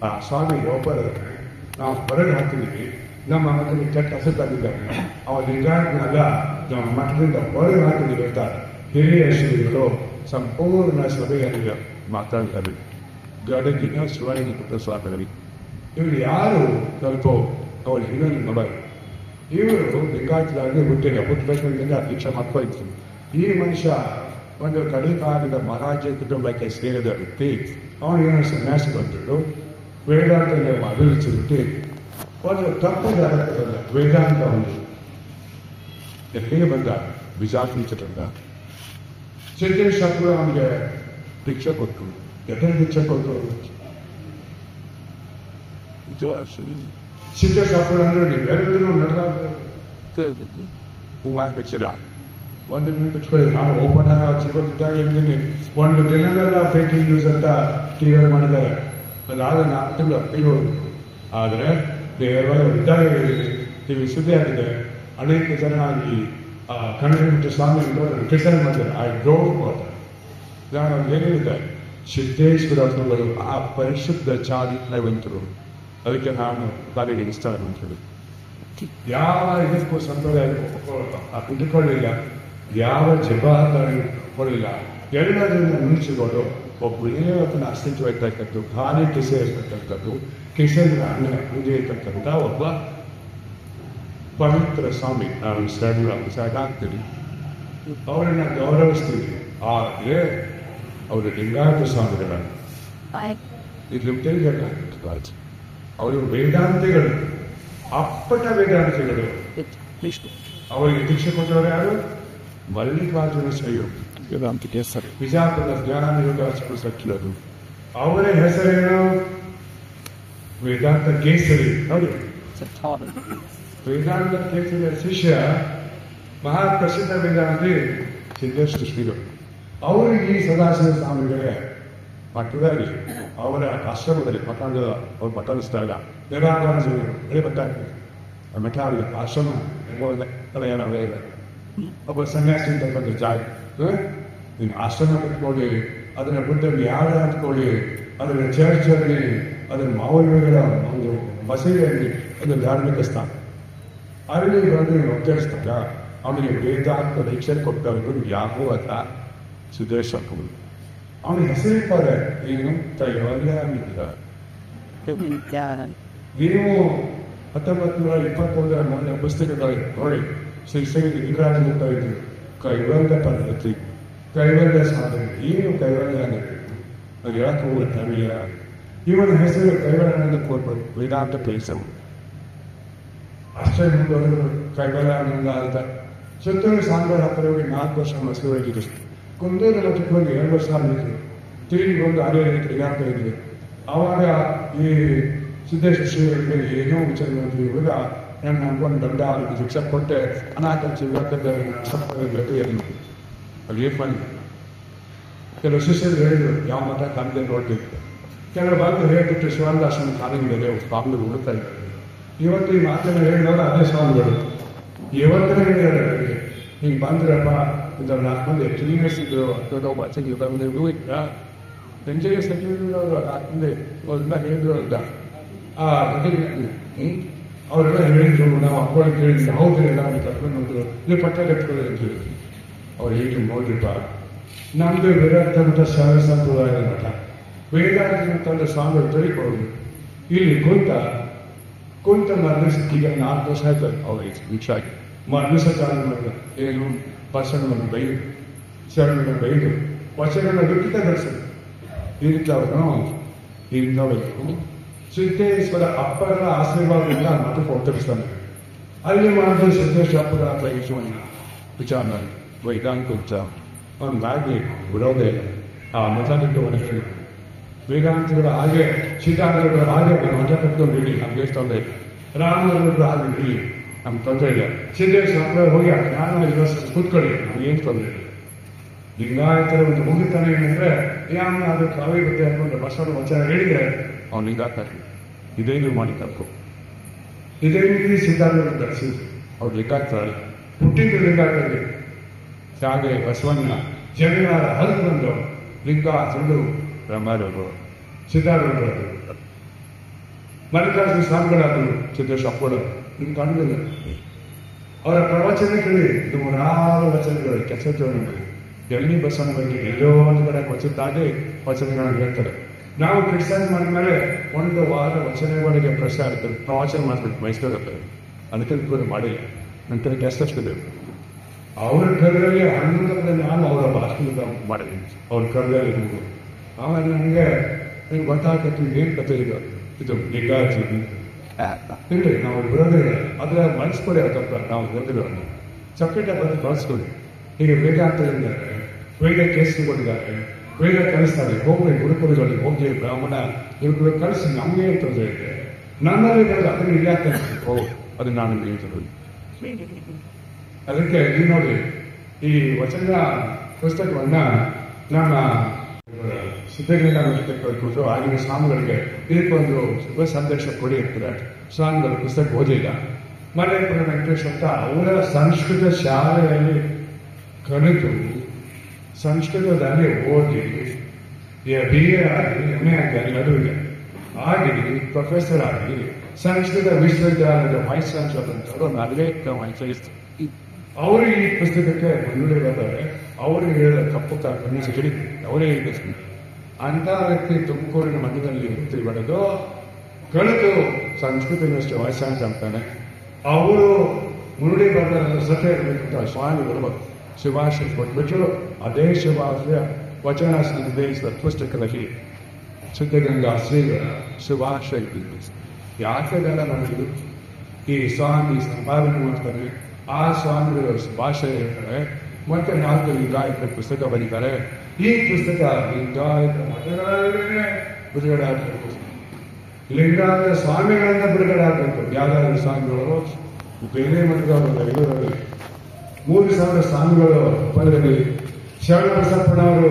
ಆ ಸ್ವಾಮಿ ಒಬ್ಬರ ನಾವು ಹೊರಗೆ ಹಾಕಿದ್ದೀವಿ. ನಮ್ಮ ಮಕ್ಕಳಿಗೆ ಕೆಟ್ಟ ಹೆಸರು ತಂದಿದ್ದಾರೆ. ಅವ ಲಿಂಗಾಯತನಾಗ ನಮ್ಮ ಮಠದಿಂದ ಹೊರಗೆ ಹಾಕಿದ್ದೀವಿ ಅಂತ ಹಿರಿಯ ಶ್ರೀಗಳು ಸಂಪೂರ್ಣ ಸಭೆಯಲ್ಲಿ ಮಾತಾಡ್ತಾರೆ. ಗದಗಿನ ಶಿವಲಿಂಗ ಸ್ವಾಮಿಗಳು ಇವರು ಯಾರು ಸ್ವಲ್ಪ ಅವ್ರು ಇನ್ನೊಂದು ನೋಡೋದು. ಇವರು ಲಿಂಗಾಯತರಾಗಿ ಹುಟ್ಟಬೇಕಂತ ದೀಕ್ಷೆ ಮಾಡ್ಕೊಳ್ತು. ಈ ಮನುಷ್ಯ ಒಂದು ಕಡಿಕಾಲದ ಮಹಾರಾಜ ಕುಟುಂಬಕ್ಕೆ ಸೇರಿದ ವ್ಯಕ್ತಿ. ಅವನಿಗೇನೋ ಸನ್ಯಾಸ ಬಂದಿದ್ದು ವೇದಾಂತ ಅಭಿರುಚಿ ಒಂದು ತಪ್ಪು ಜಾಗಕ್ಕೆ ಬಂದ. ವೇದಾಂತ ಒಂದು ಎಲ್ಲಿಗೆ ಬಂದ? ಬಿಜಾಪುರದಿಂದ. ಸಿದ್ದೇಶ್ವರ ಅವನಿಗೆ ಭಿಕ್ಷೆ ಕೊಟ್ಟು ಎದೆ ಭಿಕ್ಷೆ ಕೊಟ್ಟು ಸಿದ್ದೇಶ್ವರ ಅಂದ್ರೆ ನೀವೆಲ್ಲರೂ ನಡೆದ ಒಂದು ಬಿಟ್ಕೊಳ್ಳಿ. ನಾವು ಓಪನ್ ಸಿಗೋದಿದ್ದಾಗ ಇದ್ದೀನಿ. ಒಂದು ದಿನದಲ್ಲ ಫೇಕ್ ನ್ಯೂಸ್ ಅಂತ ಟಿವಿ ಮಾಡಿದ್ದಾರೆ. ಅದಾದ 4 ತಿಂಗಳು ತೆಗೆಯೋದು. ಆದರೆ ಇದ್ದಾಗ ಟಿವಿ ಸುದ್ದಿ ಆಗಿದೆ. ಅನೇಕ ಜನ ಈ ಕನ್ನಡ ಸ್ವಾಮಿ ಕಿಸನ್ ಮಾಡಿದ್ದಾರೆ. ಐ ಡೋಂಟ್ ಮಾಡ್ತಾರೆ. ನಾನು ಏನಿದೆ ಸಿದ್ದೇಶ್ವರಗಳು ಆ ಪರಿಶುದ್ಧ ಚಾರಿತ್ರವಂತರು. ಅದಕ್ಕೆ ನಾನು ಬಾಲಿಗೆ ಇಷ್ಟ ಅಂತೇಳಿ ಯಾವ ಇದಕ್ಕೂ ಸಂಪ್ರದಾಯ ಇಟ್ಕೊಳ್ಳಿಲ್ಲ, ಯಾವ ಜವಾಬ್ದಾರಿ ಕೊಡಲಿಲ್ಲ. ಎಲ್ಲದರಿಂದ ಮುಂಚಿಕೊಂಡು ಒಬ್ಬ ಏವತ್ತನ ಅಸ್ತಿತ್ವ ಇರ್ತಕ್ಕಂಥದ್ದು, ಖಾಲಿ ಕಿಸೆ ಇರ್ತಕ್ಕಂಥದ್ದು, ಕಿಸೆನ ಪೂಜೆ ಇರ್ತಕ್ಕಂಥ ಒಬ್ಬ ಪವಿತ್ರ ಸ್ವಾಮಿ. ನಾವು ಸಾಕಾಗ್ತೀವಿ, ಅವರನ್ನ ಗೌರವಿಸ್ತೀವಿ. ಆದರೆ ಅವರು ಲಿಂಗಾಯತ ಸ್ವಾಮಿಗಳ ಇಲ್ಲಿ ತಿಳಿಬೇಕಾಗ್ತದೆ. ಅವರು ವೇದಾಂತಿಗಳು, ಅಪ್ಪಟ ವೇದಾಂತಿಗಳು. ಅವರಿಗೆ ದೀಕ್ಷೆ ಕೊಟ್ಟವರು ಯಾರು? ಮಲ್ಲಿಕಾರ್ಜುನ ಶ್ರೀಯು ವೇದಾಂತಿಗೆ ಹೆಸರು. ಬಿಜಾಪುರದ ಜ್ಞಾನ ಸಚಿವರು. ಅವರ ಹೆಸರೇನು? ವೇದಾಂತ ಕೇಸರಿ. ನೋಡಿ, ವೇದಾಂತ ಕೇಸರಿಯ ಶಿಷ್ಯ ಮಹಾಪ್ರಸಿದ್ಧ ವೇದಾಂತಿ ಸಿದ್ದೇಶ್ವರ ಶ್ರೀಗಳು. ಅವರಿಗೆ ಈ ಸದಾಶಿವ ಸ್ವಾಮಿಗಳೇ ಮಠದಲ್ಲಿ ಅವರ ಆಶ್ರಮದಲ್ಲಿ ಅವ್ರು ಮಠಲಿಸಿದಾಗ ನಿರಾಕರಣೆ ಬರ್ತಾರೆ. ಮಠ ಆಶ್ರಮ ಏನೋ ಒಬ್ಬ ಸನ್ಯಾಸಿ ಅಂತ ಬಂದು ಜಾಗ ನೀನು ಆಶ್ರಮ ಕಟ್ಕೊಳ್ಳಿ, ಅದನ್ನ ಬುದ್ಧಲ್ಲಿ ಯಾವ ಹತ್ಕೊಳ್ಳಿ, ಅದನ್ನ ಚರ್ಚಲ್ಲಿ, ಅದನ್ನ ಮಾವಲಿಗಳ ಒಂದು ಮಸೀದಿಯಲ್ಲಿ ಒಂದು ಧಾರ್ಮಿಕ ಸ್ಥಾನ. ಅಲ್ಲಿ ಬಂದು ನೀವು ಉತ್ತರಿಸಿದಾಗ ಅವನಿಗೆ ವೇದಾಂತ ದೀಕ್ಷೆ ಕೊಟ್ಟವರು ಯಾಕೋ ಅಲ್ಲ ಸಿದ್ದೇಶ್ವರ. ಅವನಿಗೆ ಹೆಸರಿದ್ದಾರೆ ಏನು ಕೈವಲ್ಯ. ನೀವು 1921 ಮೊನ್ನೆ ಪುಸ್ತಕಗಳು ನೋಡಿ, ಶ್ರೀ ಲಿಂಗರಾಜ ಹೋಗ್ತಾ ಇದ್ರು. ಕೈವಲ್ಯ ಪದ್ಧತಿ, ಕೈವಲ್ಯ ಸಾಧನೆ. ಏನು ಕೈವಲ್ಯ ಅನ್ನೋದು ಅದು ಯಾಕೆ ಹೋಗುತ್ತವಿಲ್ಲ. ಇವನ ಹೆಸರು ಕೈವಲ್ಯ ಕೊಡ್ಬೋದು. ವೇದಾಂತ ಪ್ಲೇಸವು ಅಷ್ಟೇ ಮುಂದುವರೆದು ಕೈವಲ್ಯ ಅಂತ ಸುತ್ತೂರು ಸಾಂಬಾರ ಹತ್ತಿರ ಹೋಗಿ 4 ವರ್ಷ ಮಸೂರಾಗಿದ್ರು. ಕುಂದೂರು ಮಠಕ್ಕೆ ಹೋಗಿ 2 ವರ್ಷ ಆಗಿದ್ರು. ತಿರುಗಿ ಬಂದು ಅದೇ ವೇದಾಂತ ಇದ್ವಿ. ಆವಾಗ ಈ ಸಿದ್ದೇಶ್ವರ ಶ್ರೀಗಳಿಗೆ ಏನೋ ವಿಚಾರ ಮಾಡಿದ್ವಿ. ಇವಾಗ ನಾನು ಅನ್ಕೊಂಡು ದೊಡ್ಡ ಶಿಕ್ಷೆ ಕೊಟ್ಟೆ ಅನಾಥ ಅಲ್ಲಿ ಬಂದು ಕೆಲವು ಶಿಷ್ಯರು ಹೇಳಿದ್ರು ಯಾವ ಮಠ ಕಾಲದಲ್ಲಿ ನೋಡ್ತಿತ್ತು. ಕೆಲವು ಬಂದು ಹೇಳ್ಬಿಟ್ಟು ಶಿವಾನದಾಸನ ಕಾಲದಲ್ಲಿ ಸ್ವಾಮಿಗಳು ಹುಡುಕ್ತಾ ಇದ್ದಾರೆ. ಇವತ್ತು ಈ ಮಾತನ್ನು ಹೇಳಿದಾಗ ಅದೇ ಸ್ವಾಮಿಗಳು ಇವತ್ತಿನ ಹೇಳಿದ್ದಾರೆ. ಹಿಂಗೆ ಬಂದ್ರಪ್ಪ ಇದನ್ನು 4 ಮಂದಿ ತಿಳಿಸಿದ್ರು. ಸಂಜೆಗೆ ಸಚಿವರು ಹಾಕಿಂದೆ ಅವ್ರನ್ನ ಹೇಳಿದ್ರು ಅಂತ ಅವರೆಲ್ಲ ಹೇಳಿದ್ರು. ನಾವು ಅಪ್ಪಳಿಗೆ ಹೇಳಿದ್ವಿ, ಹೌದು ನಾವು ಕರ್ಕೊಂಡು ಹೋದ್ರು, ನೀವು ಪಟ್ಟ ಕಟ್ಕೊಳ್ಳಿ ಅಂತ ಹೇಳಿದ್ವಿ. ಅವ್ರು ಹೇಗೆ ನೋಡ್ರಿಪ್ಪ, ನಮ್ಮದು ವೇದಾಂತ ಮಠ ಶಾಲೆ ಸಂಪ್ರದಾಯದ ಮಠ. ವೇದಾಂತ ಅಂತಂದ್ರೆ ಸ್ವಾಮಿಗಳು ತಿಳಿಕೊಳ್ಳೋದು. ಇಲ್ಲಿ ಕುಂತ ಮರಳಿಸಿ ಈಗ 4 ವರ್ಷ ಆಯ್ತು ಅವ್ರಿಗೆ ವೀಕ್ಷೆ ಆಗಿ ಮರಳಿಸ ಚಾಲ ಮಾಡಿದ. ಏನು ಭಾಷಣವನ್ನು ಬೈದು, ಶರಣವನ್ನು ಬೈದು, ವಚನವನ್ನು ದುಃಖಿತ ಗಳಿಸಿದ್ರು. ಇಂಥವರು ಸಿದ್ದೇಶ್ವರ ಅಪ್ಪರ ಆಶೀರ್ವಾದದಿಂದ ಮಠಕ್ಕೆ ಉತ್ತರಿಸ್ತಾನೆ. ಅಲ್ಲಿ ಮಾಡಿದ್ರೆ ಸಿದ್ದೇಶ್ವರ ಪ್ರಯತ್ನವನ್ನು ವಿಚಾರ ವೇದಾಂತ ಉತ್ಸಾಹ ಅವನಿಗಾಗಿ ಬಿಡೋದೇ ಇಲ್ಲ. ಆ ಮಠ ಬಿಟ್ಟು ವೇದಾಂತಗಳು ಹಾಗೆ ಸಿದ್ಧಾಂತಗಳು ಹಾಗೆ ಮಠ ಕಟ್ಟು ಹೇಳಿ ನಮಗೆ ತೊಂದರೆ. ರಾಮನವರು ಆಗಿರಲಿ ನಮ್ಗೆ ತೊಂದರೆ ಇಲ್ಲ. ಸಿದ್ದೇಶ್ವರ ಹೋಗಿ ನಾನು ಇವತ್ತು ಕೂತ್ಕೊಳ್ಳಿ, ಏನು ತೊಂದರೆ ಇಲ್ಲ. ಲಿಂಗಾಯತರ ಒಂದು ಮುಗಿತಾನೆ ಏನಂದ್ರೆ ಯಾವನ್ನ ಅದು ಕಾವೇ ಬಗ್ಗೆ ಹಾಕೊಂಡು ಬಸವನ ವಚನ ಹೇಳಿದ್ರೆ ಅವ್ನು ಲಿಂಗಾಯತ. ಇದೇ ನೀವು ಮಾಡಿ ತಪ್ಪು. ಇದೇ ರೀತಿ ಸಿದ್ಧಾಂತವನ್ನು ಧರಿಸಿದ್ರು ಅವ್ರು ಲಿಂಗಾಯತರಲ್ಲ, ಹುಟ್ಟಿದ್ದು ಲಿಂಗಾಯತಲ್ಲಿ. ಹಾಗೆ ಬಸವಣ್ಣ ಜಮೀನಾರ ಹಲ್ಲು ಬಂದು ಲಿಂಗಾಯತರು ಬ್ರಹ್ಮರವರು, ಸಿದ್ಧಾರೂಢರು, ಮಲ್ಲಿಕಾರ್ಜುನ ಸ್ವಾಮಿಗಳಾದರು, ಸಿದ್ದೇಶ್ವರ ನಿಮ್ಗೆ ಕಾಣಲಿಲ್ಲ. ಅವರ ಪ್ರವಚನ ಕೇಳಿ ನೂರಾರು ವಚನಗಳು ಕೆಸರು ಎಲ್ಲಿ ಬಸವನ ಬಗ್ಗೆ ಎಲ್ಲೋ ಒಂದು ಕಡೆ ವಚನದಾಗೆ ವಚನಗಳನ್ನು ಹೇಳ್ತಾರೆ. ನಾವು ಕ್ರಿಟಿಸೈಸ್ ಮಾಡಿದ್ಮೇಲೆ ಒಂದು ವಾರ ವಚನಗಳಿಗೆ ಪ್ರಶ್ನೆ ಆಗ್ತದೆ, ಪ್ರವಚನ ಮಾಡ್ಬೇಕು ಮೈಸೂರಲ್ಲಿ. ಅದಕ್ಕೆ ಕೂಡ ಮಾಡಿಲ್ಲ. ನಂತರ ಕೆಸಷ್ಟು ಬೇಕು. ಅವ್ರ ಕರ್ರಲ್ಲಿ 11 ನಾನು ಅವರ ಭಾಷಣ ಮಾಡಿದ್ದೀನಿ. ಅವ್ರ ಕರ್ರಲ್ಲಿ ನಿಮಗೂ ಆಮೇಲೆ ನನಗೆ ನಿಮ್ಗೆ ಗೊತ್ತಾಗ್ತದೆ ಏನು ಕಥೆ ಇದು ಲಿಂಗಾಯತ ಇಲ್ಲ, ನಾವು ವಿರೋಧಿಗಳು. ಅದರ ಮನಸ್ಕೊಡಿ ಅದಪ್ಪ, ನಾವು ವಿರೋಧಿಗಳನ್ನು ಸಪ್ರೇಟಾಗಿ ಬಂದು ಬಳಸ್ಕೊಳ್ಳಿ. ಈಗ ವೇದಾಂತ ಇದ್ದಾರೆ, ವೇದ ಕೇಸರಿಗಳಿದ್ದಾರೆ, ವೇದ ಕಲಿಸ್ತಾರೆ. ಹೋಗಿ ಗುರುಕುಲಗಳಿಗೆ ಹೋಗಿ ಬ್ರಾಹ್ಮಣ ಗುರುಕುಲ ಕಳಿಸಿ ನಮಗೆ ತೊಂದರೆ ಇದೆ. ನನ್ನಲ್ಲಿ ಬರೋದು ಅದನ್ನು ಇಲ್ಲಾಕ ಅದು ನಾನು ಹೇಳ್ತಿರೋದು. ಅದಕ್ಕೆ ನೀವು ನೋಡಿ ಈ ವಚನ ಪುಸ್ತಕವನ್ನ ನಮ್ಮ ಸಿದ್ಧಗಂಗಾ ಕೂತು ಆಗಿನ ಸ್ವಾಮಿಗಳಿಗೆ ಇದಕ್ಕೊಂದು ಶುಭ ಸಂದೇಶ ಕೊಡಿ ಇರ್ತಾರೆ. ಸ್ವಾಮಿಗಳು ಪುಸ್ತಕ ಓದಿಲ್ಲ. ಮಲೆಪುರ ವೆಂಕಟೇಶ್ ಅಂತ ಅವರ ಸಂಸ್ಕೃತ ಶಾಲೆಯಲ್ಲಿ ಕಲಿತು ಸಂಸ್ಕೃತದಲ್ಲಿ ಓದಿ BA ಆಗಿ MA ಆಗಿ ನಡುವಿಗೆ ಆಗಿ ಪ್ರೊಫೆಸರ್ ಆಗಿ ಸಂಸ್ಕೃತ ವಿಶ್ವವಿದ್ಯಾಲಯದ ವೈಸ್ ಚಾನ್ಸಲರ್ ಅಂತವರು ನಾಗರಿಕ ವಹಿಸಿದ್ರು. ಅವರು ಈ ಪುಸ್ತಕಕ್ಕೆ ಮುನ್ನುಡಿದ್ದಾರೆ. ಅವರು ಹೇಳಿದ ತಪ್ಪು ಕನಸು ಅವರೇ ಹೇಳಿದ್ರು. ಅಂತ ವ್ಯಕ್ತಿ ತುಮಕೂರಿನ ಮಧ್ಯದಲ್ಲಿ ತಿರುಗಡದು ಕಳೆದು ಸಂಸ್ಕೃತ ಯೂನಿವರ್ಸಿಟಿ ವೈಸ್ ಚಾನ್ಸಲರ್ ಅಂತಾನೆ. ಅವರು ಮುನ್ನುಡಿ ಬರೆದ ಸತ್ಯ ಇರಬೇಕಂತ ಸ್ವಾಮಿಗಳು ಶುಭಾಶಯ ಕೊಟ್ಬಿಟ್ಟು ಅದೇ ಶುಭಾಶಯ ವಚನ ಸಂದೇಶದ ಪುಸ್ತಕದಲ್ಲಿ ಸಿದ್ಧಗಂಗಾ ಶ್ರೀಗಳ ಶುಭಾಶಯ ಯಾಕೆಲ್ಲ ನನಗೆ ಈ ಸ್ವಾಮಿ ಸಂಪಾದನೆ ಮಾಡ್ತಾರೆ. ಆ ಸ್ವಾಮಿಗಳು ಶುಭಾಶಯ ಹೇಳ್ತಾರೆ. ಮತ್ತೆ 4 ಲಿಂಗಾಯತ ಪುಸ್ತಕ ಬರೀತಾರೆ. ಈ ಪುಸ್ತಕ ಲಿಂಗಾಯತ ಮಠಗಳೇ ಬಿಡುಗಡೆ ಆಗಬೇಕು, ಲಿಂಗಾಯತ ಸ್ವಾಮಿಗಳಿಂದ ಬಿಡುಗಡೆ ಆಗಬೇಕು. ಯಾವ್ದಾದ್ರು ಸ್ವಾಮಿಗಳು ಬೇರೆ ಮಠದವರು ಎಲ್ಲರಲ್ಲಿ 3000 ಸ್ವಾಮಿಗಳು ಪದದಲ್ಲಿ ಶರಣಬಸಪ್ಪನವರು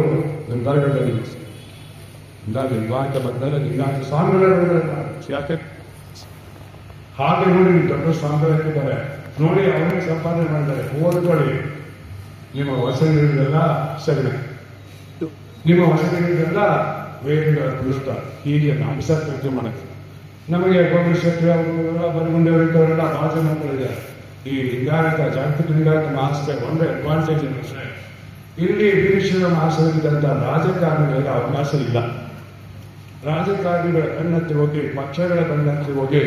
ಗರ್ಗದಲ್ಲಿ ಲಿಂಗಾಯತ ಮಠದಲ್ಲಿ ಲಿಂಗಾಯತ ಸ್ವಾಮಿಗಳು ಯಾಕೆ ಹಾಗೆ ನೋಡಿ ದೊಡ್ಡ ಸ್ವಾಮಿಗಳು ಹಾಕಿದ್ದಾರೆ ನೋಡಿ. ಅವರೇ ಸಂಪಾದನೆ ಮಾಡಿದ್ದಾರೆ. ಓದ್ಕೊಳ್ಳಿ. ನಿಮ್ಮ ವಚನಗಳಿಗೆಲ್ಲ ಸಗಣೆ, ನಿಮ್ಮ ವಚನಗಳಿಗೆಲ್ಲ ವೇದಗಳ ಪುಸ್ತಕ ಹೀಗೆ ಅಂಶಕೃತಿ ಮಾಡಕ್ಕೆ ನಮಗೆ ಗೋವಿಂದ ಶೆಟ್ಟಿ ಅವರೆಲ್ಲ ಬರಗುಂಡೆಯವರಿದ್ದವರೆಲ್ಲ ಭಾಳ ಜನ ಮಾಡಿದ್ದಾರೆ. ಈ ಲಿಂಗಾಯತ ಜಾಗತಿಕ ಲಿಂಗಾಯತ ಮಹಾಸಭೆ ಒಂದೇ ಅಡ್ವಾಂಟೇಜ್ ಅಷ್ಟೇ. ಇಲ್ಲಿ ವೀರಶೈವ ಮಹಾಸಭೆಗಿದ್ದಂಥ ರಾಜಕಾರಣಿಗಳಿಗೆ ಅವಕಾಶ ಇಲ್ಲ. ರಾಜಕಾರಣಿಗಳ ಕಣ್ಣತ್ತಿ ಹೋಗಿ, ಪಕ್ಷಗಳ ಕಣ್ಣತ್ತಿ ಹೋಗಿ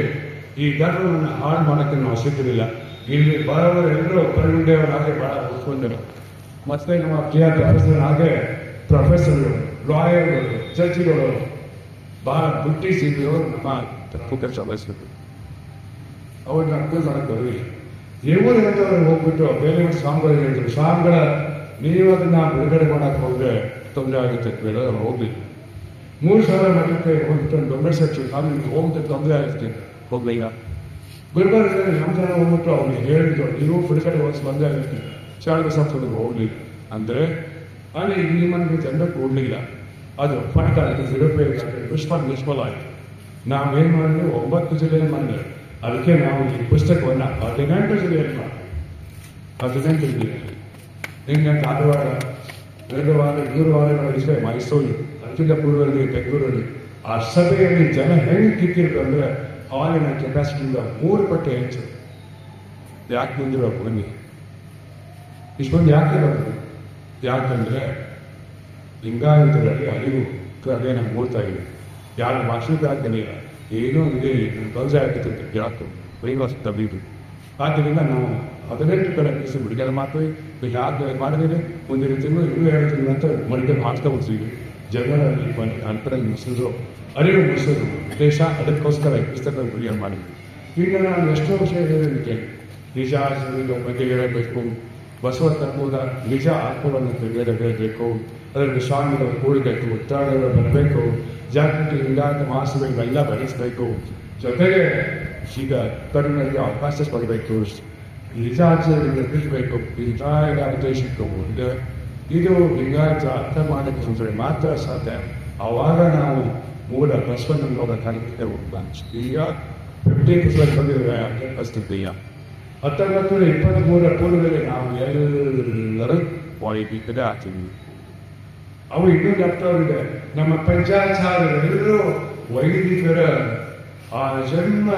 ಈ ಧರ್ಮವನ್ನು ಹಾಳು ಮಾಡೋಕ್ಕೆ ನಾವು ಸಿಗಲಿಲ್ಲ. ಇಲ್ಲಿ ಬರೋವರೆಲ್ಲರೂ ಬರಗುಂಡೆಯವರಾಗೆ ಬಹಳ ಒಪ್ಕೊಂಡರು. ಮತ್ತೆ ನಮ್ಮ ಪ್ರೊಫೆಸರ್ ಹಾಗೆ ಪ್ರೊಫೆಸರ್ಗಳು, ಲಾಯರ್ಗಳು, ಜಡ್ಜಿಗಳು ಬಹಳ ಬುದ್ಧಿಸಿದ್ರು. ನಮ್ಮ ತಪ್ಪು ಕೆಲಸ ಬಯಸಬೇಕು. ಅವ್ರನ್ನ ಅರ್ಥ ಮಾಡಕ್ಕೆ ಇವರು ಎಂತವ್ರು ಹೋಗ್ಬಿಟ್ಟು ಬೇರೆ ಸ್ವಾಮಿಗಳು ಹೇಳಿದ್ರು, ಸ್ವಾಮಿಗಳ ನೀವು ಅದನ್ನ ಬಿಡುಗಡೆ ಮಾಡಕ್ಕೆ ಹೋದ್ರೆ ತೊಂದರೆ ಆಗುತ್ತೆ ಬೇಡ ಹೋಗ್ಲಿಲ್ಲ. 3000 ಮಠಕ್ಕೆ ಹೋಗ್ಬಿಟ್ಟು ಡೊಂಬೆಸೆಟ್ಟು ಸ್ವಾಮಿ ಹೋಗುತ್ತೆ ತೊಂದರೆ ಆಗುತ್ತೆ ಹೋಗ್ಲಿಲ್ಲ. ಗುಲ್ಬರ್ಗದಲ್ಲಿ ನಮ್ಮ ಜನ ಹೋಗ್ಬಿಟ್ಟು ಅವ್ರಿಗೆ ಹೇಳಿದ್ರು ನೀವು ಬಿಡುಗಡೆ ಹೋಗಿ ತೊಂದರೆ ಆಗುತ್ತೆ ಶಾಲೆಗೆ ಸಂಸ್ಥೆಗೆ ಹೋಗ್ಲಿಲ್ಲ. ಅಂದರೆ ಅಲ್ಲಿ ಇಲ್ಲಿ ಮನೆಗೆ ಜನರು ಕೊಡಲಿಲ್ಲ. ಅದು ಫಂಡ್ ನಿಷ್ಫಲ ಆಯಿತು. ನಾವೇನು ಮಾಡಿದ್ವಿ 9 ಜಿಲ್ಲೆಯಲ್ಲಿ ಮಾಡಿದ್ರೆ ಅದಕ್ಕೆ ನಾವು ಈ ಪುಸ್ತಕವನ್ನು 18 ಜಿಲ್ಲೆಯಲ್ಲಿ ಮಾಡಿ 18 ಜಿಲ್ಲೆಯಲ್ಲಿ ನಿನ್ನೆ ಕಾರವಾರ 2 ವಾರ 3 ವಾರಗಳ ವಿಷಯ ಮೈಸೂರು, ಅದಕ್ಕಿಂತ ಪೂರ್ವದಲ್ಲಿ ಬೆಂಗಳೂರಲ್ಲಿ ಆ ಸಭೆಯಲ್ಲಿ ಜನ ಹೆಂಗೆ ಕಿತ್ತಿರ್ತು ಅಂದರೆ ಹಾಲಿನ ಕೆಪಾಸಿಟಿಯಿಂದ 3 ಪಟ್ಟು ಹೆಚ್ಚು. ಯಾಕೆ ಬಂದಿರೋ ಬನ್ನಿ ಇಷ್ಟೊಂದು ಯಾಕೆ ಬಂದರು? ಯಾಕಂದರೆ ಲಿಂಗಾಯತರಲ್ಲಿ ಅರಿವು ಅದೇ ನಮ್ಗೆ ಓದ್ತಾ ಇದೆ. ಯಾರು ಭಾಷಣಕ್ಕಾಗಲಿಲ್ಲ ಏನೋ ಇದೆ ತೊಂದರೆ ಆಗ್ತಿತ್ತು ಯಾಕೆ ವೈವಾಸ ಬೀದು. ಆದ್ದರಿಂದ ನಾವು 18 ಕಡೆ ಬಿಡುಗಡೆ ಮಾಡ್ತೀವಿ. ಯಾಕೆ ಮಾಡಿದ್ರೆ ಮುಂದಿನ ತಿಂಗಳು 2 ತಿಂಗಳು ಅಂತ ಮಡಿಕೆ ಮಾಡ್ತಾ ಹೋಗ್ತೀವಿ. ಜನರಲ್ಲಿ ಅಂತರ ಮುಗಿಸಿದ್ರು, ಅರಿವು ಮುಗಿಸಿದ್ರು ದೇಶ. ಅದಕ್ಕೋಸ್ಕರ ಈ ಪುಸ್ತಕ ಬಿಡುಗಡೆ ಮಾಡಿದ್ವಿ. ಈಗ ನಾನು ಎಷ್ಟೋ ವಿಷಯ ಹೇಳಿದ್ದಕ್ಕೆ ನಿಜ ಬಗ್ಗೆ ಹೇಳಬೇಕು. ಬಸವ ತತ್ವದ ನಿಜ ಆತ್ಮವನ್ನು ತೆಗೆಯಬೇಕು. ಅದರಲ್ಲಿ ಸ್ವಾಮಿಗಳು ಕೂಡಬೇಕು, ಉತ್ತಾರಗಳು ಬರಬೇಕು, ಜಾಗೃತಿ ಲಿಂಗಾಯತ ಮಹಾಸಭೆಗಳೆಲ್ಲ ಬೆಳೆಸಬೇಕು. ಜೊತೆಗೆ ಈಗ ಕರುಣರಿಗೆ ಅವಕಾಶ ಕೊಡಬೇಕು, ನಿಜಾಚಾರಗಳನ್ನು ಬಿಡಬೇಕು. ಲಿಂಗಾಯತ ಉದ್ದೇಶಕ್ಕೆ ಮುಂದೆ ಇದು ಲಿಂಗಾಯತ ಅರ್ಥ ಮಾಡಕ್ಕೆ ಮಾತ್ರ ಸಾಧ್ಯ. ಆವಾಗ ನಾವು ಮೂಲ ಬಸವನ ಹೋಗಕ್ಕಾಗಿರ್ತೇವೆ. ಈಗ 50% ಬಂದಿದೆ ಪರಿಸ್ಥಿತಿಯ 1923 ಪೂರ್ವದಲ್ಲಿ ನಾವು ಎಲ್ಲರೂ ವಾಯಿಬಿಕ್ಕದೆ ಆಗ್ತೀವಿ. ಅವು ಇನ್ನೂ ಲೆಕ್ಕವಿದೆ. ನಮ್ಮ ಪಂಚಾಚಾರ್ಯರೆಲ್ಲರೂ ವೈದಿಕರ ಆ ಜನ್ಮ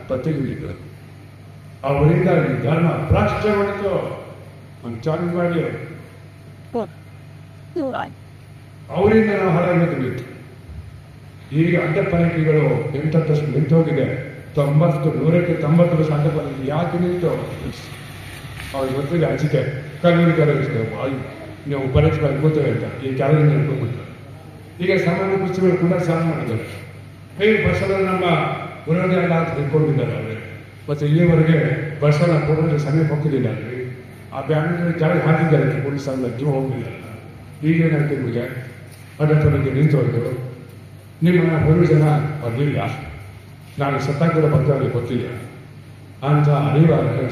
ಪತ್ರಿಕೆಗಳು ಅವರಿಂದ ಈ ಧರ್ಮ ಭ್ರಷ್ಟಗೊಳಿತು ಒಂದು ಚಾಲು ಮಾಡಿ ಅವರಿಂದ ನಾವು ಹೊರಬೇಕು. ಈಗ ಅಡ್ಡಪನಕಿಗಳು ಎಂಟಷ್ಟು ನಿಂತೋಗಿದೆ. 90% ಅಡ್ಡಪನಕಿ ಯಾಕೆ ನಿಂತು ಅವ್ರಿಗೆ ಗೊತ್ತಿದೆ. ಅಂಚಿಕೆ ಕಲ್ಲೂರಿಗಾರ ನೀವು ಪರೀಕ್ಷೆ ಗೊತ್ತಿದೆ ಅಂತ ಈ ಕ್ಯಾಲೆಂಡರ್ ಹೇಳ್ಕೊಂಡ್ಬಿಟ್ಟು ಈಗ ಸಾಮಾನ್ಯ ಪುಸ್ತಕಗಳು ಕೂಡ ಸಾಲ ಮಾಡಿದ್ದಾರೆ. ಹೇಗೆ ಬಸವನ ನಮ್ಮ ಗುರುಗಳೆಲ್ಲ ಅಂತ ತಿಳ್ಕೊಂಡಿದ್ದಾರೆ ಅವರು. ಮತ್ತು ಇಲ್ಲಿವರೆಗೆ ಬಸವನ ಪೂರ್ವಜ ಸಮೀಪ ಹೋಗ್ತಿದ್ದಿಲ್ಲ. ಆ ಬ್ಯಾಂಕ್ ಜಾರಿ ಹಾಕಿದ್ದಾರೆ ಪೊಲೀಸ್ ಜೀವ ಹೋಗಿಲ್ಲ. ಈಗೇನಾಗ್ತದೆ ನಿಮಗೆ ಅಡ್ಡಪನಕಿ ನಿಂತು ಹೋಗಿದ್ರು. ನಿಮ್ಮ ಒಂದು ಜನ ಬರಲಿಲ್ಲ, ನಾನು ಸತ್ತಾಗ ಬರ್ತಾರೆ ಗೊತ್ತಿಲ್ಲ ಅಂತ ಅನಿವಾರ್ಯ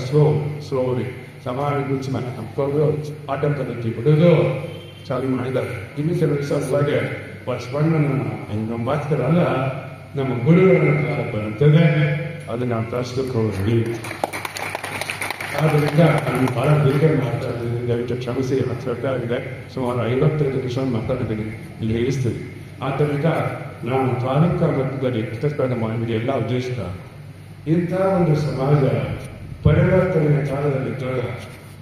ಸ್ಲೋಲಿ ಸಮಾಜ ಗುರುಚಿ ಮನೆ ನಮ್ಕೊಂಡು ಆಟಂಕದಲ್ಲಿ ಬಿಡೋದು ಚಾಲು ಮಾಡಿದ್ದಾರೆ. ಇನ್ನು ಕೆಲವು ವಿಶ್ವಾಸವಾಗಿ ಬಸವಣ್ಣನ ಮಾತ್ರಲ್ಲ ನಮ್ಮ ಗುರುಗಳ ಬರುತ್ತದೆ. ಅದನ್ನು ನಾವು ತರಿಸ್ಬೇಕು ಹೋಗಿ. ಆದ್ದರಿಂದ ನಾನು ಭಾಳ ದೀರ್ಘ ಮಾಡ್ತಾ ಇದ್ದೀನಿ, ದಯವಿಟ್ಟು ಕ್ಷಮಿಸಿ. ಆಗಿದೆ ಸುಮಾರು 55 ನಿಮಿಷ ಮಾತಾಡಿದ್ದೀನಿ, ಇಲ್ಲಿ ಹೇಳಿಸ್ತೀನಿ. ಆದ್ದರಿಂದ ನಾನು ತಾಲೂಕ ಮಟ್ಟದಲ್ಲಿ ಪ್ರತಿಸ್ಪರ್ಧೆ ಮಾಡಿದ ಎಲ್ಲ ಉದ್ದೇಶ ಇಂಥ ಒಂದು ಸಮಾಜ ಪರಿವರ್ತನೆಯ ಕಾಲದಲ್ಲಿ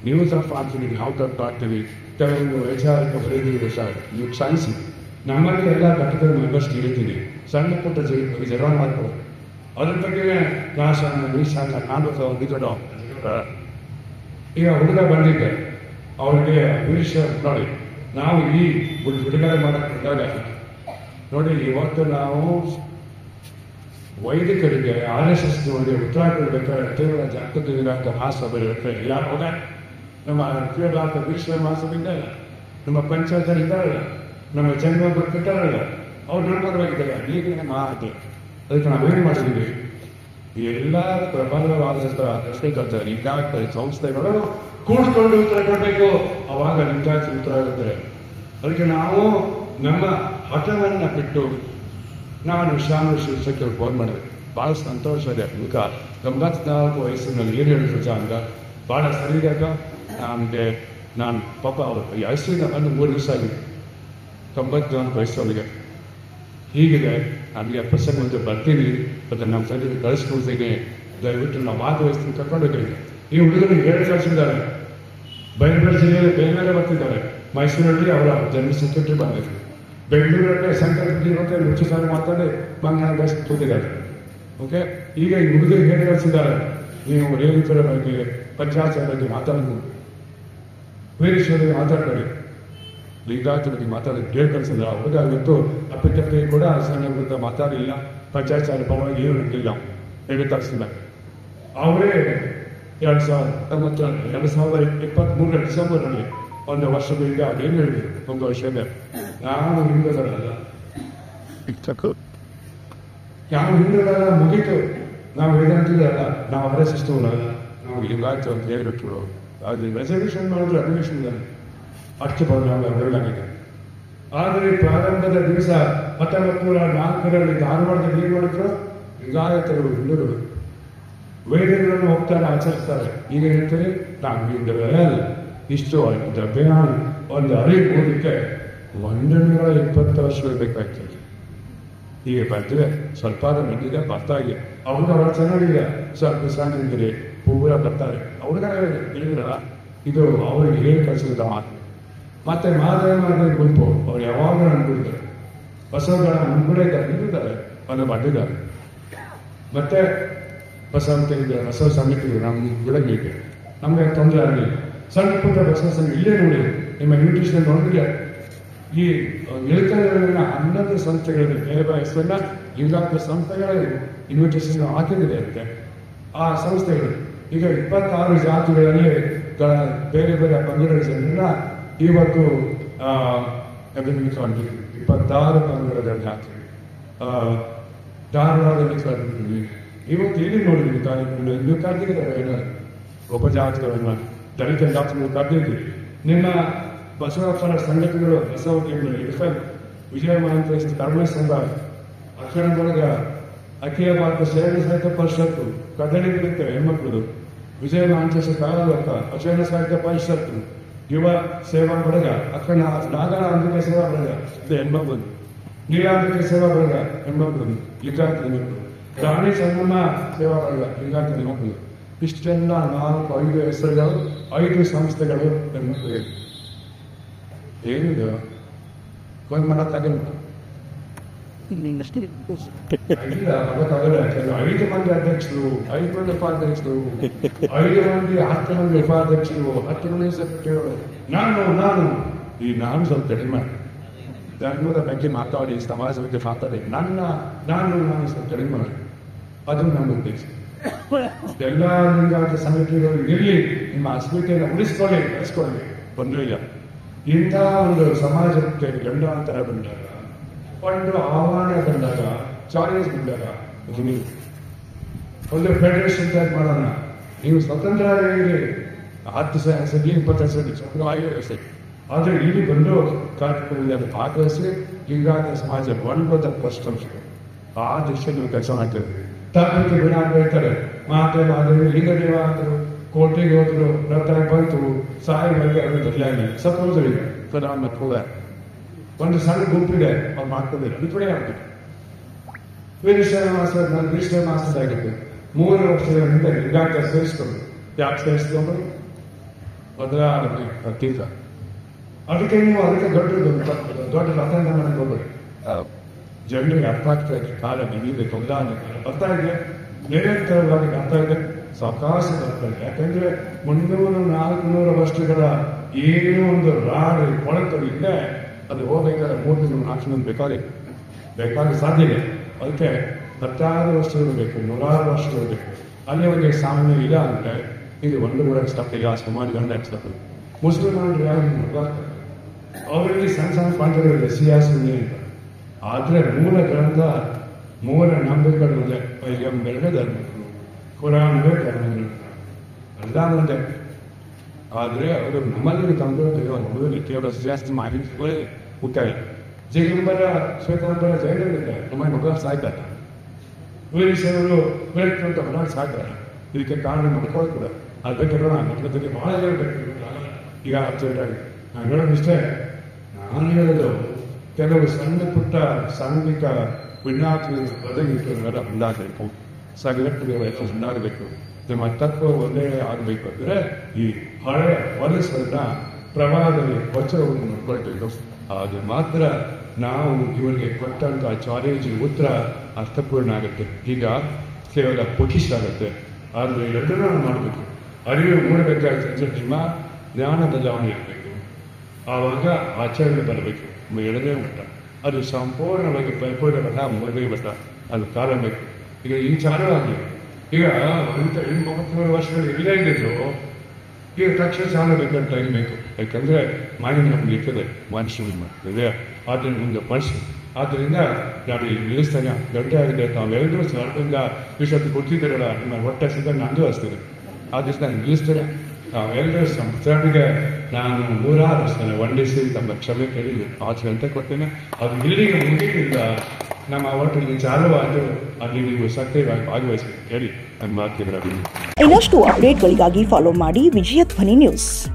ನ್ಯೂಸ್ ಆಫ್ ಆಗ್ತೀವಿ, ನಾವು ತಪ್ಪಾಗ್ತೀವಿ, ಕೆಲವೊಂದು ವೈಚಾರಿಕ ವರದಿಗಳು ಸಹ ನೀವು ಕ್ಷಮಿಸಿ. ನಮ್ಮಲ್ಲಿ ಎಲ್ಲ ಘಟಕದ ಮೆಂಬರ್ಸ್ ಇರ್ತೀನಿ, ಸಣ್ಣ ಪುಟ್ಟ ಜಗಳ ಮಾಡ್ಬೋದು. ಅದ್ರ ಬಗ್ಗೆ ನಾನು ಈಗ ಹುಡುಗ ಬಂದಿದ್ದೆ, ಅವ್ರಿಗೆ ವಿಷಯ ನೋಡಿ ನಾವು ಈ ಬಿಡುಗಡೆ ಮಾಡಕ್ಕೆ ನೋಡಿ. ಇವತ್ತು ನಾವು ವೈದಿಕರಿಗೆ RSS ಉತ್ತರ ಕೊಡಬೇಕಾದ್ರೆ ತೀವ್ರ ಜಾಗೃತಿ ಇಲಾಖೆ ಮಹಾಸಭೆ ಇಲ್ಲ ಹೋಗ. ನಮ್ಮ ತೀವ್ರ ವಿಶ್ವ ಮಹಾಸಭೆಯಿಂದ ನಮ್ಮ ಪಂಚಾಯತ್ ಇದ್ದಾರಲ್ಲ, ನಮ್ಮ ಜನ್ಮ ಬರ್ತಿದ್ದಾರಲ್ಲ, ಅವ್ರು ನಮ್ಮವಾಗಿದ್ದಾರೆ. ಈಗ ಮಾತು ಅದಕ್ಕೆ ನಾವೇನು ಮಾಡಿದ್ದೀವಿ, ಎಲ್ಲ ಪ್ರಬಲವಾದಂಥ ಶ್ರೀಕರ್ತ ಲಿಂಗಾಯತ ಸಂಸ್ಥೆಗಳು ಕೂಡಿಕೊಂಡು ಉತ್ತರ ಕೊಡಬೇಕು. ಅವಾಗ ಲಿಂಗಾಯತ ಉತ್ತರ ಆಗುತ್ತದೆ. ಅದಕ್ಕೆ ನಾವು ನಮ್ಮ ಹಠವನ್ನು ಬಿಟ್ಟು ನಾನು ಶ್ಯಾಮ ಶಿಕ್ಷಕರು ಫೋನ್ ಮಾಡಿದೆ. ಭಾಳ ಸಂತೋಷ ಇದೆ. ಈಗ 94 ವಯಸ್ಸಿನಲ್ಲಿ ಏನು ಹೇಳಿದ್ರು ಅಂತ ಭಾಳ ಸರಿಯಾಗ ನಮಗೆ ನಾನು ಪಾಪ ಅವರು ವಯಸ್ಸಿನ ಒಂದು 3 ದಿವಸ ಆಗಿದೆ. 94 ವಯಸ್ಸವರಿಗೆ ಹೀಗಿದೆ. ನಮಗೆ ಪ್ರಸಂಗ ಮುಂದೆ ಬರ್ತೀನಿ ಮತ್ತು ನಮ್ಮ ಸಂಜೆ ಕಳಿಸ್ಕೊಳ್ತೀನಿ. ದಯವಿಟ್ಟು ನಾವು ಭಾಗವಹಿಸ್ತೀನಿ ಕರ್ಕೊಂಡೋಗಿದ್ದೀವಿ. ಈ ಹುಡುಗರಿಗೆ 7 ಕಳಿಸಿದ್ದಾರೆ. ಬೆಂಗಳೂರು ಜಿಲ್ಲೆಯಲ್ಲಿ ಬೇರೆ ಬರ್ತಿದ್ದಾರೆ. ಮೈಸೂರಲ್ಲಿ ಅವರ ಜನರಲ್ ಸೆಕ್ರೆಟರಿ ಬಂದಿದ್ರು. ಬೆಂಗಳೂರಲ್ಲಿ ಸಂಕಲ್ಪ ಮತ್ತೆ ಹೆಚ್ಚು ಸಾರಿ ಮಾತಾಡಿ ಬಂಗಾಳ ಕೂತಿದ್ದಾರೆ. ಓಕೆ, ಈಗ ಈ ಹುಡುಗರಿಗೆ ಹೇಳಿ ಕಳಿಸಿದ್ದಾರೆ, ನೀವು ರೇವಿತರ ಬಗ್ಗೆ ಪಂಚಾಚಾರ ಬಗ್ಗೆ ಮಾತಾಡಬಹುದು, ವೀರೇಶ್ವರಿಗೆ ಮಾತಾಡಬೇಡಿ, ಲಿಂಗಾಯತ ಬಗ್ಗೆ ಮಾತಾಡಿ ಹೇಳಿ ಕಳಿಸಿದ್ರೆ ಹುಡುಗ ಇವತ್ತು ಅಪ್ಪಿತಪ್ಪಿ ಕೂಡ ಸಣ್ಣ ವಿರುದ್ಧ ಮಾತಾಡಿಲ್ಲ. ಪಂಚಾಚಾರ ಪರವಾಗಿ ಏನು ಇರಲಿಲ್ಲ ಹೇಳಿ ಕಳಿಸಿಲ್ಲ. ಅವರೇ 2023 ಡಿಸೆಂಬರ್ನಲ್ಲಿ ಒಂದು ವರ್ಷದಿಂದ ಅದೇನು ಹೇಳಿದ್ರು, ಒಂದು ವರ್ಷದ ನಾನು ಹಿಂದೂಗಳಲ್ಲ, ಯಾವ ಹಿಂದೂಗಳಲ್ಲ ಮುಗೀತು. ನಾವು ವೇದಾಂತಿಗಳಲ್ಲ, ನಾವು RSSನಲ್ಲ, ನಾವು ಲಿಂಗಾಯತ ಅಂತ ಹೇಳ್ಬಿಟ್ಟು ಅದು ರೆಸಲ್ಯೂಷನ್ ಮಾಡಿದ್ರೆ ಅಧಿವೇಶನ ಅಷ್ಟು ನಾವು ಹೇಳಲಾಗಿದೆ. ಆದರೆ ಪ್ರಾರಂಭದ ದಿವಸ 1904ರಲ್ಲಿ ಧಾರವಾಡದಲ್ಲಿ ಏನು ಮಾಡಿದ್ರು, ಲಿಂಗಾಯತರು ಹಿಂದೂಗಳು ವೇದಗಳನ್ನು ಹೋಗ್ತಾರೆ, ಆಚರಿಸ್ತಾರೆ. ಈಗ ಹೇಳ್ತಾರೆ ನಾವು ಹಿಂದೂಗಳಲ್ಲ. ಇಷ್ಟು ಅಭಿಯಾನ ಒಂದು ಅರಿವು ಓದಕ್ಕೆ 120 ವರ್ಷಗಳು ಬೇಕಾಗ್ತದೆ. ಈಗ ಬರ್ತಿದೆ, ಸ್ವಲ್ಪ ಬಂದಿದೆ, ಬರ್ತಾ ಇದೆ. ಅವ್ರಿಗೆ ಚೆನ್ನಾಗಿದೆ, ಸ್ವಲ್ಪ ಸಾಂಗಿದ್ರೆ ಪೂರ ಬರ್ತಾರೆ. ಅವ್ರಿಗೆ ಹೇಳಿದ್ರಲ್ಲ, ಇದು ಅವ್ರಿಗೆ ಹೇಳಿ ಕಳಿಸಿದ ಮಾತು. ಮತ್ತೆ ಮಾದರಿ ಗುಂಪು ಅವ್ರು ಯಾವಾಗ ಅನ್ಬಿಡ್ತಾರೆ, ಬಸವಗಳ ಮುಂಗಡೆ ನಿಂತಿದ್ದಾರೆ, ಒಂದು ಬಂದಿದ್ದಾರೆ. ಮತ್ತೆ ಬಸವ ಬಸವ ಸಮಿತಿಗಳು ನಮ್ಮ ಬೆಳಗ್ಗೆ ನಮಗೆ ತೊಂದರೆ ಆಗಲಿ. ಸಣ್ಣ ಪುಟ್ಟ ಬಸವ ಸಂಘ ಇಲ್ಲೇ ನೋಡಿ, ನಿಮ್ಮ ನ್ಯೂಟ್ರಿಷನ್ ನೋಡಿದ್ರೆ ಈ ಇಳಕಲಿನ 11 ಸಂಸ್ಥೆಗಳಿದೆ. ಹೆಸರನ್ನ ಲಿಂಗಾಯತ ಸಂಸ್ಥೆಗಳ ಇನ್ವಿಟೇಷನ್ ಹಾಕಿದೆ ಅಂತೆ. ಆ ಸಂಸ್ಥೆಗಳು ಈಗ 26 ಜಾತಿಗಳಲ್ಲಿ ಬೇರೆ ಬೇರೆ ಪಂಗಡಗಳ ಜನರನ್ನ ಇವತ್ತು 26 ಪಂಗಡಗಳ ಜಾತಿ ಧಾರವಾಡದಲ್ಲಿ ಕರೆದಿದ್ದೀವಿ. ಇವತ್ತು ಇಲ್ಲಿ ನೋಡಿದ್ವಿ ಕಾರ್ಯಕ್ರಮದಲ್ಲಿ ನೀವು ಕರೆದಿದ್ದೀರ ಉಪಜಾತಿಗಳನ್ನು ದಲಿತ ಜಾತಿಗಳು ಕರೆದಿದ್ದೀವಿ. ನಿಮ್ಮ ಬಸವಪ್ಪನ ಸಂಘಟನೆಗಳು ಬಸವ ವಿಜಯ ಮಹಾಂತ ಕರ್ಮ ಸಂಘ ಅಕ್ಷರದೊಳಗ ಅಖಿಲ ಭಾರತ ಶರಣ ಸಾಹಿತ್ಯ ಪರಿಷತ್ತು ಕದಳಿಗಳಿರ್ತವೆ ಹೆಣ್ಮಕ್ಳು ವಿಜಯ ಮಹಾಂತೇಶ ಕಾಲದಕ್ಕ ಅಕ್ಷರ ಸಾಹಿತ್ಯ ಪರಿಷತ್ತು ಯುವ ಸೇವಾ ಬಳಗ ಅಕ್ಕನ ನಾಗರ ಆಂಧ್ರಿಕ ಸೇವಾ ಬಳಗ ಇದು ಹೆಣ್ಮಕ್ಳು ನೀಲಾಂಧ್ರಿಕ ಸೇವಾ ಬಳಗ ಹೆಣ್ಮಕ್ಳು ಲಿಂಗಾಯತ ಹೆಣ್ಮಕ್ಳು ರಾಣಿ ಸಂಗಮ ಸೇವಾ ಬಳಗ ಲಿಂಗಾಯತ ಹೆಣ್ಮಕ್ಳು ಇಷ್ಟೆಲ್ಲ 4-5 ಹೆಸರುಗಳು 5 ಸಂಸ್ಥೆಗಳು ಹೆಣ್ಮಕ್ಳಿಗೆ ಏನಿದೆ ಒಂದು ಮನ ತಗೊಂಡು 5 ಮಂದಿ ಅಧ್ಯಕ್ಷರು 5 ಮಂದಿ ಉಪಾಧ್ಯಕ್ಷರು 5 ಮಂದಿ 10 ಮಂದಿ ಉಪಾಧ್ಯಕ್ಷರು 10 ಮಂದಿ ಸೆಕ್ರೆಟರಿಗಳು ನಾನು ಸ್ವಲ್ಪ ಕಡಿಮೆ ಮಾಡಿ ಧರ್ಮದ ಬಗ್ಗೆ ಮಾತಾಡಿ ಸಮಾಜ ಬಗ್ಗೆ ಮಾತಾಡಿ ನಾನು ಸ್ವಲ್ಪ ಕಡಿಮೆ ಮಾಡಿ ಅದು ನಮ್ಮ ಉದ್ದೇಶ. ಎಲ್ಲ ಲಿಂಗಾಯತ ಸಮಿತಿಗಳು ಇರಲಿ, ನಿಮ್ಮ ಅಸ್ಮಿತೆಯನ್ನು ಉಳಿಸ್ಕೊಳ್ಳಿ ಬಂದಿಲ್ಲ. ಇಂಥ ಒಂದು ಸಮಾಜಕ್ಕೆ ಗಂಡಾಂತರ ಬಂದಾಗ ಒಂದು ಆಹ್ವಾನ ಬಂದಾಗ ಚಾಲೆಂಜ್ ಬಂದಾಗ ನೀವು ಒಂದು ಫೆಡರೇಷನ್ ತಯಾರು ಮಾಡೋಣ. ನೀವು ಸ್ವತಂತ್ರ ಹೇಳಿ 10 ಸೆಕೆಂಡ್ 20 ಸೆಕೆಂಡ್ ಸ್ವತಂತ್ರವಾಗಿ ಆದರೆ ಇಲ್ಲಿ ಬಂದು ಕಾರ್ಯಕ್ರಮದಲ್ಲಿ ಅದು ಭಾಗವಹಿಸಿ ಲಿಂಗಾಯತ ಸಮಾಜ ಒಳ್ಳೆದ ಪ್ರಶ್ನೆ ಆ ದಿಶೆಯಲ್ಲಿ ನೀವು ಕೆಲಸ ಮಾಡ್ತಿದ್ದೀವಿ. ತಪ್ಪಕ್ಕೆ ಬಿಡಾಡ್ ಹೇಳ್ತಾರೆ ಮಾದೇವ ಲಿಂಗದೇವ ಅಂದರು, ಕೋಟೆಗೆ ಹೋದ್ರು, ರಥ ಬಂತು, ಸಾಯಿ ಬಗ್ಗೆ ಅದರಲ್ಲಿ ಸಪೋಸರಿ ಕೂಡ ಒಂದು ಸಣ್ಣ ಗುಂಪಿದೆ ಅವ್ರು ಮಾಡ್ಕೋಬೇಕು. ಬಿಟ್ಬಿಡೇ ಆಗ್ಬೇಕು. ವೀರೇಶ್ವರ ಮಾಸ ಆಗುತ್ತೆ 3 ವರ್ಷದ ಹಿಂದೆ ಲಿಂಗಾಯತ ಸೇರಿಸ್ಕೊಂಡು ಯಾಕೆ ಸೇರಿಸ್ಕೊಂಡು ಬದಲಾವಣೆ ತೀರ್ಥ ಅದಕ್ಕೆ ನೀವು ಅದಕ್ಕೆ ದೊಡ್ಡ ರಥನ ಮಾಡಕ್ಕೆ ಹೋಗ್ಬೇಡಿ. ಜನರಿಗೆ ಅರ್ಥ ಆಗ್ತಾ ಇದೆ, ಕಾಲ ನಿಮಗೆ ತೊಂದರೆ ಅರ್ಥ ಇದೆ, ನಿರಂತರವಾಗಿ ಅರ್ಥ ಇದೆ, ಸಾವಕಾಶ ಬರ್ತಾ ಇದೆ. ಯಾಕಂದ್ರೆ 300-400 ವರ್ಷಗಳ ಏನೋ ಒಂದು ರಾಡು ಕೊಳತು ಇಲ್ಲೇ ಅದು ಹೋಗಬೇಕಾದ್ರೆ 3-4 ಬೇಕಾದ್ರೆ ಸಾಧ್ಯ ಇದೆ. ಅದಕ್ಕೆ 10 ವರ್ಷಗಳು ಬೇಕು, 100 ವರ್ಷಗಳು ಬೇಕು. ಅಲ್ಲಿ ಒಂದು ಸಾಮಾನ್ಯ ಇಲ್ಲ ಅಂದರೆ ಇದು ಒಂದು ಕೂಡ ಸ್ಟಪ್ಪಿಗೆ ಸುಮಾರು ಗಂಡ ಸ್ಟಪ್ ಮುಸ್ಲಿಮರು ಅವರಲ್ಲಿ ಸಣ್ಣ ಪಾಠಗಳಿದೆ, ಸಿಯಾಸನೆ ಇಲ್ಲ. ಆದರೆ ಮೂಲ ಗ್ರಂಥ ಮೂಲ ನಂಬಿಕೆಗಳಿದೆ. ಬೇರೆ ಧರ್ಮಗಳು ಕುರಾನವೇ ಧರ್ಮಗಳು ಎಲ್ಲ ಒಂದೇ. ಆದರೆ ಅವರು ನಮ್ಮಲ್ಲಿ ತಂದು ಕೇವಲ ಜಾಸ್ತಿ ಮಾಹಿತಿ ಉತ್ತಾಯ ಜಗಂಬರ ಶ್ವೇತಾಂಬರ ಜೈನರಿದ್ದಾರೆ. ನಮ್ಮ ಮಗ ಸಾಯ್ತಾರೆ, ವೀರೇಶ್ವರರು ಅಂತ ಹೊರ ಸಾಕ್ತಾರೆ. ಇದಕ್ಕೆ ಕಾರಣ ಮಾಡ್ಕೊಳ್ತಾರೆ. ಅದಕ್ಕೆ ಮಕ್ಕಳಿಗೆ ಬಹಳ ಹೇಳ್ಬೇಕು. ಈಗ ನಾನು ಹೇಳೋದಿಷ್ಟೇ, ನಾನು ಹೇಳೋದು ಕೆಲವು ಸಣ್ಣ ಪುಟ್ಟ ಸಾಂಘಿಕ ವಿಜ್ಞಾಪನೆ ಬದಲಿಟ್ಟು ಉಂಟಾಗಬೇಕು, ಸಂಘಟನೆಗಳು ಉಂಟಾಗಬೇಕು, ನಿಮ್ಮ ತತ್ವ ಒಂದೇ ಆಗಬೇಕು ಅಂದರೆ ಈ ಹಳೆಯ ವಲಸನ್ನ ಪ್ರವಾಹದಲ್ಲಿ ವಚನವನ್ನು ನೋಡ್ಕೊಳ್ಬೇಕು. ಅದು ಮಾತ್ರ ನಾವು ಇವರಿಗೆ ಕೊಟ್ಟಂಥ ಚಾಲೆಂಜಿಗೆ ಉತ್ತರ ಅರ್ಥಪೂರ್ಣ ಆಗುತ್ತೆ. ಈಗ ಕೇವಲ ಪುಟಿಸ್ ಆಗುತ್ತೆ. ಆದರೆ ಎರಡನ್ನೂ ಮಾಡಬೇಕು. ಅರಿವು ಮೂಡಬೇಕಾಗುತ್ತೆ. ನಿಮ್ಮ ಜ್ಞಾನ ಬದಲಾವಣೆ ಇರಬೇಕು, ಆವಾಗ ಆಚರಣೆ ಬರಬೇಕು. ಎರಡನೇ ಮಟ್ಟ ಅದು ಸಂಪೂರ್ಣವಾಗಿ ಪರಿಪೂರ್ಣವಲ್ಲ, ಮೂರನೇ ಮಟ್ಟ ಅದು ಕಾಲ ಬೇಕು. ಈಗ ಈ ಚಾಲವಾಗಿ ಈಗ 30 ವರ್ಷಗಳು ಇಲ್ಲೇ ಇದ್ದಿದ್ರು, ಈಗ ತಕ್ಷಣ ಚಾಲ ಬೇಕಂತ ಟೈಮ್ ಬೇಕು. ಯಾಕಂದರೆ ಮಾಲಿನ್ಯ ನಮ್ಗೆ ಇರ್ತದೆ, ಮನುಷ್ಯನ ಇದೆ, ಅದನ್ನು ಮುಂದೆ ಬಳಸಿ. ಆದ್ದರಿಂದ ನಾನು ಈಗ ನಿಲ್ಲಿಸ್ತಾನೆ, ಗಂಟೆ ಆಗಿದೆ. ತಾವೆಲ್ಲರೂ ಸರ್ಕಾರದಿಂದ ವಿಷಯಕ್ಕೆ ಕೊಡ್ತಿದ್ದೀರಲ್ಲ, ನಿಮ್ಮ ಹೊಟ್ಟೆ ಸಿದ್ಧ ನಂದು ಹಚ್ತೀನಿ. ಆ ದಿವಸ ನಾನು ನಿಲ್ಲಿಸ್ತೇನೆ. ನಾವೆಲ್ಲರೂ ಸಂಸ್ಥೆಗೆ ನಾನು 100 ವರ್ಷ ವಂಡಿಸಿ ತಮ್ಮ ಕ್ಷಮೆ ಕೇಳಿ 5 ಗಂಟೆ ಕೊಡ್ತೇನೆ. ಅದು ಇಲ್ಲಿಗೆ ಮುಗಿದಿಲ್ಲ, ನಮ್ಮ ಹೋಟೆಲ್ಗೆ ಚಾಲುವಾದರೂ ಅಲ್ಲಿ ನೀವು ಸಕ್ರಿಯವಾಗಿ ಭಾಗವಹಿಸಿ ಹೇಳಿ ನನ್ನ ಮಾತಿಗೆ. ಇನ್ನಷ್ಟು ಅಪ್ಡೇಟ್ಗಳಿಗಾಗಿ ಫಾಲೋ ಮಾಡಿ ವಿಜಯ ಧ್ವನಿ ನ್ಯೂಸ್.